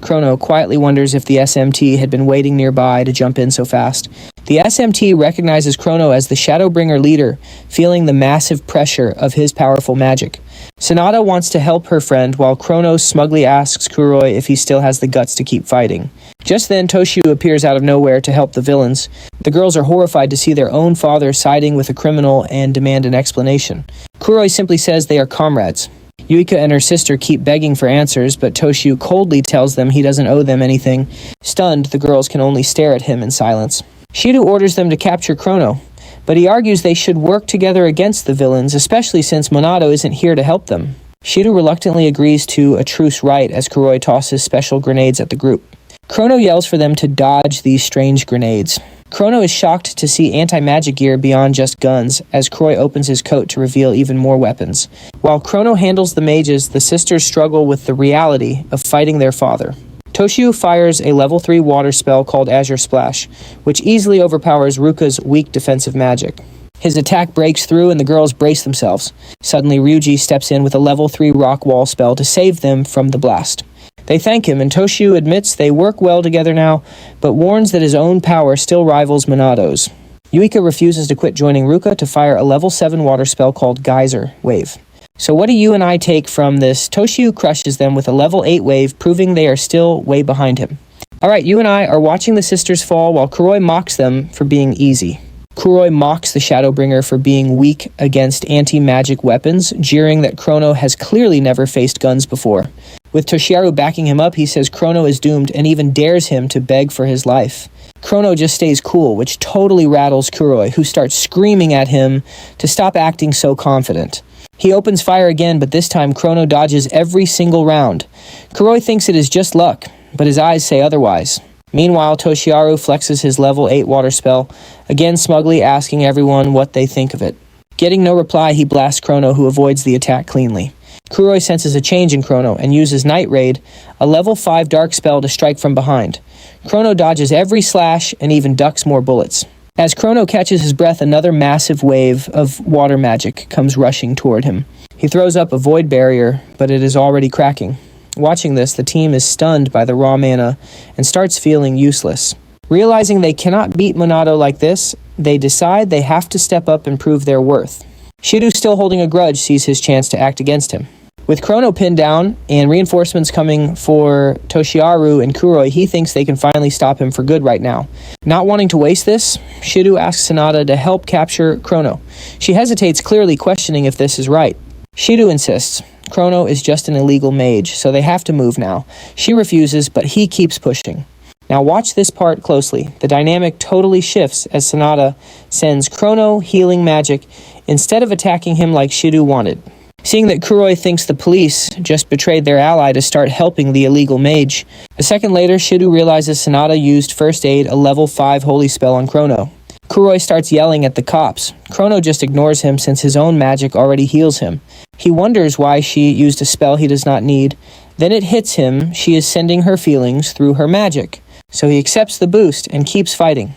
Chrono quietly wonders if the SMT had been waiting nearby to jump in so fast. The SMT recognizes Chrono as the Shadowbringer leader, feeling the massive pressure of his powerful magic. Sonata wants to help her friend, while Chrono smugly asks Kuroi if he still has the guts to keep fighting. Just then, Toshio appears out of nowhere to help the villains. The girls are horrified to see their own father siding with a criminal and demand an explanation. Kuroi simply says they are comrades. Yuika and her sister keep begging for answers, but Toshio coldly tells them he doesn't owe them anything. Stunned, the girls can only stare at him in silence. Shido orders them to capture Chrono, but he argues they should work together against the villains, especially since Monado isn't here to help them. Shido reluctantly agrees to a truce right as Kuroi tosses special grenades at the group. Chrono yells for them to dodge these strange grenades. Chrono is shocked to see anti-magic gear beyond just guns, as Kuroi opens his coat to reveal even more weapons. While Chrono handles the mages, the sisters struggle with the reality of fighting their father. Toshio fires a level 3 water spell called Azure Splash, which easily overpowers Ruka's weak defensive magic. His attack breaks through and the girls brace themselves. Suddenly, Ryuji steps in with a level 3 rock wall spell to save them from the blast. They thank him, and Toshio admits they work well together now, but warns that his own power still rivals Monado's. Yuika refuses to quit, joining Ruka to fire a level 7 water spell called Geyser Wave. So what do you and I take from this? Toshio crushes them with a level 8 wave, proving they are still way behind him. Alright, you and I are watching the sisters fall while Kuroi mocks them for being easy. Kuroi mocks the Shadowbringer for being weak against anti-magic weapons, jeering that Chrono has clearly never faced guns before. With Toshiharu backing him up, he says Chrono is doomed and even dares him to beg for his life. Chrono just stays cool, which totally rattles Kuroi, who starts screaming at him to stop acting so confident. He opens fire again, but this time Chrono dodges every single round. Kuroi thinks it is just luck, but his eyes say otherwise. Meanwhile, Toshiharu flexes his level 8 water spell, again smugly asking everyone what they think of it. Getting no reply, he blasts Chrono, who avoids the attack cleanly. Kuroi senses a change in Chrono and uses Night Raid, a level 5 dark spell, to strike from behind. Chrono dodges every slash and even ducks more bullets. As Chrono catches his breath, another massive wave of water magic comes rushing toward him. He throws up a void barrier, but it is already cracking. Watching this, the team is stunned by the raw mana and starts feeling useless. Realizing they cannot beat Monado like this, they decide they have to step up and prove their worth. Shido, still holding a grudge, sees his chance to act against him. With Chrono pinned down and reinforcements coming for Toshiharu and Kuroi, he thinks they can finally stop him for good right now. Not wanting to waste this, Shido asks Sonata to help capture Chrono. She hesitates, clearly questioning if this is right. Shido insists. Chrono is just an illegal mage, so they have to move now. She refuses, but he keeps pushing. Now watch this part closely. The dynamic totally shifts as Sonata sends Chrono healing magic instead of attacking him like Shido wanted. Seeing that Kuroi thinks the police just betrayed their ally to start helping the illegal mage. A second later, Shido realizes Sonata used First Aid, a level 5 holy spell, on Chrono. Kuroi starts yelling at the cops. Chrono just ignores him since his own magic already heals him. He wonders why she used a spell he does not need. Then it hits him she is sending her feelings through her magic. So he accepts the boost and keeps fighting.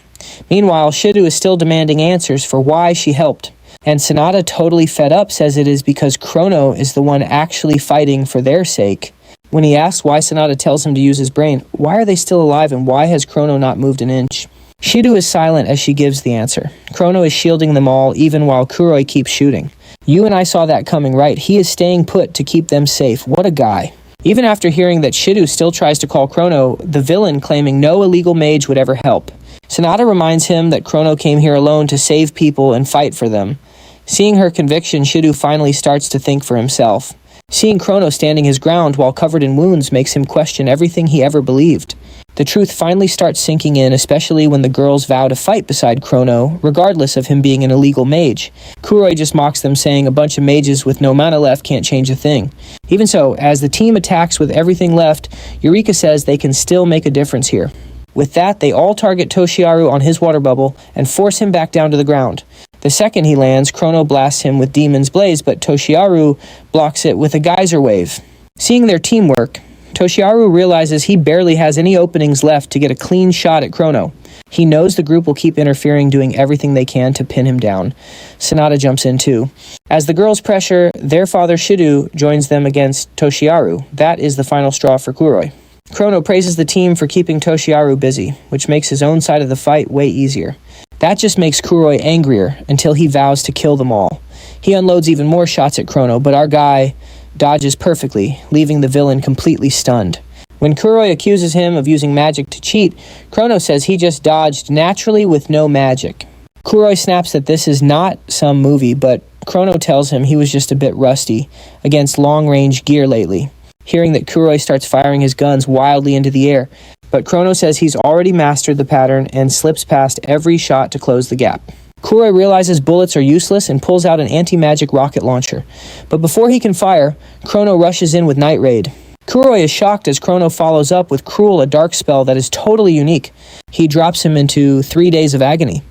Meanwhile, Shido is still demanding answers for why she helped. And Sonata, totally fed up, says it is because Chrono is the one actually fighting for their sake. When he asks why Sonata tells him to use his brain, why are they still alive and why has Chrono not moved an inch? Shido is silent as she gives the answer. Chrono is shielding them all even while Kuroi keeps shooting. You and I saw that coming, right? He is staying put to keep them safe. What a guy. Even after hearing that Shido still tries to call Chrono the villain, claiming no illegal mage would ever help. Sonata reminds him that Chrono came here alone to save people and fight for them. Seeing her conviction, Shido finally starts to think for himself. Seeing Chrono standing his ground while covered in wounds makes him question everything he ever believed. The truth finally starts sinking in, especially when the girls vow to fight beside Chrono, regardless of him being an illegal mage. Kuroi just mocks them, saying a bunch of mages with no mana left can't change a thing. Even so, as the team attacks with everything left, Eureka says they can still make a difference here. With that, they all target Toshiharu on his water bubble and force him back down to the ground. The second he lands, Chrono blasts him with Demon's Blaze, but Toshiharu blocks it with a Geyser Wave. Seeing their teamwork, Toshiharu realizes he barely has any openings left to get a clean shot at Chrono. He knows the group will keep interfering, doing everything they can to pin him down. Sonata jumps in too. As the girls pressure, their father Shido joins them against Toshiharu. That is the final straw for Kuroi. Chrono praises the team for keeping Toshiharu busy, which makes his own side of the fight way easier. That just makes Kuroi angrier until he vows to kill them all. He unloads even more shots at Chrono, but our guy dodges perfectly, leaving the villain completely stunned. When Kuroi accuses him of using magic to cheat, Chrono says he just dodged naturally with no magic. Kuroi snaps that this is not some movie, but Chrono tells him he was just a bit rusty against long-range gear lately. Hearing that Kuroi starts firing his guns wildly into the air, but Chrono says he's already mastered the pattern and slips past every shot to close the gap. Kuroi realizes bullets are useless and pulls out an anti-magic rocket launcher. But before he can fire, Chrono rushes in with Night Raid. Kuroi is shocked as Chrono follows up with Cruel, a dark spell that is totally unique. He drops him into 3 days of agony.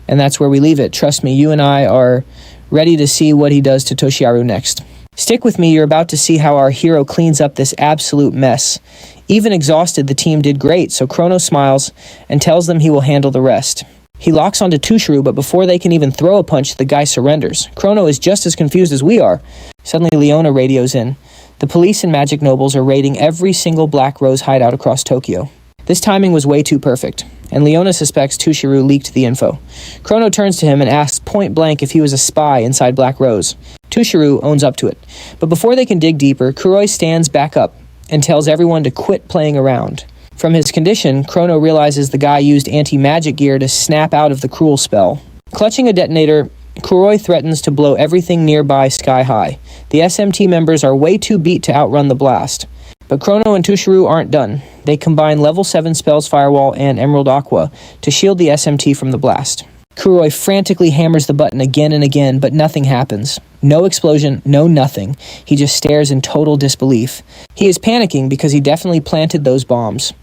And that's where we leave it. Trust me, you and I are ready to see what he does to Toshiharu next. Stick with me, you're about to see how our hero cleans up this absolute mess. Even exhausted, the team did great, so Chrono smiles and tells them he will handle the rest. He locks onto Tushiru, but before they can even throw a punch, the guy surrenders. Chrono is just as confused as we are. Suddenly, Leona radios in. The police and magic nobles are raiding every single Black Rose hideout across Tokyo. This timing was way too perfect, and Leona suspects Tushiru leaked the info. Chrono turns to him and asks point blank if he was a spy inside Black Rose. Tushiru owns up to it. But before they can dig deeper, Kuroi stands back up and tells everyone to quit playing around. From his condition, Chrono realizes the guy used anti-magic gear to snap out of the Cruel spell. Clutching a detonator, Kuroi threatens to blow everything nearby sky high. The SMT members are way too beat to outrun the blast. But Chrono and Tushiru aren't done. They combine level 7 spells Firewall and Emerald Aqua to shield the SMT from the blast. Kuroi frantically hammers the button again and again, but nothing happens. No explosion, no nothing. He just stares in total disbelief. He is panicking because he definitely planted those bombs.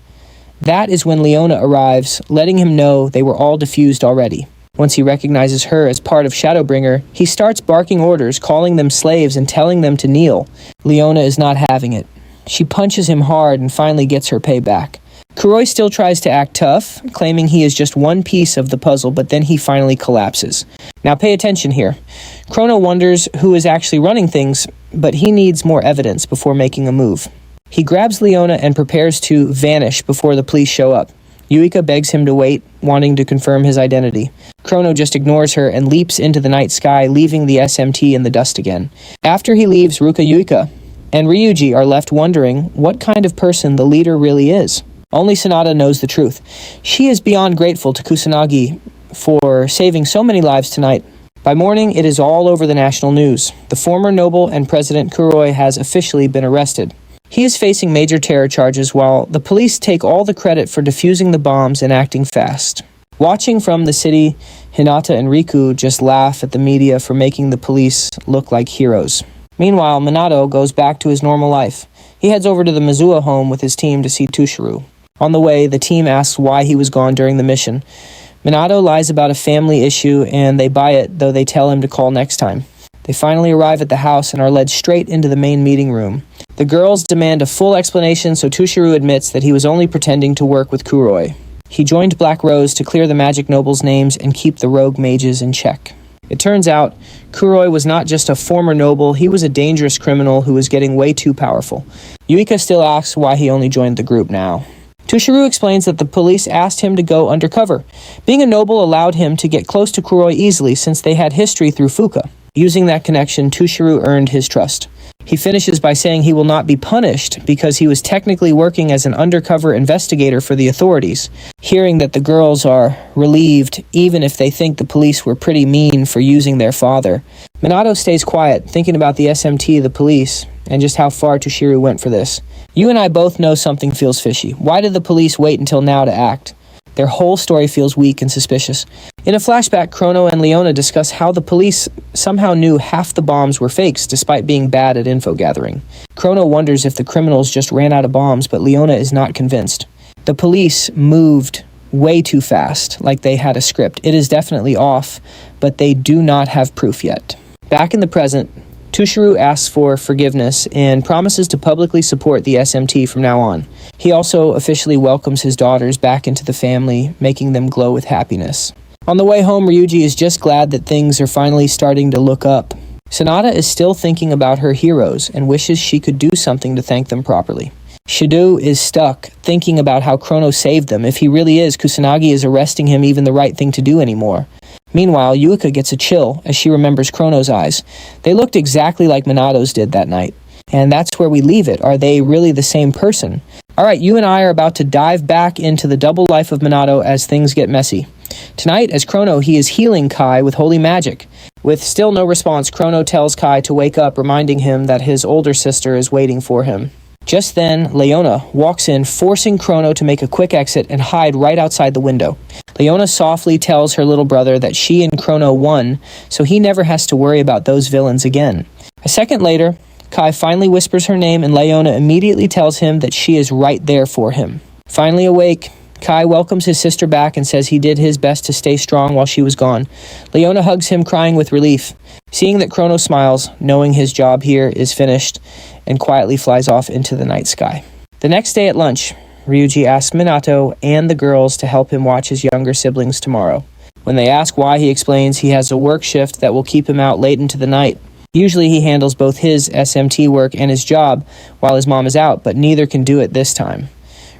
That is when Leona arrives, letting him know they were all defused already. Once he recognizes her as part of Shadowbringer, he starts barking orders, calling them slaves and telling them to kneel. Leona is not having it. She punches him hard and finally gets her payback. Kuroi still tries to act tough, claiming he is just one piece of the puzzle, but then he finally collapses. Now pay attention here. Chrono wonders who is actually running things, but he needs more evidence before making a move. He grabs Leona and prepares to vanish before the police show up. Yuika begs him to wait, wanting to confirm his identity. Chrono just ignores her and leaps into the night sky, leaving the SMT in the dust again. After he leaves, Yuika and Ryuji are left wondering what kind of person the leader really is. Only Sanada knows the truth. She is beyond grateful to Kusanagi for saving so many lives tonight. By morning, it is all over the national news. The former noble and President Kuroi has officially been arrested. He is facing major terror charges while the police take all the credit for defusing the bombs and acting fast. Watching from the city, Hinata and Riku just laugh at the media for making the police look like heroes. Meanwhile, Minato goes back to his normal life. He heads over to the Mizuha home with his team to see Tushiru. On the way, the team asks why he was gone during the mission. Minato lies about a family issue and they buy it, though they tell him to call next time. They finally arrive at the house and are led straight into the main meeting room. The girls demand a full explanation, so Tushiru admits that he was only pretending to work with Kuroi. He joined Black Rose to clear the magic nobles' names and keep the rogue mages in check. It turns out, Kuroi was not just a former noble, he was a dangerous criminal who was getting way too powerful. Yuika still asks why he only joined the group now. Tushiru explains that the police asked him to go undercover. Being a noble allowed him to get close to Kuroi easily since they had history through Fuka. Using that connection, Tushiru earned his trust. He finishes by saying he will not be punished because he was technically working as an undercover investigator for the authorities. Hearing that the girls are relieved, even if they think the police were pretty mean for using their father. Minato stays quiet, thinking about the SMT, the police, and just how far Tushiru went for this. You and I both know something feels fishy. Why did the police wait until now to act? Their whole story feels weak and suspicious. In a flashback, Chrono and Leona discuss how the police somehow knew half the bombs were fakes despite being bad at info gathering. Chrono wonders if the criminals just ran out of bombs, but Leona is not convinced. The police moved way too fast, like they had a script. It is definitely off, but they do not have proof yet. Back in the present, Tushiru asks for forgiveness and promises to publicly support the SMT from now on. He also officially welcomes his daughters back into the family, making them glow with happiness. On the way home, Ryuji is just glad that things are finally starting to look up. Sanada is still thinking about her heroes and wishes she could do something to thank them properly. Shido is stuck, thinking about how Chrono saved them. If he really is, Kusanagi is arresting him even the right thing to do anymore. Meanwhile, Yuika gets a chill as she remembers Chrono's eyes. They looked exactly like Minato's did that night. And that's where we leave it. Are they really the same person? Alright, you and I are about to dive back into the double life of Minato as things get messy. Tonight, as Chrono, he is healing Kai with holy magic. With still no response, Chrono tells Kai to wake up, reminding him that his older sister is waiting for him. Just then, Leona walks in, forcing Chrono to make a quick exit and hide right outside the window. Leona softly tells her little brother that she and Chrono won, so he never has to worry about those villains again. A second later, Kai finally whispers her name and Leona immediately tells him that she is right there for him. Finally awake, Kai welcomes his sister back and says he did his best to stay strong while she was gone. Leona hugs him, crying with relief. Seeing that Chrono smiles, knowing his job here is finished, and quietly flies off into the night sky. The next day at lunch, Ryuji asks Minato and the girls to help him watch his younger siblings tomorrow. When they ask why, he explains he has a work shift that will keep him out late into the night. Usually he handles both his SMT work and his job while his mom is out, but neither can do it this time.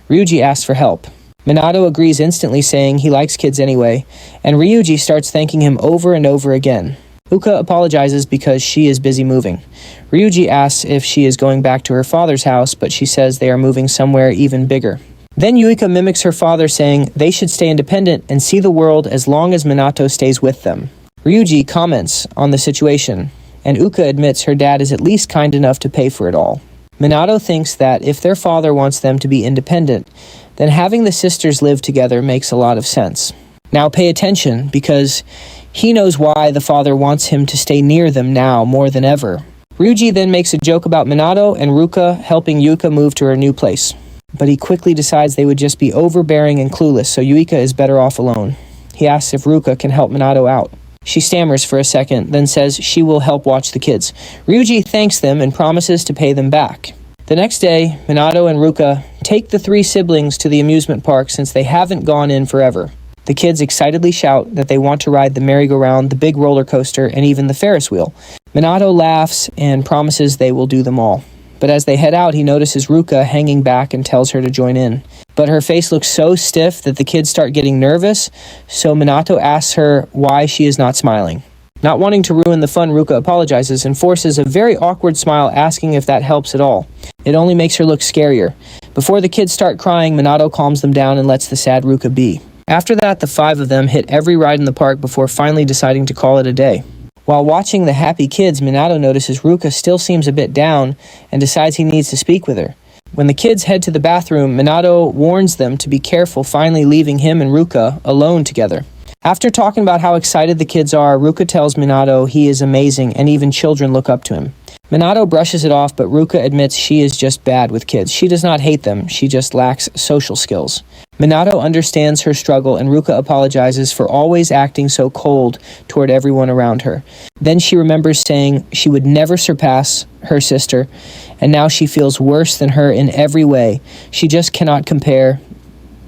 Ryuji asks for help. Minato agrees instantly, saying he likes kids anyway, and Ryuji starts thanking him over and over again. Uka apologizes because she is busy moving. Ryuji asks if she is going back to her father's house, but she says they are moving somewhere even bigger. Then Yuika mimics her father, saying they should stay independent and see the world as long as Minato stays with them. Ryuji comments on the situation, and Uka admits her dad is at least kind enough to pay for it all. Minato thinks that if their father wants them to be independent, then having the sisters live together makes a lot of sense. Now pay attention, because he knows why the father wants him to stay near them now more than ever. Ryuji then makes a joke about Minato and Ruka helping Yuika move to her new place. But he quickly decides they would just be overbearing and clueless, so Yuika is better off alone. He asks if Ruka can help Minato out. She stammers for a second, then says she will help watch the kids. Ryuji thanks them and promises to pay them back. The next day, Minato and Ruka take the three siblings to the amusement park since they haven't gone in forever. The kids excitedly shout that they want to ride the merry-go-round, the big roller coaster, and even the Ferris wheel. Minato laughs and promises they will do them all. But as they head out, he notices Ruka hanging back and tells her to join in. But her face looks so stiff that the kids start getting nervous, so Minato asks her why she is not smiling. Not wanting to ruin the fun, Ruka apologizes and forces a very awkward smile, asking if that helps at all. It only makes her look scarier. Before the kids start crying, Minato calms them down and lets the sad Ruka be. After that, the five of them hit every ride in the park before finally deciding to call it a day. While watching the happy kids, Minato notices Ruka still seems a bit down and decides he needs to speak with her. When the kids head to the bathroom, Minato warns them to be careful, finally leaving him and Ruka alone together. After talking about how excited the kids are, Ruka tells Minato he is amazing and even children look up to him. Minato brushes it off, but Ruka admits she is just bad with kids. She does not hate them, she just lacks social skills. Minato understands her struggle, and Ruka apologizes for always acting so cold toward everyone around her. Then she remembers saying she would never surpass her sister, and now she feels worse than her in every way. She just cannot compare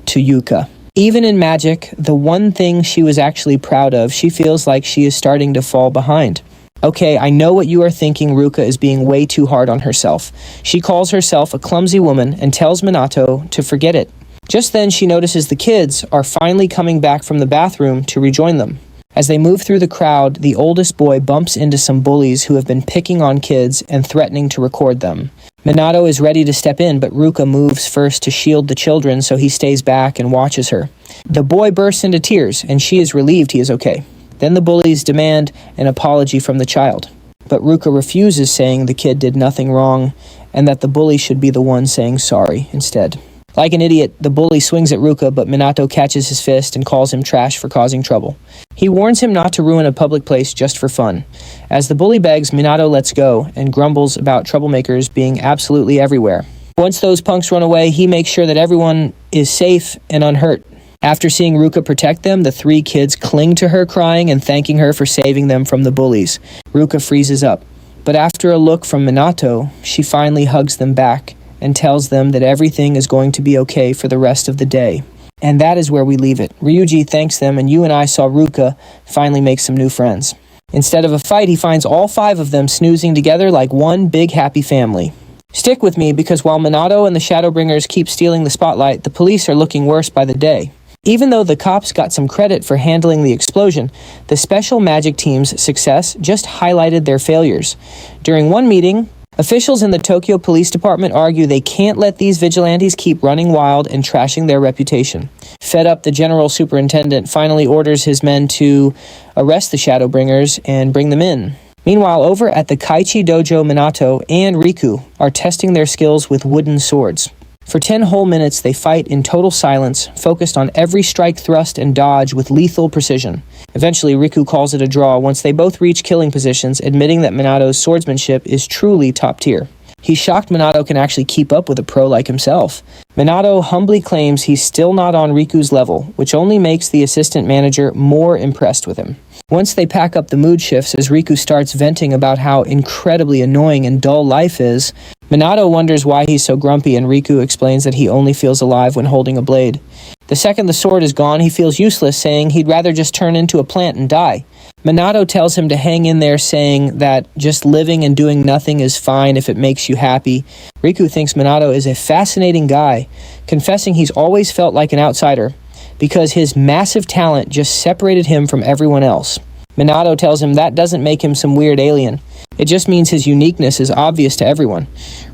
to Yuka. Even in magic, the one thing she was actually proud of, she feels like she is starting to fall behind. Okay, I know what you are thinking. Ruka is being way too hard on herself. She calls herself a clumsy woman and tells Minato to forget it. Just then, she notices the kids are finally coming back from the bathroom to rejoin them. As they move through the crowd, the oldest boy bumps into some bullies who have been picking on kids and threatening to record them. Minato is ready to step in, but Ruka moves first to shield the children, so he stays back and watches her. The boy bursts into tears, and she is relieved he is okay. Then the bullies demand an apology from the child. But Ruka refuses, saying the kid did nothing wrong, and that the bully should be the one saying sorry instead. Like an idiot, the bully swings at Ruka, but Minato catches his fist and calls him trash for causing trouble. He warns him not to ruin a public place just for fun. As the bully begs, Minato lets go and grumbles about troublemakers being absolutely everywhere. Once those punks run away, he makes sure that everyone is safe and unhurt. After seeing Ruka protect them, the three kids cling to her, crying and thanking her for saving them from the bullies. Ruka freezes up. But after a look from Minato, she finally hugs them back and tells them that everything is going to be okay for the rest of the day. And that is where we leave it. Ryuji thanks them, and you and I saw Ruka finally make some new friends. Instead of a fight, he finds all five of them snoozing together like one big happy family. Stick with me because while Minato and the Shadowbringers keep stealing the spotlight, the police are looking worse by the day. Even though the cops got some credit for handling the explosion, the special magic team's success just highlighted their failures. During one meeting, officials in the Tokyo Police Department argue they can't let these vigilantes keep running wild and trashing their reputation. Fed up, the general superintendent finally orders his men to arrest the Shadowbringers and bring them in. Meanwhile, over at the Kaichi Dojo, Minato and Riku are testing their skills with wooden swords. For 10 whole minutes, they fight in total silence, focused on every strike, thrust, and dodge with lethal precision. Eventually, Riku calls it a draw once they both reach killing positions, admitting that Minato's swordsmanship is truly top tier. He's shocked Minato can actually keep up with a pro like himself. Minato humbly claims he's still not on Riku's level, which only makes the assistant manager more impressed with him. Once they pack up, the mood shifts as Riku starts venting about how incredibly annoying and dull life is. Minato wonders why he's so grumpy, and Riku explains that he only feels alive when holding a blade. The second the sword is gone, he feels useless, saying he'd rather just turn into a plant and die. Minato tells him to hang in there, saying that just living and doing nothing is fine if it makes you happy. Riku thinks Minato is a fascinating guy, confessing he's always felt like an outsider because his massive talent just separated him from everyone else. Minato tells him that doesn't make him some weird alien. It just means his uniqueness is obvious to everyone.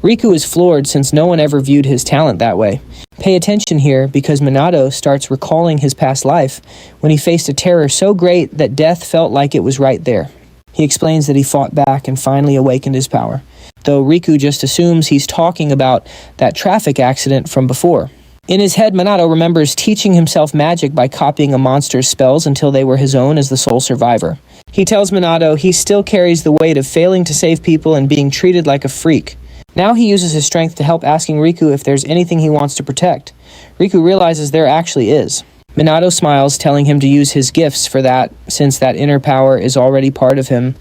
Riku is floored since no one ever viewed his talent that way. Pay attention here because Minato starts recalling his past life when he faced a terror so great that death felt like it was right there. He explains that he fought back and finally awakened his power, though Riku just assumes he's talking about that traffic accident from before. In his head, Minato remembers teaching himself magic by copying a monster's spells until they were his own as the sole survivor. He tells Minato he still carries the weight of failing to save people and being treated like a freak. Now he uses his strength to help, asking Riku if there's anything he wants to protect. Riku realizes there actually is. Minato smiles, telling him to use his gifts for that, since that inner power is already part of him.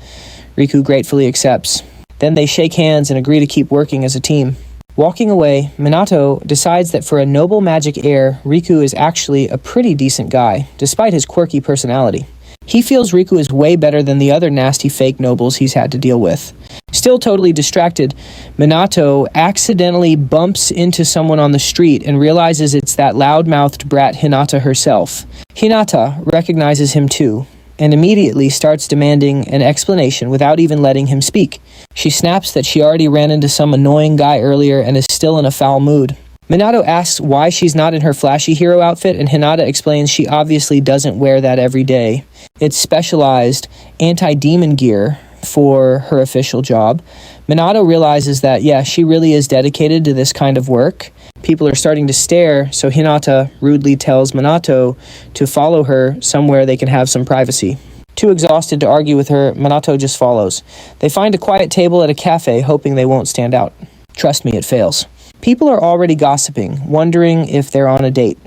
Riku gratefully accepts. Then they shake hands and agree to keep working as a team. Walking away, Minato decides that for a noble magic heir, Riku is actually a pretty decent guy, despite his quirky personality. He feels Riku is way better than the other nasty fake nobles he's had to deal with. Still totally distracted, Minato accidentally bumps into someone on the street and realizes it's that loud-mouthed brat Hinata herself. Hinata recognizes him too, and immediately starts demanding an explanation without even letting him speak. She snaps that she already ran into some annoying guy earlier and is still in a foul mood. Minato asks why she's not in her flashy hero outfit, and Hinata explains she obviously doesn't wear that every day. It's specialized anti-demon gear for her official job. Minato realizes that, yeah, she really is dedicated to this kind of work. People are starting to stare, so Hinata rudely tells Minato to follow her somewhere they can have some privacy. Too exhausted to argue with her, Minato just follows. They find a quiet table at a cafe, hoping they won't stand out. Trust me, it fails. People are already gossiping, wondering if they're on a date.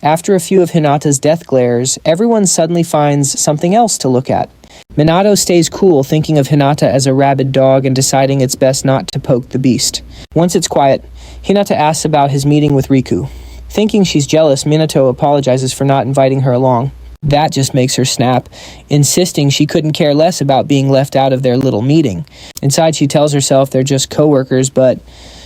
After a few of Hinata's death glares, everyone suddenly finds something else to look at. Minato stays cool, thinking of Hinata as a rabid dog and deciding it's best not to poke the beast. Once it's quiet, Hinata asks about his meeting with Riku. Thinking she's jealous, Minato apologizes for not inviting her along. That just makes her snap, insisting she couldn't care less about being left out of their little meeting. Inside, she tells herself they're just co-workers, but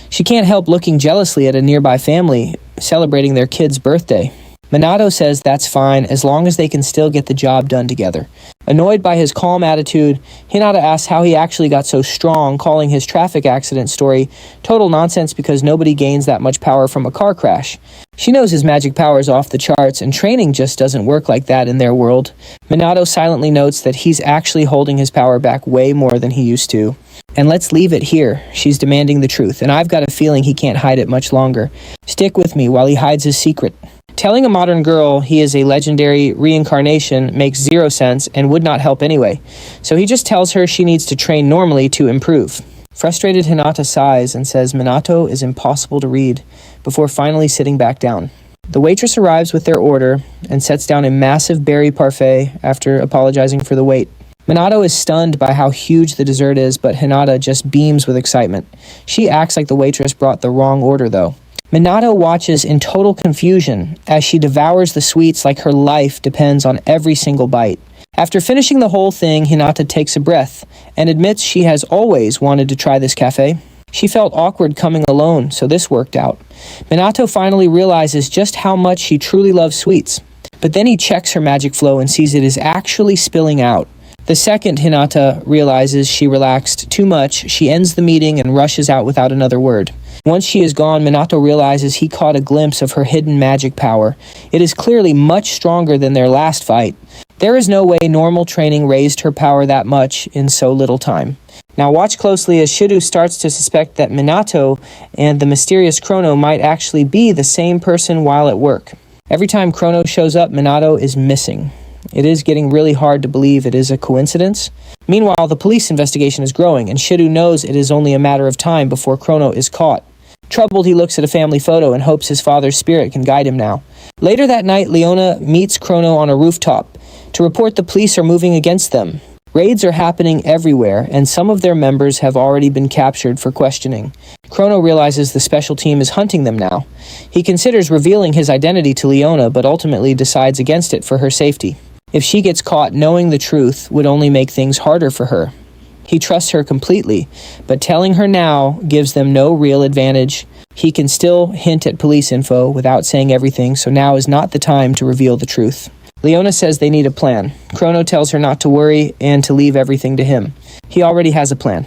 she can't help looking jealously at a nearby family celebrating their kid's birthday. Minato says that's fine as long as they can still get the job done together. Annoyed by his calm attitude, Hinata asks how he actually got so strong, calling his traffic accident story total nonsense because nobody gains that much power from a car crash. She knows his magic power is off the charts, and training just doesn't work like that in their world. Minato silently notes that he's actually holding his power back way more than he used to. And let's leave it here. She's demanding the truth, and I've got a feeling he can't hide it much longer. Stick with me while he hides his secret. Telling a modern girl he is a legendary reincarnation makes zero sense and would not help anyway, so he just tells her she needs to train normally to improve. Frustrated, Hinata sighs and says Minato is impossible to read, before finally sitting back down. The waitress arrives with their order and sets down a massive berry parfait after apologizing for the wait. Minato is stunned by how huge the dessert is, but Hinata just beams with excitement. She acts like the waitress brought the wrong order, though. Minato watches in total confusion as she devours the sweets like her life depends on every single bite. After finishing the whole thing, Hinata takes a breath and admits she has always wanted to try this cafe. She felt awkward coming alone, so this worked out. Minato finally realizes just how much she truly loves sweets. But then he checks her magic flow and sees it is actually spilling out. The second Hinata realizes she relaxed too much, she ends the meeting and rushes out without another word. Once she is gone, Minato realizes he caught a glimpse of her hidden magic power. It is clearly much stronger than their last fight. There is no way normal training raised her power that much in so little time. Now watch closely as Shiru starts to suspect that Minato and the mysterious Chrono might actually be the same person while at work. Every time Chrono shows up, Minato is missing. It is getting really hard to believe it is a coincidence. Meanwhile, the police investigation is growing, and Shiru knows it is only a matter of time before Chrono is caught. Troubled, he looks at a family photo and hopes his father's spirit can guide him now. Later that night, Leona meets Chrono on a rooftop to report the police are moving against them. Raids are happening everywhere, and some of their members have already been captured for questioning. Chrono realizes the special team is hunting them now. He considers revealing his identity to Leona, but ultimately decides against it for her safety. If she gets caught, knowing the truth would only make things harder for her. He trusts her completely, but telling her now gives them no real advantage. He can still hint at police info without saying everything, so now is not the time to reveal the truth. Leona says they need a plan. Chrono tells her not to worry and to leave everything to him. He already has a plan.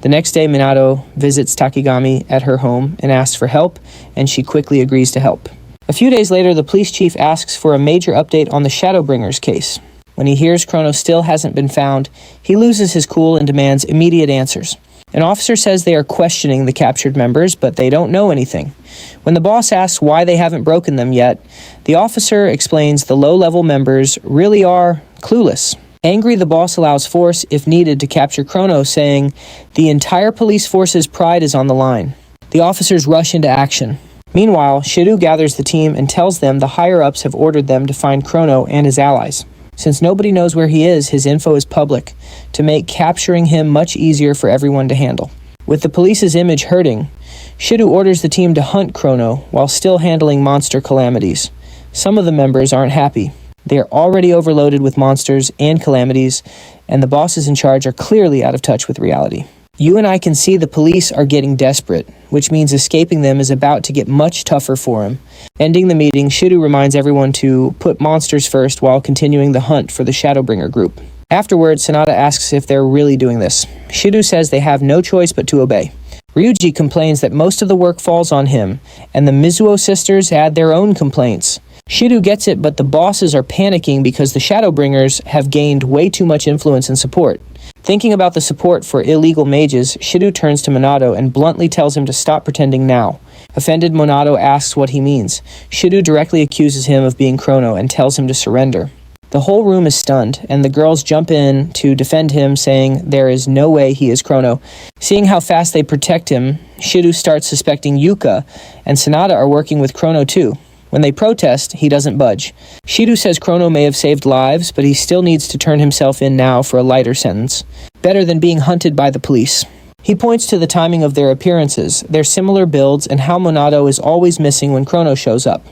The next day, Minato visits Takigami at her home and asks for help, and she quickly agrees to help. A few days later, the police chief asks for a major update on the Shadowbringers case. When he hears Chrono still hasn't been found, he loses his cool and demands immediate answers. An officer says they are questioning the captured members, but they don't know anything. When the boss asks why they haven't broken them yet, the officer explains the low-level members really are clueless. Angry, the boss allows force, if needed, to capture Chrono, saying the entire police force's pride is on the line. The officers rush into action. Meanwhile, Shiru gathers the team and tells them the higher-ups have ordered them to find Chrono and his allies. Since nobody knows where he is, his info is public, to make capturing him much easier for everyone to handle. With the police's image hurting, Shiru orders the team to hunt Chrono while still handling monster calamities. Some of the members aren't happy. They are already overloaded with monsters and calamities, and the bosses in charge are clearly out of touch with reality. You and I can see the police are getting desperate, which means escaping them is about to get much tougher for him. Ending the meeting, Shiru reminds everyone to put monsters first while continuing the hunt for the Shadowbringer group. Afterwards, Sanada asks if they're really doing this. Shiru says they have no choice but to obey. Ryuji complains that most of the work falls on him, and the Mizuo sisters add their own complaints. Shiru gets it, but the bosses are panicking because the Shadowbringers have gained way too much influence and support. Thinking about the support for illegal mages, Shiru turns to Minato and bluntly tells him to stop pretending now. Offended, Minato asks what he means. Shiru directly accuses him of being Chrono and tells him to surrender. The whole room is stunned, and the girls jump in to defend him, saying there is no way he is Chrono. Seeing how fast they protect him, Shiru starts suspecting Yuka, and Sanada are working with Chrono too. When they protest, he doesn't budge. Shiru says Chrono may have saved lives, but he still needs to turn himself in now for a lighter sentence. Better than being hunted by the police. He points to the timing of their appearances, their similar builds, and how Minato is always missing when Chrono shows up.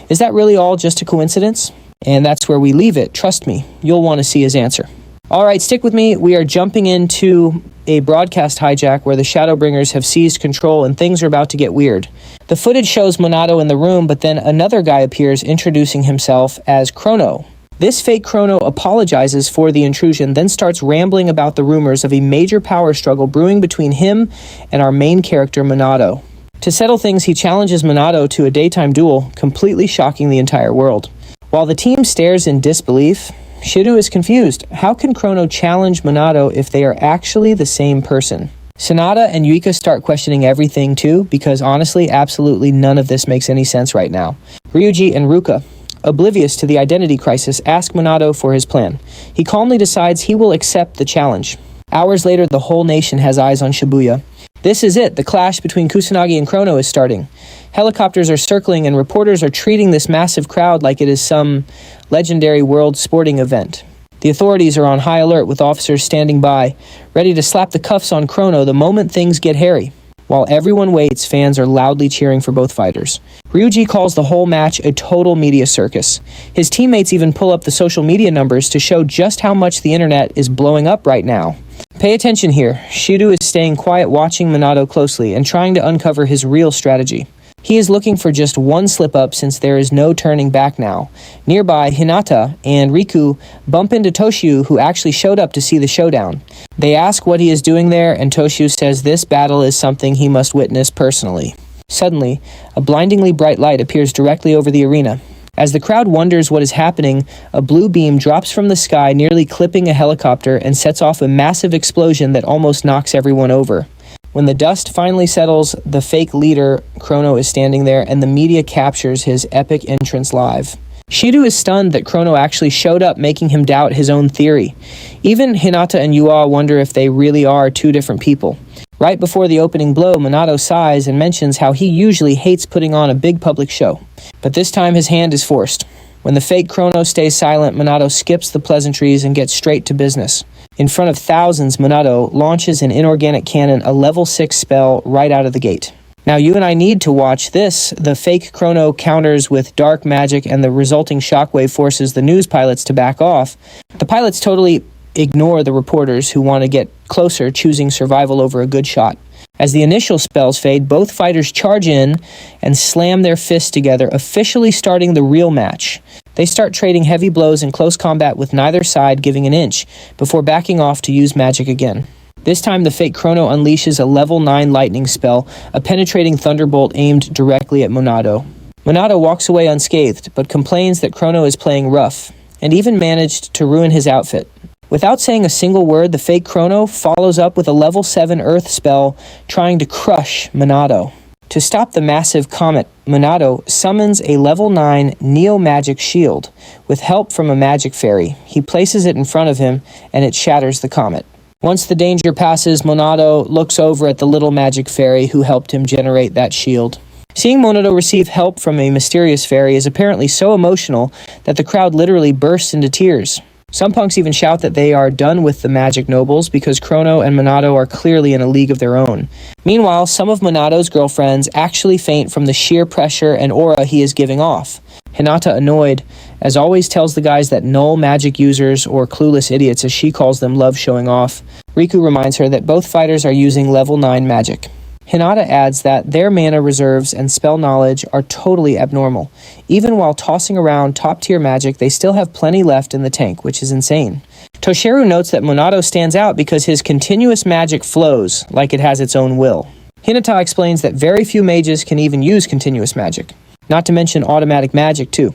Is that really all just a coincidence? And that's where we leave it. Trust me, you'll want to see his answer. Alright, stick with me. We are jumping into a broadcast hijack where the Shadowbringers have seized control and things are about to get weird. The footage shows Minato in the room, but then another guy appears introducing himself as Chrono. This fake Chrono apologizes for the intrusion, then starts rambling about the rumors of a major power struggle brewing between him and our main character, Minato. To settle things, he challenges Minato to a daytime duel, completely shocking the entire world. While the team stares in disbelief, Shiru is confused. How can Chrono challenge Minato if they are actually the same person? Sanada and Yuika start questioning everything too, because honestly, absolutely none of this makes any sense right now. Ryuji and Ruka, oblivious to the identity crisis, ask Minato for his plan. He calmly decides he will accept the challenge. Hours later, the whole nation has eyes on Shibuya. This is it. The clash between Kusanagi and Chrono is starting. Helicopters are circling and reporters are treating this massive crowd like it is some legendary world sporting event. The authorities are on high alert with officers standing by, ready to slap the cuffs on Chrono the moment things get hairy. While everyone waits, fans are loudly cheering for both fighters. Ryuji calls the whole match a total media circus. His teammates even pull up the social media numbers to show just how much the internet is blowing up right now. Pay attention here. Shiru is staying quiet, watching Minato closely and trying to uncover his real strategy. He is looking for just one slip-up since there is no turning back now. Nearby, Hinata and Riku bump into Toshio, who actually showed up to see the showdown. They ask what he is doing there, and Toshio says this battle is something he must witness personally. Suddenly, a blindingly bright light appears directly over the arena. As the crowd wonders what is happening, a blue beam drops from the sky, nearly clipping a helicopter, and sets off a massive explosion that almost knocks everyone over. When the dust finally settles, the fake leader, Chrono, is standing there, and the media captures his epic entrance live. Shiru is stunned that Chrono actually showed up, making him doubt his own theory. Even Hinata and Yua wonder if they really are two different people. Right before the opening blow, Minato sighs and mentions how he usually hates putting on a big public show. But this time his hand is forced. When the fake Chrono stays silent, Minato skips the pleasantries and gets straight to business. In front of thousands, Minato launches an inorganic cannon, a level 6 spell, right out of the gate. Now you and I need to watch this. The fake Chrono counters with dark magic, and the resulting shockwave forces the news pilots to back off. The pilots totally ignore the reporters who want to get closer, choosing survival over a good shot. As the initial spells fade, both fighters charge in and slam their fists together, officially starting the real match. They start trading heavy blows in close combat with neither side giving an inch, before backing off to use magic again. This time the fake Chrono unleashes a level 9 lightning spell, a penetrating thunderbolt aimed directly at Minato. Minato walks away unscathed, but complains that Chrono is playing rough, and even managed to ruin his outfit. Without saying a single word, the fake Chrono follows up with a level 7 earth spell, trying to crush Minato. To stop the massive comet, Minato summons a level 9 neo-magic shield. With help from a magic fairy, he places it in front of him, and it shatters the comet. Once the danger passes, Minato looks over at the little magic fairy who helped him generate that shield. Seeing Minato receive help from a mysterious fairy is apparently so emotional that the crowd literally bursts into tears. Some punks even shout that they are done with the magic nobles because Chrono and Minato are clearly in a league of their own. Meanwhile, some of Minato's girlfriends actually faint from the sheer pressure and aura he is giving off. Hinata, annoyed, as always tells the guys that null magic users, or clueless idiots as she calls them, love showing off. Riku reminds her that both fighters are using level 9 magic. Hinata adds that their mana reserves and spell knowledge are totally abnormal. Even while tossing around top-tier magic, they still have plenty left in the tank, which is insane. Toshiru notes that Minato stands out because his continuous magic flows like it has its own will. Hinata explains that very few mages can even use continuous magic, not to mention automatic magic too.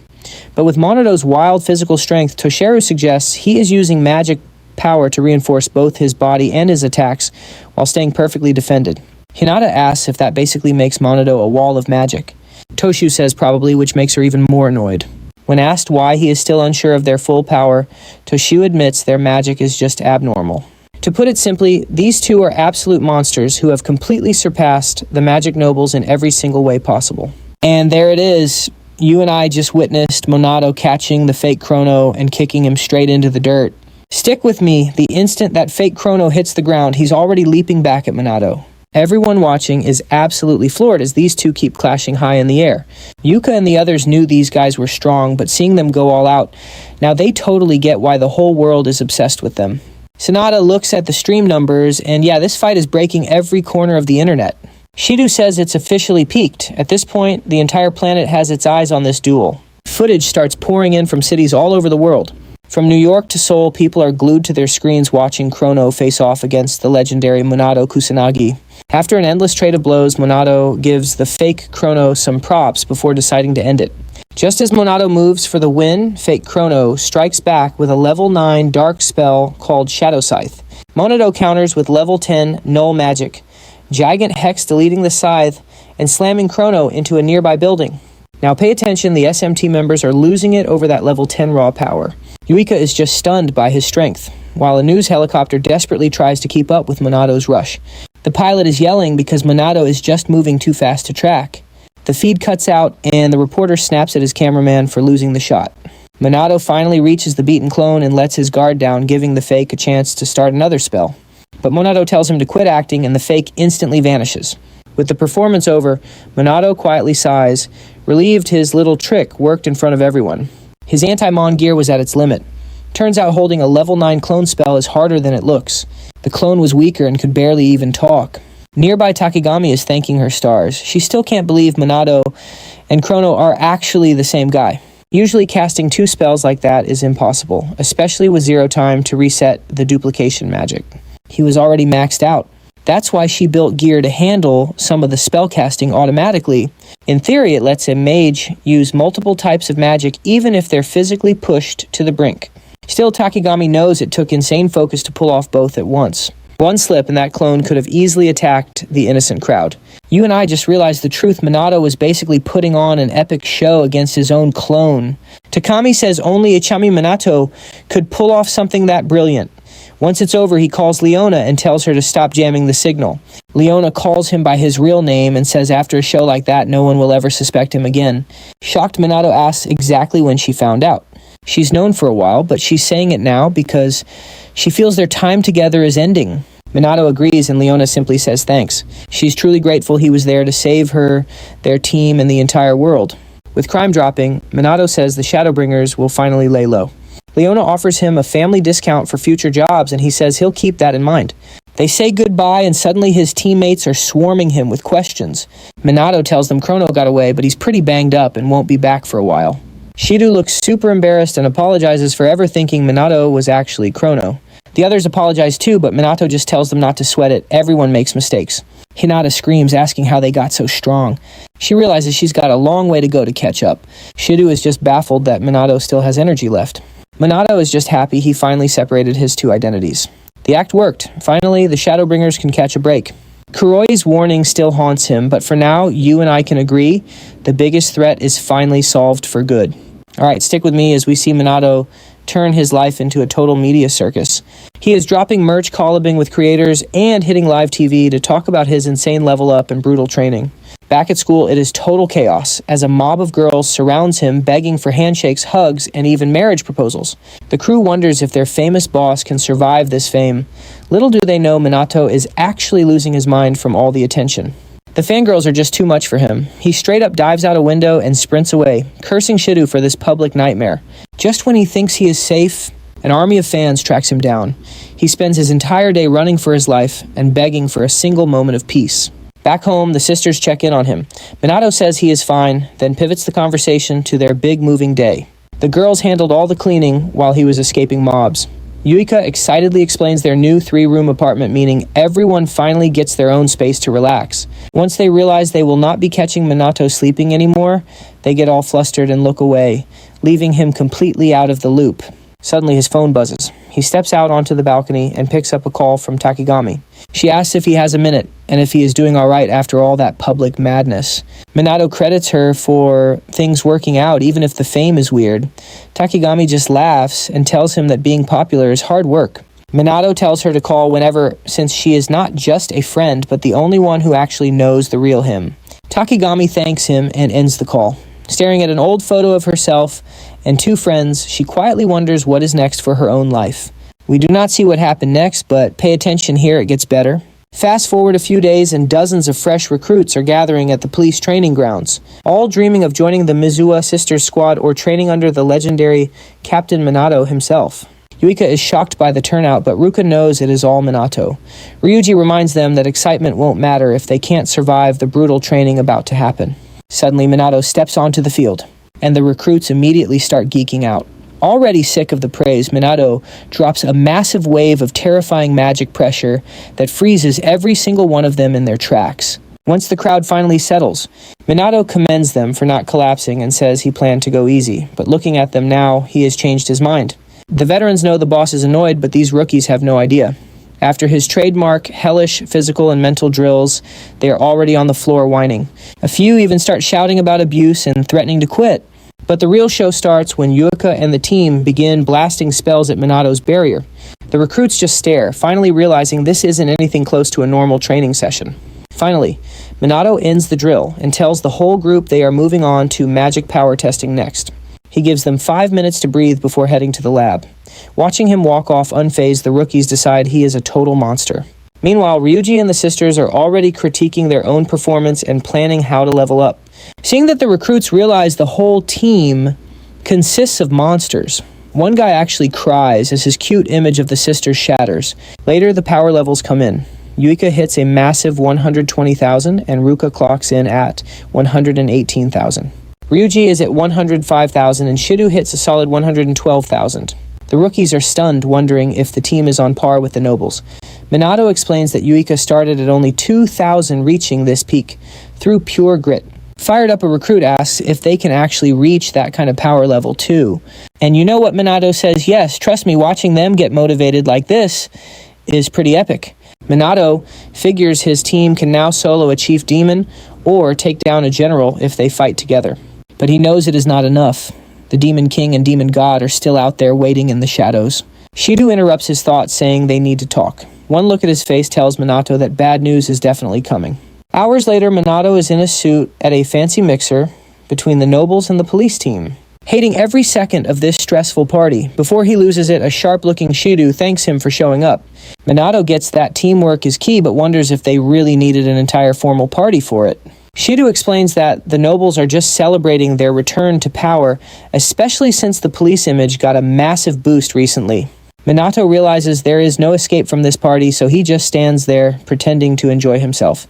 But with Monato's wild physical strength, Toshiru suggests he is using magic power to reinforce both his body and his attacks while staying perfectly defended. Hinata asks if that basically makes Minato a wall of magic. Toshio says probably, which makes her even more annoyed. When asked why he is still unsure of their full power, Toshio admits their magic is just abnormal. To put it simply, these two are absolute monsters who have completely surpassed the magic nobles in every single way possible. And there it is. You and I just witnessed Minato catching the fake Chrono and kicking him straight into the dirt. Stick with me, the instant that fake Chrono hits the ground, he's already leaping back at Minato. Everyone watching is absolutely floored as these two keep clashing high in the air. Yuka and the others knew these guys were strong, but seeing them go all out, now they totally get why the whole world is obsessed with them. Sanada looks at the stream numbers, and yeah, this fight is breaking every corner of the internet. Shiru says it's officially peaked. At this point, the entire planet has its eyes on this duel. Footage starts pouring in from cities all over the world. From New York to Seoul, people are glued to their screens watching Chrono face off against the legendary Minato Kusanagi. After an endless trade of blows, Minato gives the fake Chrono some props before deciding to end it. Just as Minato moves for the win, fake Chrono strikes back with a level 9 dark spell called Shadow Scythe. Minato counters with level 10 null magic, Gigant Hex deleting the scythe and slamming Chrono into a nearby building. Now pay attention, the SMT members are losing it over that level 10 raw power. Yuika is just stunned by his strength, while a news helicopter desperately tries to keep up with Minato's rush. The pilot is yelling because Minato is just moving too fast to track. The feed cuts out and the reporter snaps at his cameraman for losing the shot. Minato finally reaches the beaten clone and lets his guard down, giving the fake a chance to start another spell. But Minato tells him to quit acting and the fake instantly vanishes. With the performance over, Minato quietly sighs, relieved his little trick worked in front of everyone. His anti-mon gear was at its limit. Turns out holding a level 9 clone spell is harder than it looks. The clone was weaker and could barely even talk. Nearby, Takigami is thanking her stars. She still can't believe Minato and Chrono are actually the same guy. Usually casting 2 spells like that is impossible, especially with 0 time to reset the duplication magic. He was already maxed out. That's why she built gear to handle some of the spell casting automatically. In theory, it lets a mage use multiple types of magic even if they're physically pushed to the brink. Still, Takigami knows it took insane focus to pull off both at once. One slip and that clone could have easily attacked the innocent crowd. You and I just realized the truth. Minato was basically putting on an epic show against his own clone. Takami says only Ichami Minato could pull off something that brilliant. Once it's over, he calls Leona and tells her to stop jamming the signal. Leona calls him by his real name and says after a show like that, no one will ever suspect him again. Shocked, Minato asks exactly when she found out. She's known for a while, but she's saying it now because she feels their time together is ending. Minato agrees and Leona simply says thanks. She's truly grateful he was there to save her, their team, and the entire world. With crime dropping, Minato says the Shadowbringers will finally lay low. Leona offers him a family discount for future jobs and he says he'll keep that in mind. They say goodbye and suddenly his teammates are swarming him with questions. Minato tells them Chrono got away, but he's pretty banged up and won't be back for a while. Shido looks super embarrassed and apologizes for ever thinking Minato was actually Chrono. The others apologize too, but Minato just tells them not to sweat it. Everyone makes mistakes. Hinata screams, asking how they got so strong. She realizes she's got a long way to go to catch up. Shido is just baffled that Minato still has energy left. Minato is just happy he finally separated his 2 identities. The act worked. Finally, the Shadowbringers can catch a break. Kuroi's warning still haunts him, but for now, you and I can agree the biggest threat is finally solved for good. Alright, stick with me as we see Minato turn his life into a total media circus. He is dropping merch, collabing with creators, and hitting live TV to talk about his insane level up and brutal training. Back at school, it is total chaos, as a mob of girls surrounds him, begging for handshakes, hugs, and even marriage proposals. The crew wonders if their famous boss can survive this fame. Little do they know Minato is actually losing his mind from all the attention. The fangirls are just too much for him. He straight up dives out a window and sprints away, cursing Shido for this public nightmare. Just when he thinks he is safe, an army of fans tracks him down. He spends his entire day running for his life and begging for a single moment of peace. Back home, the sisters check in on him. Minato says he is fine, then pivots the conversation to their big moving day. The girls handled all the cleaning while he was escaping mobs. Yuika excitedly explains their new 3-room apartment, meaning everyone finally gets their own space to relax. Once they realize they will not be catching Minato sleeping anymore, they get all flustered and look away, leaving him completely out of the loop. Suddenly his phone buzzes. He steps out onto the balcony and picks up a call from Takigami. She asks if he has a minute and if he is doing all right after all that public madness. Minato credits her for things working out even if the fame is weird. Takigami just laughs and tells him that being popular is hard work. Minato tells her to call whenever, since she is not just a friend but the only one who actually knows the real him. Takigami thanks him and ends the call. Staring at an old photo of herself and 2 friends, she quietly wonders what is next for her own life. We do not see what happened next, but pay attention here, it gets better. Fast forward a few days and dozens of fresh recruits are gathering at the police training grounds, all dreaming of joining the Mizuwa Sisters squad or training under the legendary Captain Minato himself. Yuika is shocked by the turnout, but Ruka knows it is all Minato. Ryuji reminds them that excitement won't matter if they can't survive the brutal training about to happen. Suddenly, Minato steps onto the field, and the recruits immediately start geeking out. Already sick of the praise, Minato drops a massive wave of terrifying magic pressure that freezes every single one of them in their tracks. Once the crowd finally settles, Minato commends them for not collapsing and says he planned to go easy, but looking at them now, he has changed his mind. The veterans know the boss is annoyed, but these rookies have no idea. After his trademark hellish physical and mental drills, they are already on the floor whining. A few even start shouting about abuse and threatening to quit. But the real show starts when Yuika and the team begin blasting spells at Minato's barrier. The recruits just stare, finally realizing this isn't anything close to a normal training session. Finally, Minato ends the drill and tells the whole group they are moving on to magic power testing next. He gives them 5 minutes to breathe before heading to the lab. Watching him walk off unfazed, the rookies decide he is a total monster. Meanwhile, Ryuji and the sisters are already critiquing their own performance and planning how to level up. Seeing that the recruits realize the whole team consists of monsters, One guy actually cries as his cute image of the sisters shatters. Later, the power levels come in. Yuika hits a massive 120,000 and Ruka clocks in at 118,000. Ryuji is at 105,000 and Shido hits a solid 112,000. The rookies are stunned, wondering if the team is on par with the nobles. Minato explains that Yuika started at only 2,000, reaching this peak through pure grit. Fired up, a recruit asks if they can actually reach that kind of power level too. And you know what Minato says? Yes, trust me, watching them get motivated like this is pretty epic. Minato figures his team can now solo a chief demon or take down a general if they fight together. But he knows it is not enough. The Demon King and Demon God are still out there waiting in the shadows. Shido interrupts his thoughts, saying they need to talk. One look at his face tells Minato that bad news is definitely coming. Hours later, Minato is in a suit at a fancy mixer between the nobles and the police team. Hating every second of this stressful party, before he loses it, a sharp-looking Shido thanks him for showing up. Minato gets that teamwork is key, but wonders if they really needed an entire formal party for it. Shido explains that the nobles are just celebrating their return to power, especially since the police image got a massive boost recently. Minato realizes there is no escape from this party, so he just stands there, pretending to enjoy himself.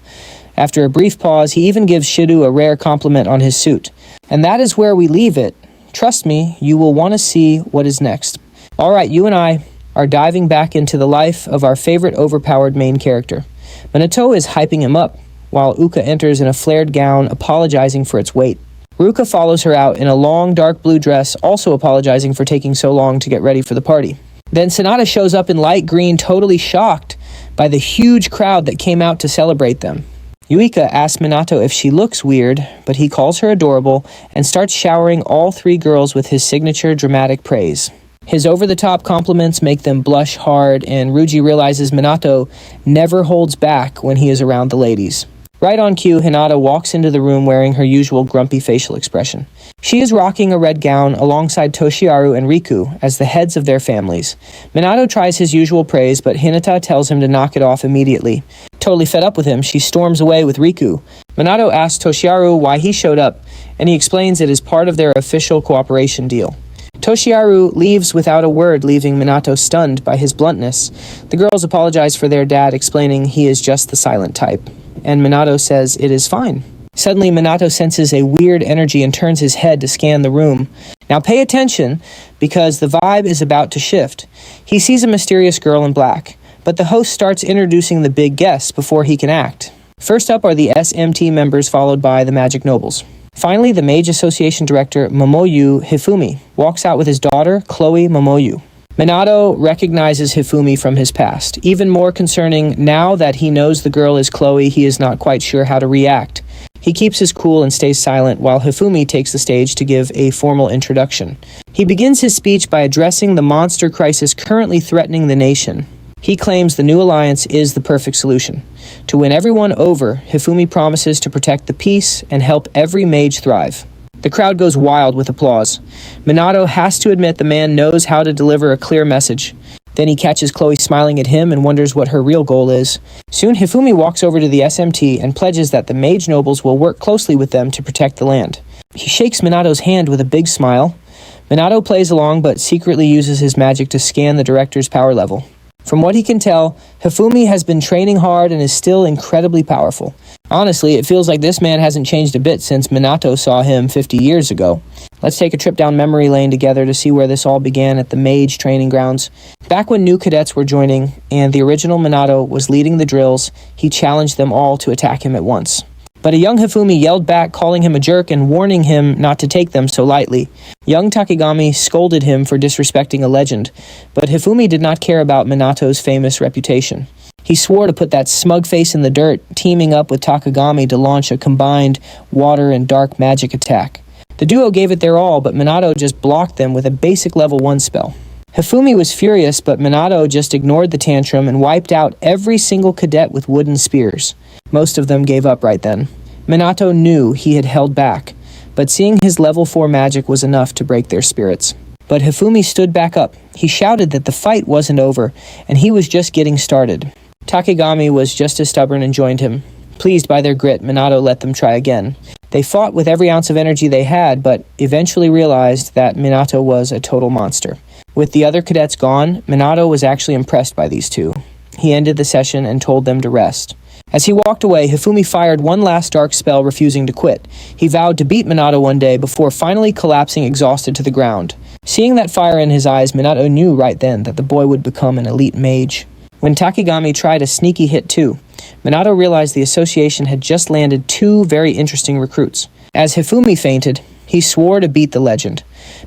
After a brief pause, he even gives Shido a rare compliment on his suit. And that is where we leave it. Trust me, you will want to see what is next. Alright, you and I are diving back into the life of our favorite overpowered main character. Minato is hyping him up, while Uka enters in a flared gown, apologizing for its weight. Ruka follows her out in a long dark blue dress, also apologizing for taking so long to get ready for the party. Then Sonata shows up in light green, totally shocked by the huge crowd that came out to celebrate them. Yuika asks Minato if she looks weird, but he calls her adorable and starts showering all three girls with his signature dramatic praise. His over-the-top compliments make them blush hard, and Ryuji realizes Minato never holds back when he is around the ladies. Right on cue, Hinata walks into the room wearing her usual grumpy facial expression. She is rocking a red gown alongside Toshiharu and Riku as the heads of their families. Minato tries his usual praise, but Hinata tells him to knock it off immediately. Totally fed up with him, she storms away with Riku. Minato asks Toshiharu why he showed up, and he explains it is part of their official cooperation deal. Toshiharu leaves without a word, leaving Minato stunned by his bluntness. The girls apologize for their dad, explaining he is just the silent type. And Minato says it is fine. Suddenly, Minato senses a weird energy and turns his head to scan the room. Now pay attention, because the vibe is about to shift. He sees a mysterious girl in black, but the host starts introducing the big guests before he can act. First up are the SMT members, followed by the Magic Nobles. Finally, the Mage Association director, Momoyu Hifumi, walks out with his daughter, Chloe Momoyu. Minato recognizes Hifumi from his past. Even more concerning, now that he knows the girl is Chloe, he is not quite sure how to react. He keeps his cool and stays silent while Hifumi takes the stage to give a formal introduction. He begins his speech by addressing the monster crisis currently threatening the nation. He claims the new alliance is the perfect solution. To win everyone over, Hifumi promises to protect the peace and help every mage thrive. The crowd goes wild with applause. Minato has to admit the man knows how to deliver a clear message. Then he catches Chloe smiling at him and wonders what her real goal is. Soon Hifumi walks over to the SMT and pledges that the mage nobles will work closely with them to protect the land. He shakes Minato's hand with a big smile. Minato plays along but secretly uses his magic to scan the director's power level. From what he can tell, Hifumi has been training hard and is still incredibly powerful. Honestly, it feels like this man hasn't changed a bit since Minato saw him 50 years ago. Let's take a trip down memory lane together to see where this all began at the Mage training grounds. Back when new cadets were joining and the original Minato was leading the drills, he challenged them all to attack him at once. But a young Hifumi yelled back, calling him a jerk and warning him not to take them so lightly. Young Takegami scolded him for disrespecting a legend, but Hifumi did not care about Minato's famous reputation. He swore to put that smug face in the dirt, teaming up with Takegami to launch a combined water and dark magic attack. The duo gave it their all, but Minato just blocked them with a basic level 1 spell. Hifumi was furious, but Minato just ignored the tantrum and wiped out every single cadet with wooden spears. Most of them gave up right then. Minato knew he had held back, but seeing his level 4 magic was enough to break their spirits. But Hifumi stood back up. He shouted that the fight wasn't over, and he was just getting started. Takegami was just as stubborn and joined him. Pleased by their grit, Minato let them try again. They fought with every ounce of energy they had, but eventually realized that Minato was a total monster. With the other cadets gone, Minato was actually impressed by these two. He ended the session and told them to rest. As he walked away, Hifumi fired one last dark spell, refusing to quit. He vowed to beat Minato one day before finally collapsing exhausted to the ground. Seeing that fire in his eyes, Minato knew right then that the boy would become an elite mage. When Takigami tried a sneaky hit too, Minato realized the association had just landed two very interesting recruits. As Hifumi fainted, he swore to beat the legend.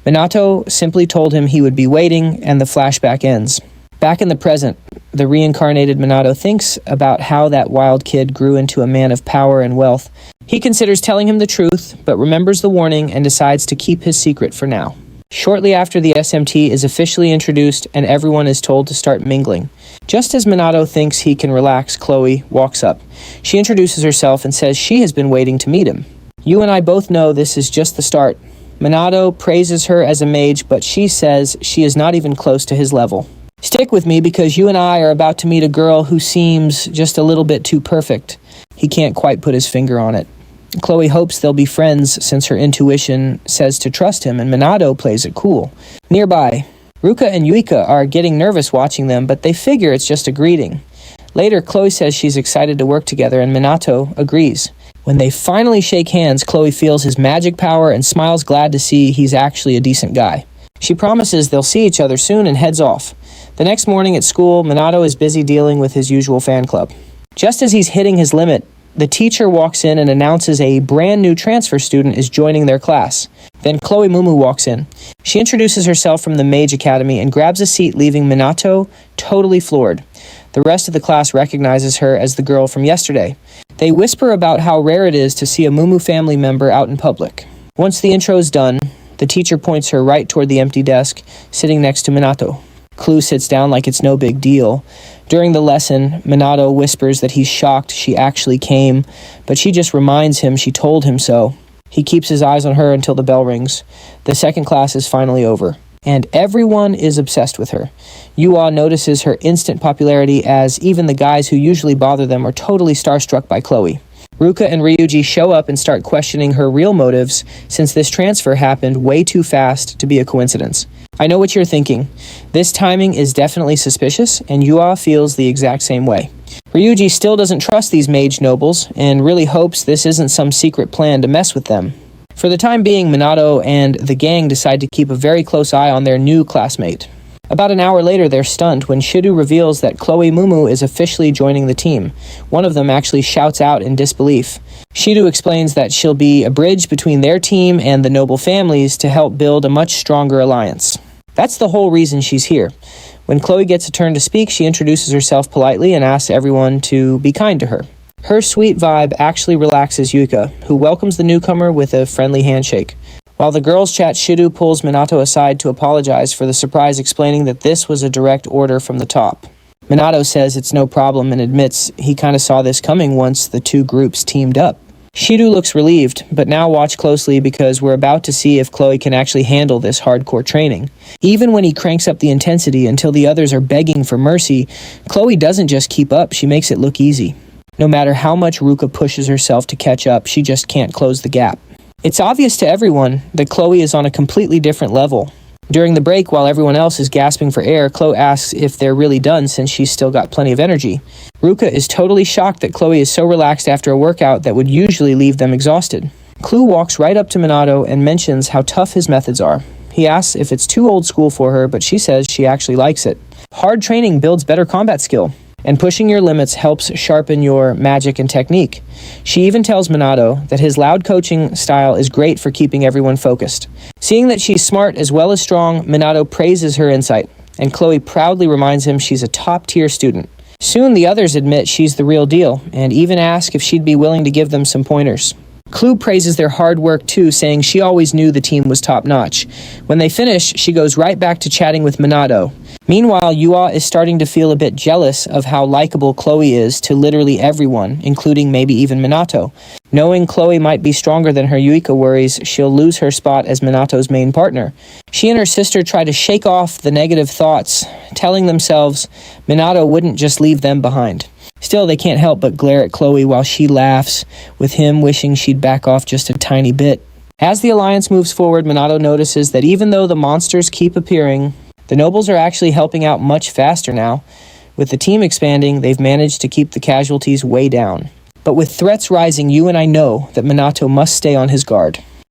Minato simply told him he would be waiting, and the flashback ends. Back in the present, the reincarnated Minato thinks about how that wild kid grew into a man of power and wealth. He considers telling him the truth, but remembers the warning and decides to keep his secret for now. Shortly after, the SMT is officially introduced and everyone is told to start mingling. Just as Minato thinks he can relax, Chloe walks up. She introduces herself and says she has been waiting to meet him. You and I both know this is just the start. Minato praises her as a mage, but she says she is not even close to his level. Stick with me because you and I are about to meet a girl who seems just a little bit too perfect. He can't quite put his finger on it. Chloe hopes they'll be friends since her intuition says to trust him, and Minato plays it cool. Nearby, Ruka and Yuika are getting nervous watching them, but they figure it's just a greeting. Later, Chloe says she's excited to work together, and Minato agrees. When they finally shake hands, Chloe feels his magic power and smiles, glad to see he's actually a decent guy. She promises they'll see each other soon and heads off. The next morning at school, Minato is busy dealing with his usual fan club. Just as he's hitting his limit, the teacher walks in and announces a brand new transfer student is joining their class. Then Chloe Mumu walks in. She introduces herself from the Mage Academy and grabs a seat, leaving Minato totally floored. The rest of the class recognizes her as the girl from yesterday. They whisper about how rare it is to see a Mumu family member out in public. Once the intro is done, the teacher points her right toward the empty desk, sitting next to Minato. Clue sits down like it's no big deal. During the lesson, Minato whispers that he's shocked she actually came, but she just reminds him she told him so. He keeps his eyes on her until the bell rings. The second class is finally over, and everyone is obsessed with her. Yua notices her instant popularity, as even the guys who usually bother them are totally starstruck by Chloe. Ruka and Ryuji show up and start questioning her real motives, since this transfer happened way too fast to be a coincidence. I know what you're thinking. This timing is definitely suspicious, and Yua feels the exact same way. Ryuji still doesn't trust these mage nobles, and really hopes this isn't some secret plan to mess with them. For the time being, Minato and the gang decide to keep a very close eye on their new classmate. About an hour later, they're stunned when Shiru reveals that Chloe Mumu is officially joining the team. One of them actually shouts out in disbelief. Shiru explains that she'll be a bridge between their team and the noble families to help build a much stronger alliance. That's the whole reason she's here. When Chloe gets a turn to speak, she introduces herself politely and asks everyone to be kind to her. Her sweet vibe actually relaxes Yuika, who welcomes the newcomer with a friendly handshake. While the girls chat, Shiru pulls Minato aside to apologize for the surprise, explaining that this was a direct order from the top. Minato says it's no problem and admits he kind of saw this coming once the two groups teamed up. Shiru looks relieved, but now watch closely because we're about to see if Chloe can actually handle this hardcore training. Even when he cranks up the intensity until the others are begging for mercy, Chloe doesn't just keep up, she makes it look easy. No matter how much Ruka pushes herself to catch up, she just can't close the gap. It's obvious to everyone that Chloe is on a completely different level. During the break, while everyone else is gasping for air, Chloe asks if they're really done since she's still got plenty of energy. Ruka is totally shocked that Chloe is so relaxed after a workout that would usually leave them exhausted. Chloe walks right up to Minato and mentions how tough his methods are. He asks if it's too old school for her, but she says she actually likes it. Hard training builds better combat skill, and pushing your limits helps sharpen your magic and technique. She even tells Minato that his loud coaching style is great for keeping everyone focused. Seeing that she's smart as well as strong, Minato praises her insight, and Chloe proudly reminds him she's a top-tier student. Soon the others admit she's the real deal, and even ask if she'd be willing to give them some pointers. Chloe praises their hard work too, saying she always knew the team was top-notch. When they finish, she goes right back to chatting with Minato. Meanwhile, Yua is starting to feel a bit jealous of how likable Chloe is to literally everyone, including maybe even Minato. Knowing Chloe might be stronger than her, Yuika worries she'll lose her spot as Minato's main partner. She and her sister try to shake off the negative thoughts, telling themselves Minato wouldn't just leave them behind. Still, they can't help but glare at Chloe while she laughs, with him wishing she'd back off just a tiny bit. As the alliance moves forward, Minato notices that even though the monsters keep appearing, the nobles are actually helping out much faster now. With the team expanding, they've managed to keep the casualties way down. But with threats rising, you and I know that Minato must stay on his guard.